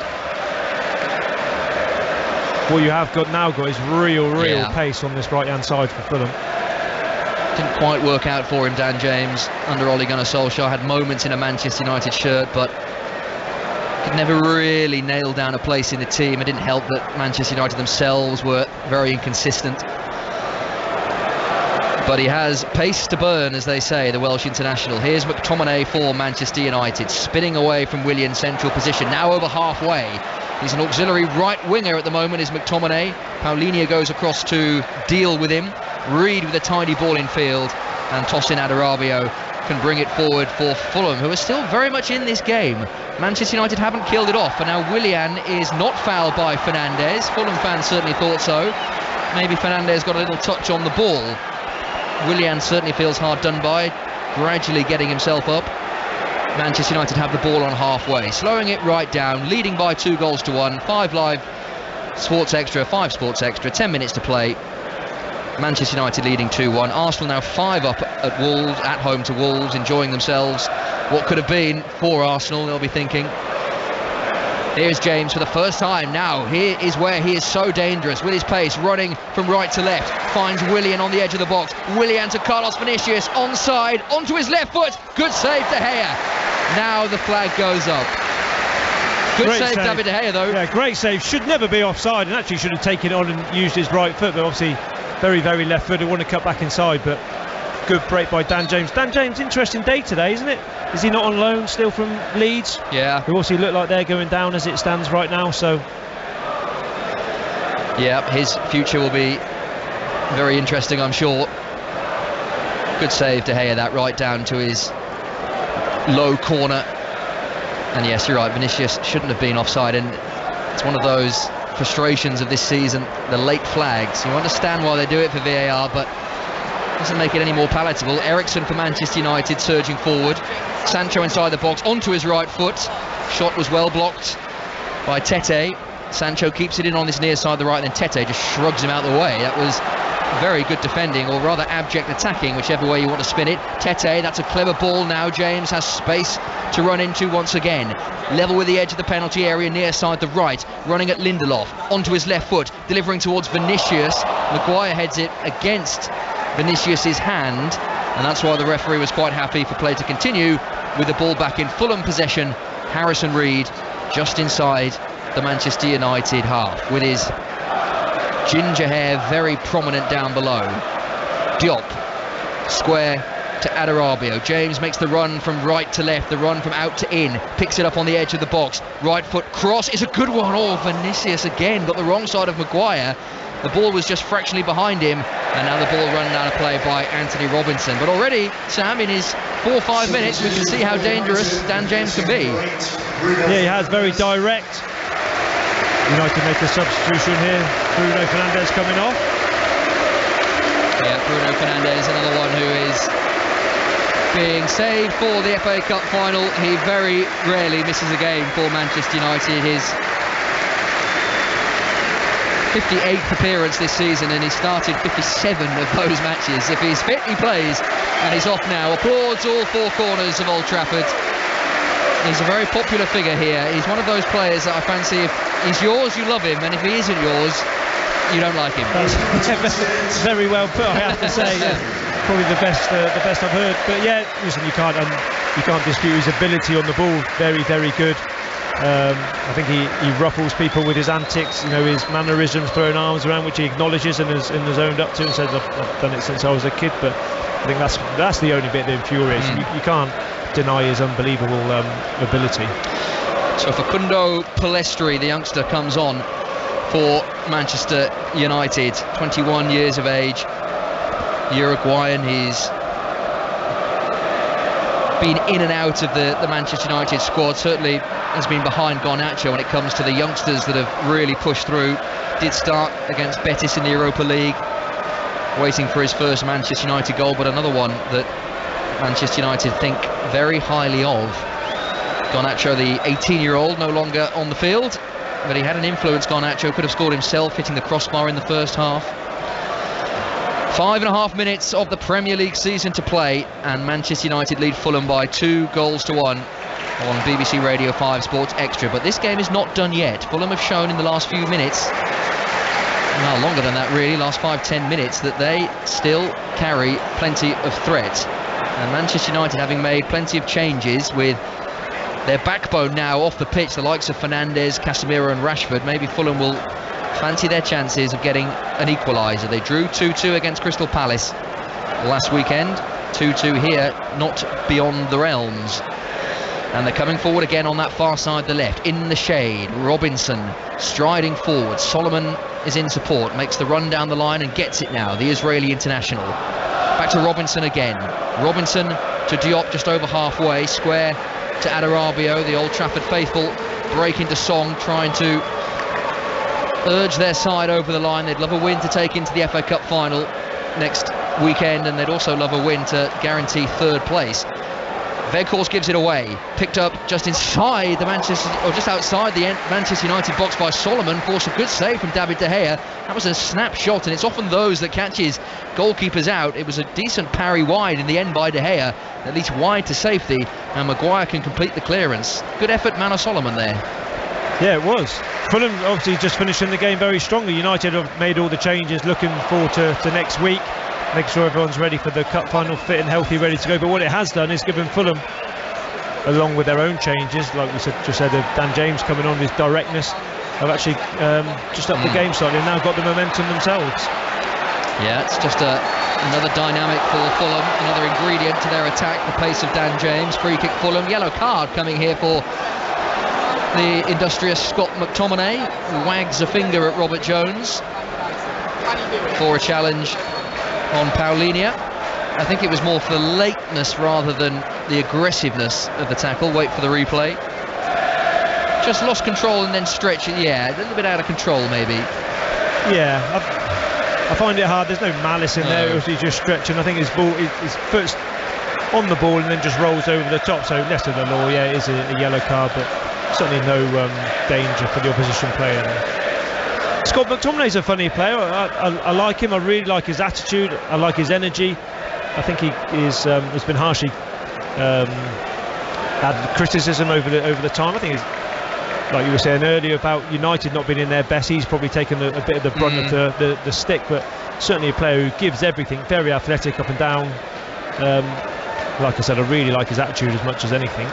What you have got is real pace on this right hand side for Fulham. Didn't quite work out for him, Dan James, under Ole Gunnar Solskjaer. Had moments in a Manchester United shirt, but could never really nail down a place in the team. It didn't help that Manchester United themselves were very inconsistent. But he has pace to burn, as they say, the Welsh international. Here's McTominay for Manchester United, spinning away from Willian's central position, now over halfway. He's an auxiliary right winger at the moment, is McTominay. Paulinho goes across to deal with him. Reed with a tiny ball in field, and Tosin Adarabioyo can bring it forward for Fulham, who are still very much in this game. Manchester United haven't killed it off, and now Willian is not fouled by Fernandes. Fulham fans certainly thought so. Maybe Fernandes got a little touch on the ball. Willian certainly feels hard done by, gradually getting himself up. Manchester United have the ball on halfway, slowing it right down, leading by 2-1. 5 Sports Extra, 10 minutes to play. Manchester United leading 2-1. Arsenal now 5 up at Wolves, at home to Wolves, enjoying themselves. What could have been for Arsenal, they'll be thinking. Here's James for the first time now. Here is where he is so dangerous with his pace, running from right to left. Finds Willian on the edge of the box. Willian to Carlos Vinicius, onside, onto his left foot. Good save, De Gea. Now the flag goes up. Good save, David De Gea, though. Yeah, great save. Should never be offside, and actually should have taken it on and used his right foot, but obviously very, very left footed. Want to cut back inside, but good break by Dan James. Dan James, interesting day today, isn't it? Is he not on loan still from Leeds? Yeah. Who also look like they're going down as it stands right now, so. Yeah, his future will be very interesting, I'm sure. Good save, De Gea, that right down to his low corner. And yes, you're right, Vinicius shouldn't have been offside, and it's one of those frustrations of this season, the late flags. You understand why they do it for VAR, but doesn't make it any more palatable. Eriksen for Manchester United surging forward. Sancho inside the box, onto his right foot. Shot was well blocked by Tete. Sancho keeps it in on this near side of the right, and then Tete just shrugs him out of the way. That was very good defending, or rather abject attacking, whichever way you want to spin it. Tete, that's a clever ball now. James has space to run into once again. Level with the edge of the penalty area, near side the right, running at Lindelof, onto his left foot, delivering towards Vinicius. Maguire heads it against Vinicius's hand, and that's why the referee was quite happy for play to continue with the ball back in Fulham possession. Harrison Reed just inside the Manchester United half, with his ginger hair very prominent down below. Diop, square to Adarabioyo. James makes the run from right to left, the run from out to in, picks it up on the edge of the box. Right foot cross is a good one. Oh, Vinicius again got the wrong side of Maguire. The ball was just fractionally behind him, and now the ball run out of play by Anthony Robinson. But already, Sam, in his 4 or 5 minutes, we can see how dangerous Dan James can be. Yeah, he has, very direct. United make a substitution here. Bruno Fernandes coming off. Yeah, Bruno Fernandes, another one who is being saved for the FA Cup final. He very rarely misses a game for Manchester United. His 58th appearance this season, and he started 57 of those matches. If he's fit, he plays, and he's off now. Applauds all 4 corners of Old Trafford. He's a very popular figure here. He's one of those players that I fancy. If he's yours, you love him, and if he isn't yours, you don't like him. That's very well put, I have to say. Probably the best I've heard. But yeah, listen, you can't dispute his ability on the ball. Very, very good. I think he ruffles people with his antics, his mannerisms, throwing arms around, which he acknowledges and has owned up to, and says, I've done it since I was a kid. But I think that's the only bit that infuriates. You can't deny his unbelievable ability. So Facundo Pellistri, the youngster, comes on for Manchester United, 21 years of age, Uruguayan. He's been in and out of the Manchester United squad, certainly has been behind Garnacho when it comes to the youngsters that have really pushed through. Did start against Betis in the Europa League, waiting for his first Manchester United goal, but another one that Manchester United think very highly of. Garnacho, the 18-year-old, no longer on the field, but he had an influence. Garnacho could have scored himself, hitting the crossbar in the first half. 5.5 minutes of the Premier League season to play, and Manchester United lead Fulham by 2-1 on BBC Radio 5 Sports Extra. But this game is not done yet. Fulham have shown in the last few minutes, no, longer than that really, last 5-10 minutes, that they still carry plenty of threat. And Manchester United, having made plenty of changes with their backbone now off the pitch, the likes of Fernandes, Casemiro and Rashford, maybe Fulham will fancy their chances of getting an equaliser. They drew 2-2 against Crystal Palace last weekend. 2-2 here, not beyond the realms. And they're coming forward again on that far side, the left, in the shade. Robinson striding forward. Solomon is in support, makes the run down the line and gets it now, the Israeli international. Back to Robinson again. Robinson to Diop just over halfway, square to Adarabio. The Old Trafford faithful break into Song, trying to urge their side over the line. They'd love a win to take into the FA Cup final next weekend, and they'd also love a win to guarantee third place. Weghorst gives it away, picked up just inside the just outside the Manchester United box by Solomon. Forced a good save from David De Gea. That was a snapshot, and it's often those that catches goalkeepers out. It was a decent parry wide in the end by De Gea, that leads wide to safety, and Maguire can complete the clearance. Good effort, Manor Solomon there. Yeah, it was. Fulham obviously just finishing the game very strongly. United have made all the changes, looking forward to next week, make sure everyone's ready for the cup final, fit and healthy, ready to go. But what it has done is given Fulham, along with their own changes, like we just said, Dan James coming on with directness, have actually just upped the game slightly and now got the momentum themselves. Yeah, it's just another dynamic for Fulham, another ingredient to their attack, the pace of Dan James. Free kick Fulham, yellow card coming here for the industrious Scott McTominay, who wags a finger at Robert Jones for a challenge on Paulinho. I think it was more for the lateness rather than the aggressiveness of the tackle. Wait for the replay. Just lost control and then stretch it. Yeah, a little bit out of control maybe. Yeah, I find it hard. There's no malice in there. It was just stretching. I think his foot's on the ball and then just rolls over the top. So less of the law. Yeah, it is a yellow card, but certainly no danger for the opposition player there. Scott McTominay's a funny player. I like him. I really like his attitude. I like his energy. I think he is has been harshly had criticism over the time. I think he's, like you were saying earlier about United not being in their best, he's probably taken a bit of the brunt of the stick, but certainly a player who gives everything, very athletic up and down. Like I said, I really like his attitude as much as anything.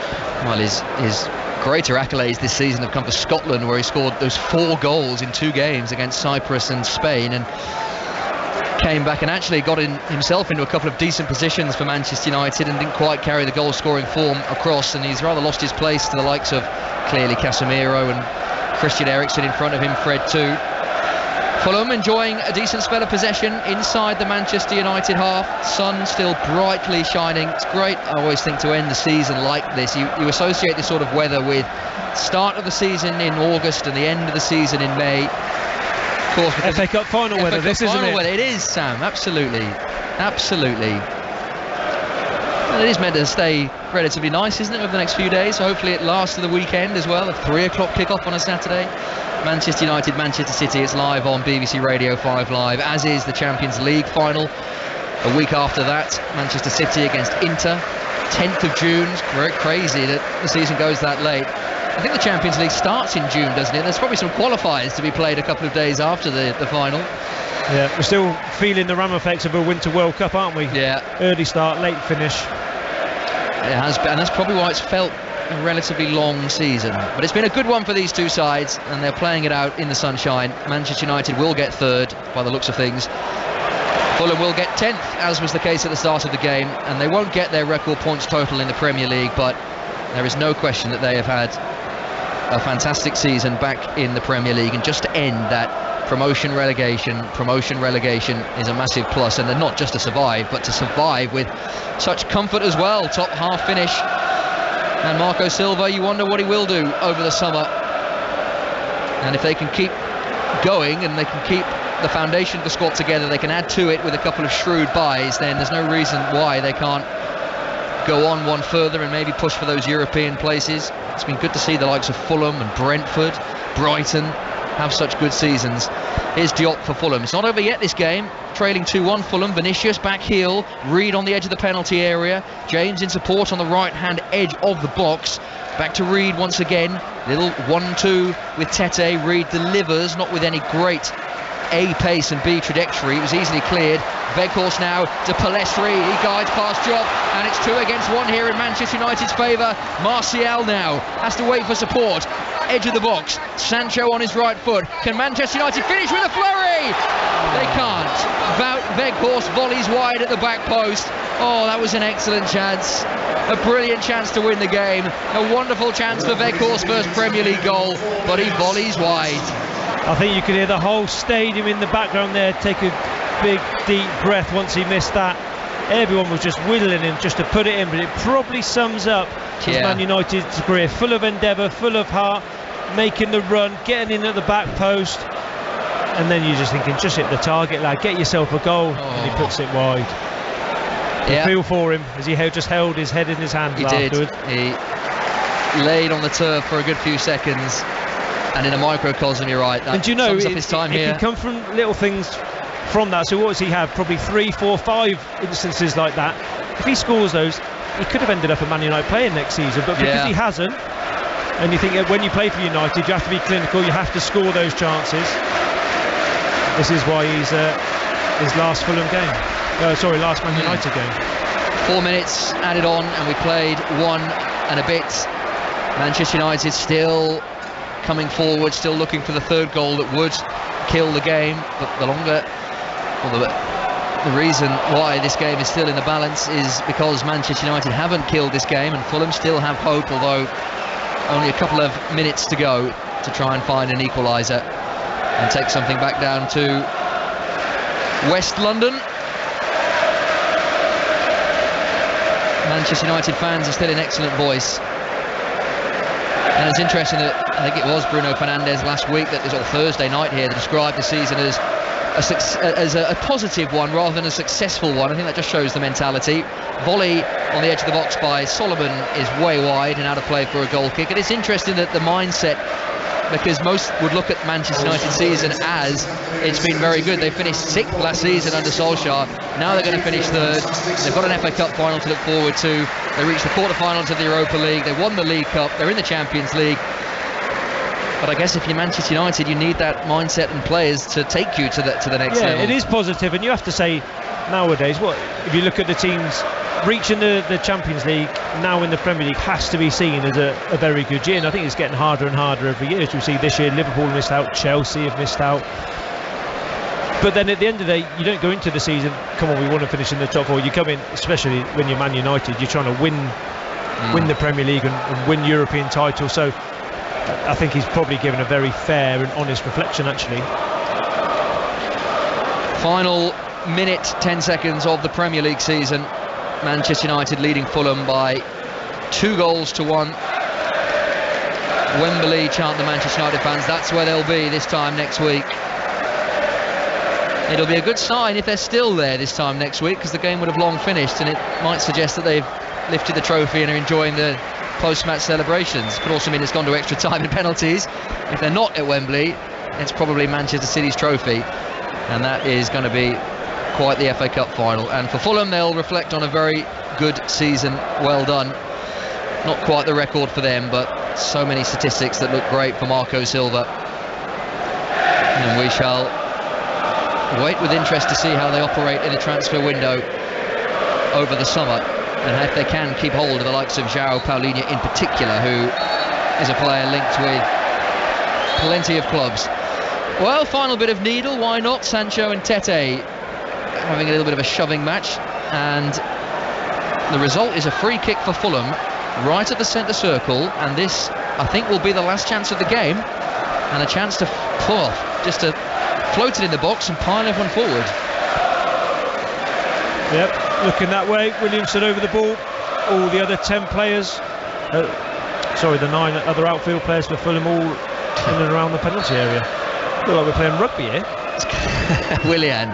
Well, his greater accolades this season have come for Scotland, where he scored those 4 goals in 2 games against Cyprus and Spain, and came back and actually got himself into a couple of decent positions for Manchester United and didn't quite carry the goal scoring form across, and he's rather lost his place to the likes of clearly Casemiro and Christian Eriksen in front of him, Fred too. Fulham enjoying a decent spell of possession inside the Manchester United half. Sun still brightly shining. It's great, I always think, to end the season like this. You associate this sort of weather with start of the season in August and the end of the season in May. Of course, FA Cup final weather, this isn't it? It is, Sam, absolutely. And it is meant to stay relatively nice, isn't it, over the next few days? So hopefully it lasts to the weekend as well. A 3 o'clock kick-off on a Saturday. Manchester United, Manchester City. It's live on BBC Radio 5 Live, as is the Champions League final. A week after that, Manchester City against Inter. 10th of June. It's very crazy that the season goes that late. I think the Champions League starts in June, doesn't it? There's probably some qualifiers to be played a couple of days after the final. Yeah, we're still feeling the ram effects of a Winter World Cup, aren't we? Yeah. Early start, late finish. It has been, and that's probably why it's felt a relatively long season. But it's been a good one for these two sides, and they're playing it out in the sunshine. Manchester United will get 3rd by the looks of things. Fulham will get 10th, as was the case at the start of the game, and they won't get their record points total in the Premier League, but there is no question that they have had a fantastic season back in the Premier League. And just to end that, promotion relegation is a massive plus, and they're not just to survive, but to survive with such comfort as well. Top half finish, and Marco Silva, you wonder what he will do over the summer. And if they can keep going and they can keep the foundation of the squad together, they can add to it with a couple of shrewd buys, then there's no reason why they can't go on one further and maybe push for those European places. It's been good to see the likes of Fulham and Brentford, Brighton, have such good seasons. Here's Diop for Fulham. It's not over yet, this game. Trailing 2-1 Fulham. Vinicius back heel. Reed on the edge of the penalty area. James in support on the right-hand edge of the box. Back to Reed once again. Little 1-2 with Tete. Reed delivers, not with any great A pace and B trajectory. It was easily cleared. Weghorst now to Palestri. He guides past Diop, and it's 2 against 1 here in Manchester United's favour. Martial now has to wait for support. Edge of the box. Sancho on his right foot. Can Manchester United finish with a flurry? They can't. Weghorst volleys wide at the back post. Oh, that was an excellent chance. A brilliant chance to win the game. A wonderful chance for Weghorst's first Premier League goal, but he volleys wide. I think you could hear the whole stadium in the background there take a big deep breath once he missed that. Everyone was just whittling him just to put it in, but it probably sums up his Man United's career. Full of endeavour, full of heart, making the run, getting in at the back post, and then you're just thinking, just hit the target, lad, get yourself a goal, and he puts it wide. I feel for him as he just held his head in his hands afterwards. He laid on the turf for a good few seconds, and in a microcosm, you're right, that and do you know, sums up his time it here. can come from little things from that. So what does he have? Probably 3, 4, 5 instances like that. If he scores those, he could have ended up a Man United player next season, but because he hasn't, and you think when you play for United, you have to be clinical, you have to score those chances. This is why he's his last Fulham game. Last Man United game. 4 minutes added on, and we played 1 and a bit. Manchester United still coming forward, still looking for the third goal that would kill the game. But the reason why this game is still in the balance is because Manchester United haven't killed this game, and Fulham still have hope, although only a couple of minutes to go to try and find an equaliser and take something back down to West London. Manchester United fans are still in excellent voice. And it's interesting that I think it was Bruno Fernandes last week, or Thursday night here, that described the season as a positive one rather than a successful one. I think that just shows the mentality. Volley on the edge of the box by Solomon is way wide and out of play for a goal kick. And it's interesting that the mindset, because most would look at Manchester United's season as it's been very good. They finished 6th last season under Solskjaer. Now they're going to finish 3rd. They've got an FA Cup final to look forward to. They reached the quarterfinals of the Europa League. They won the League Cup. They're in the Champions League. But I guess if you're Manchester United, you need that mindset and players to take you to the next level. It is positive, and you have to say nowadays, if you look at the teams reaching the Champions League now in the Premier League, has to be seen as a very good year, and I think it's getting harder and harder every year. As you see this year, Liverpool missed out, Chelsea have missed out, but then at the end of the day, you don't go into the season, come on, we want to finish in the top 4. You come in, especially when you're Man United, you're trying to win the Premier League and win European titles. So I think he's probably given a very fair and honest reflection, actually. Final minute 10 seconds of the Premier League season. Manchester United leading Fulham by 2-1. Wembley chant the Manchester United fans. That's where they'll be this time next week. It'll be a good sign if they're still there this time next week, because the game would have long finished, and it might suggest that they've lifted the trophy and are enjoying the post-match celebrations. Could also mean it's gone to extra time and penalties. If they're not at Wembley, it's probably Manchester City's trophy, and that is going to be quite the FA Cup final. And for Fulham, they'll reflect on a very good season. Well done. Not quite the record for them, but so many statistics that look great for Marco Silva. And we shall wait with interest to see how they operate in the transfer window over the summer, and if they can keep hold of the likes of João Paulinho in particular, who is a player linked with plenty of clubs. Well, final bit of needle, why not? Sancho and Tete having a little bit of a shoving match, and the result is a free kick for Fulham right at the centre circle, and this, I think, will be the last chance of the game, and a chance to just to float it in the box and pile everyone forward. Yep, looking that way. Williamson over the ball. All the other 10 players, the 9 other outfield players for Fulham, all in and around the penalty area. Look like we're playing rugby here. Willian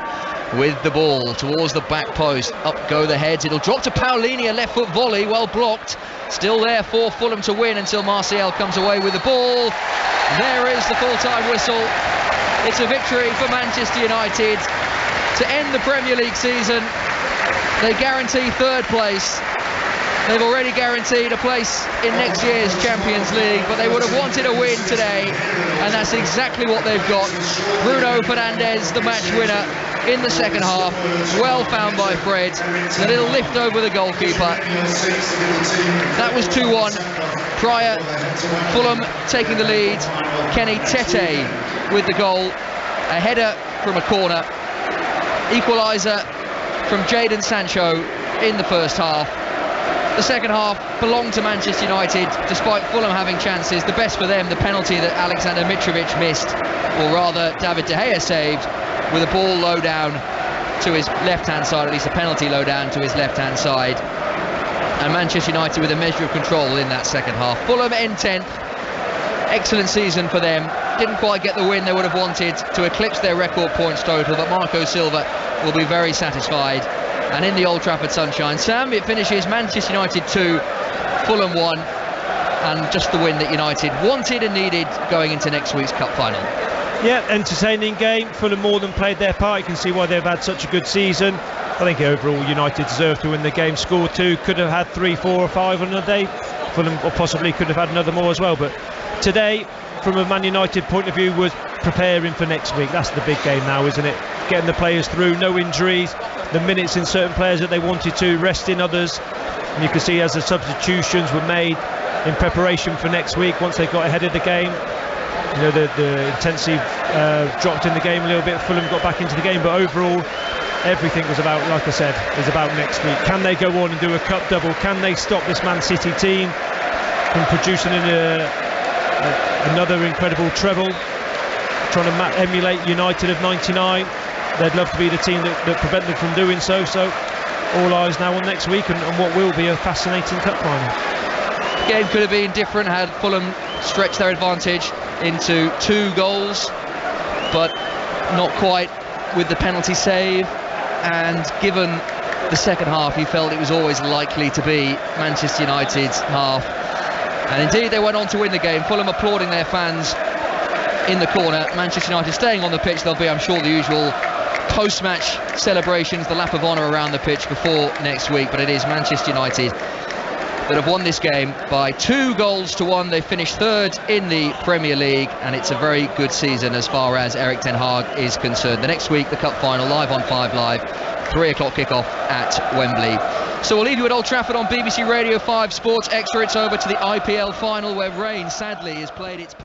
with the ball towards the back post. Up go the heads. It'll drop to Paolini, a left foot volley, well blocked. Still there for Fulham to win until Martial comes away with the ball. There is the full-time whistle. It's a victory for Manchester United to end the Premier League season. They guarantee third place. They've already guaranteed a place in next year's Champions League, but they would have wanted a win today, and that's exactly what they've got. Bruno Fernandes, the match winner in the second half, well found by Fred. A little lift over the goalkeeper. That was 2-1. Prior, Fulham taking the lead. Kenny Tete with the goal. A header from a corner. Equaliser from Jadon Sancho in the first half. The second half belonged to Manchester United, despite Fulham having chances. The best for them, the penalty that Alexander Mitrovic missed, or rather David De Gea saved, with a ball low down to his left-hand side, at least a penalty low down to his left-hand side. And Manchester United with a measure of control in that second half. Fulham in 10th. Excellent season for them. Didn't quite get the win they would have wanted to eclipse their record points total, but Marco Silva will be very satisfied. And in the Old Trafford sunshine, Sam, it finishes Manchester United 2, Fulham 1, and just the win that United wanted and needed going into next week's cup final. Yeah, entertaining game. Fulham more than played their part. You can see why they've had such a good season. I think overall United deserved to win the game. Scored 2, could have had 3, 4 or 5 on another day. Fulham or possibly could have had another more as well. But today, from a Man United point of view, was preparing for next week. That's the big game now, isn't it? Getting the players through, no injuries, the minutes in certain players that they wanted to, resting others. And you can see as the substitutions were made in preparation for next week, once they got ahead of the game, you know, the intensity dropped in the game a little bit. Fulham got back into the game, but overall everything was about, like I said, is about next week. Can they go on and do a cup double? Can they stop this Man City team from producing another incredible treble, trying to emulate United of '99? They'd love to be the team that prevent them from doing so. So all eyes now on next week and what will be a fascinating cup final. Game could have been different had Fulham stretched their advantage into 2 goals, but not quite with the penalty save. And given the second half, he felt it was always likely to be Manchester United's half. And indeed, they went on to win the game. Fulham applauding their fans in the corner. Manchester United staying on the pitch. There'll be, I'm sure, the usual post-match celebrations, the lap of honour around the pitch before next week. But it is Manchester United that have won this game by 2-1. They finished 3rd in the Premier League, and it's a very good season as far as Erik ten Hag is concerned. The next week, the cup final, live on 5 Live, 3 o'clock kickoff at Wembley. So we'll leave you at Old Trafford on BBC Radio 5 Sports Extra. It's over to the IPL final, where rain, sadly, has played its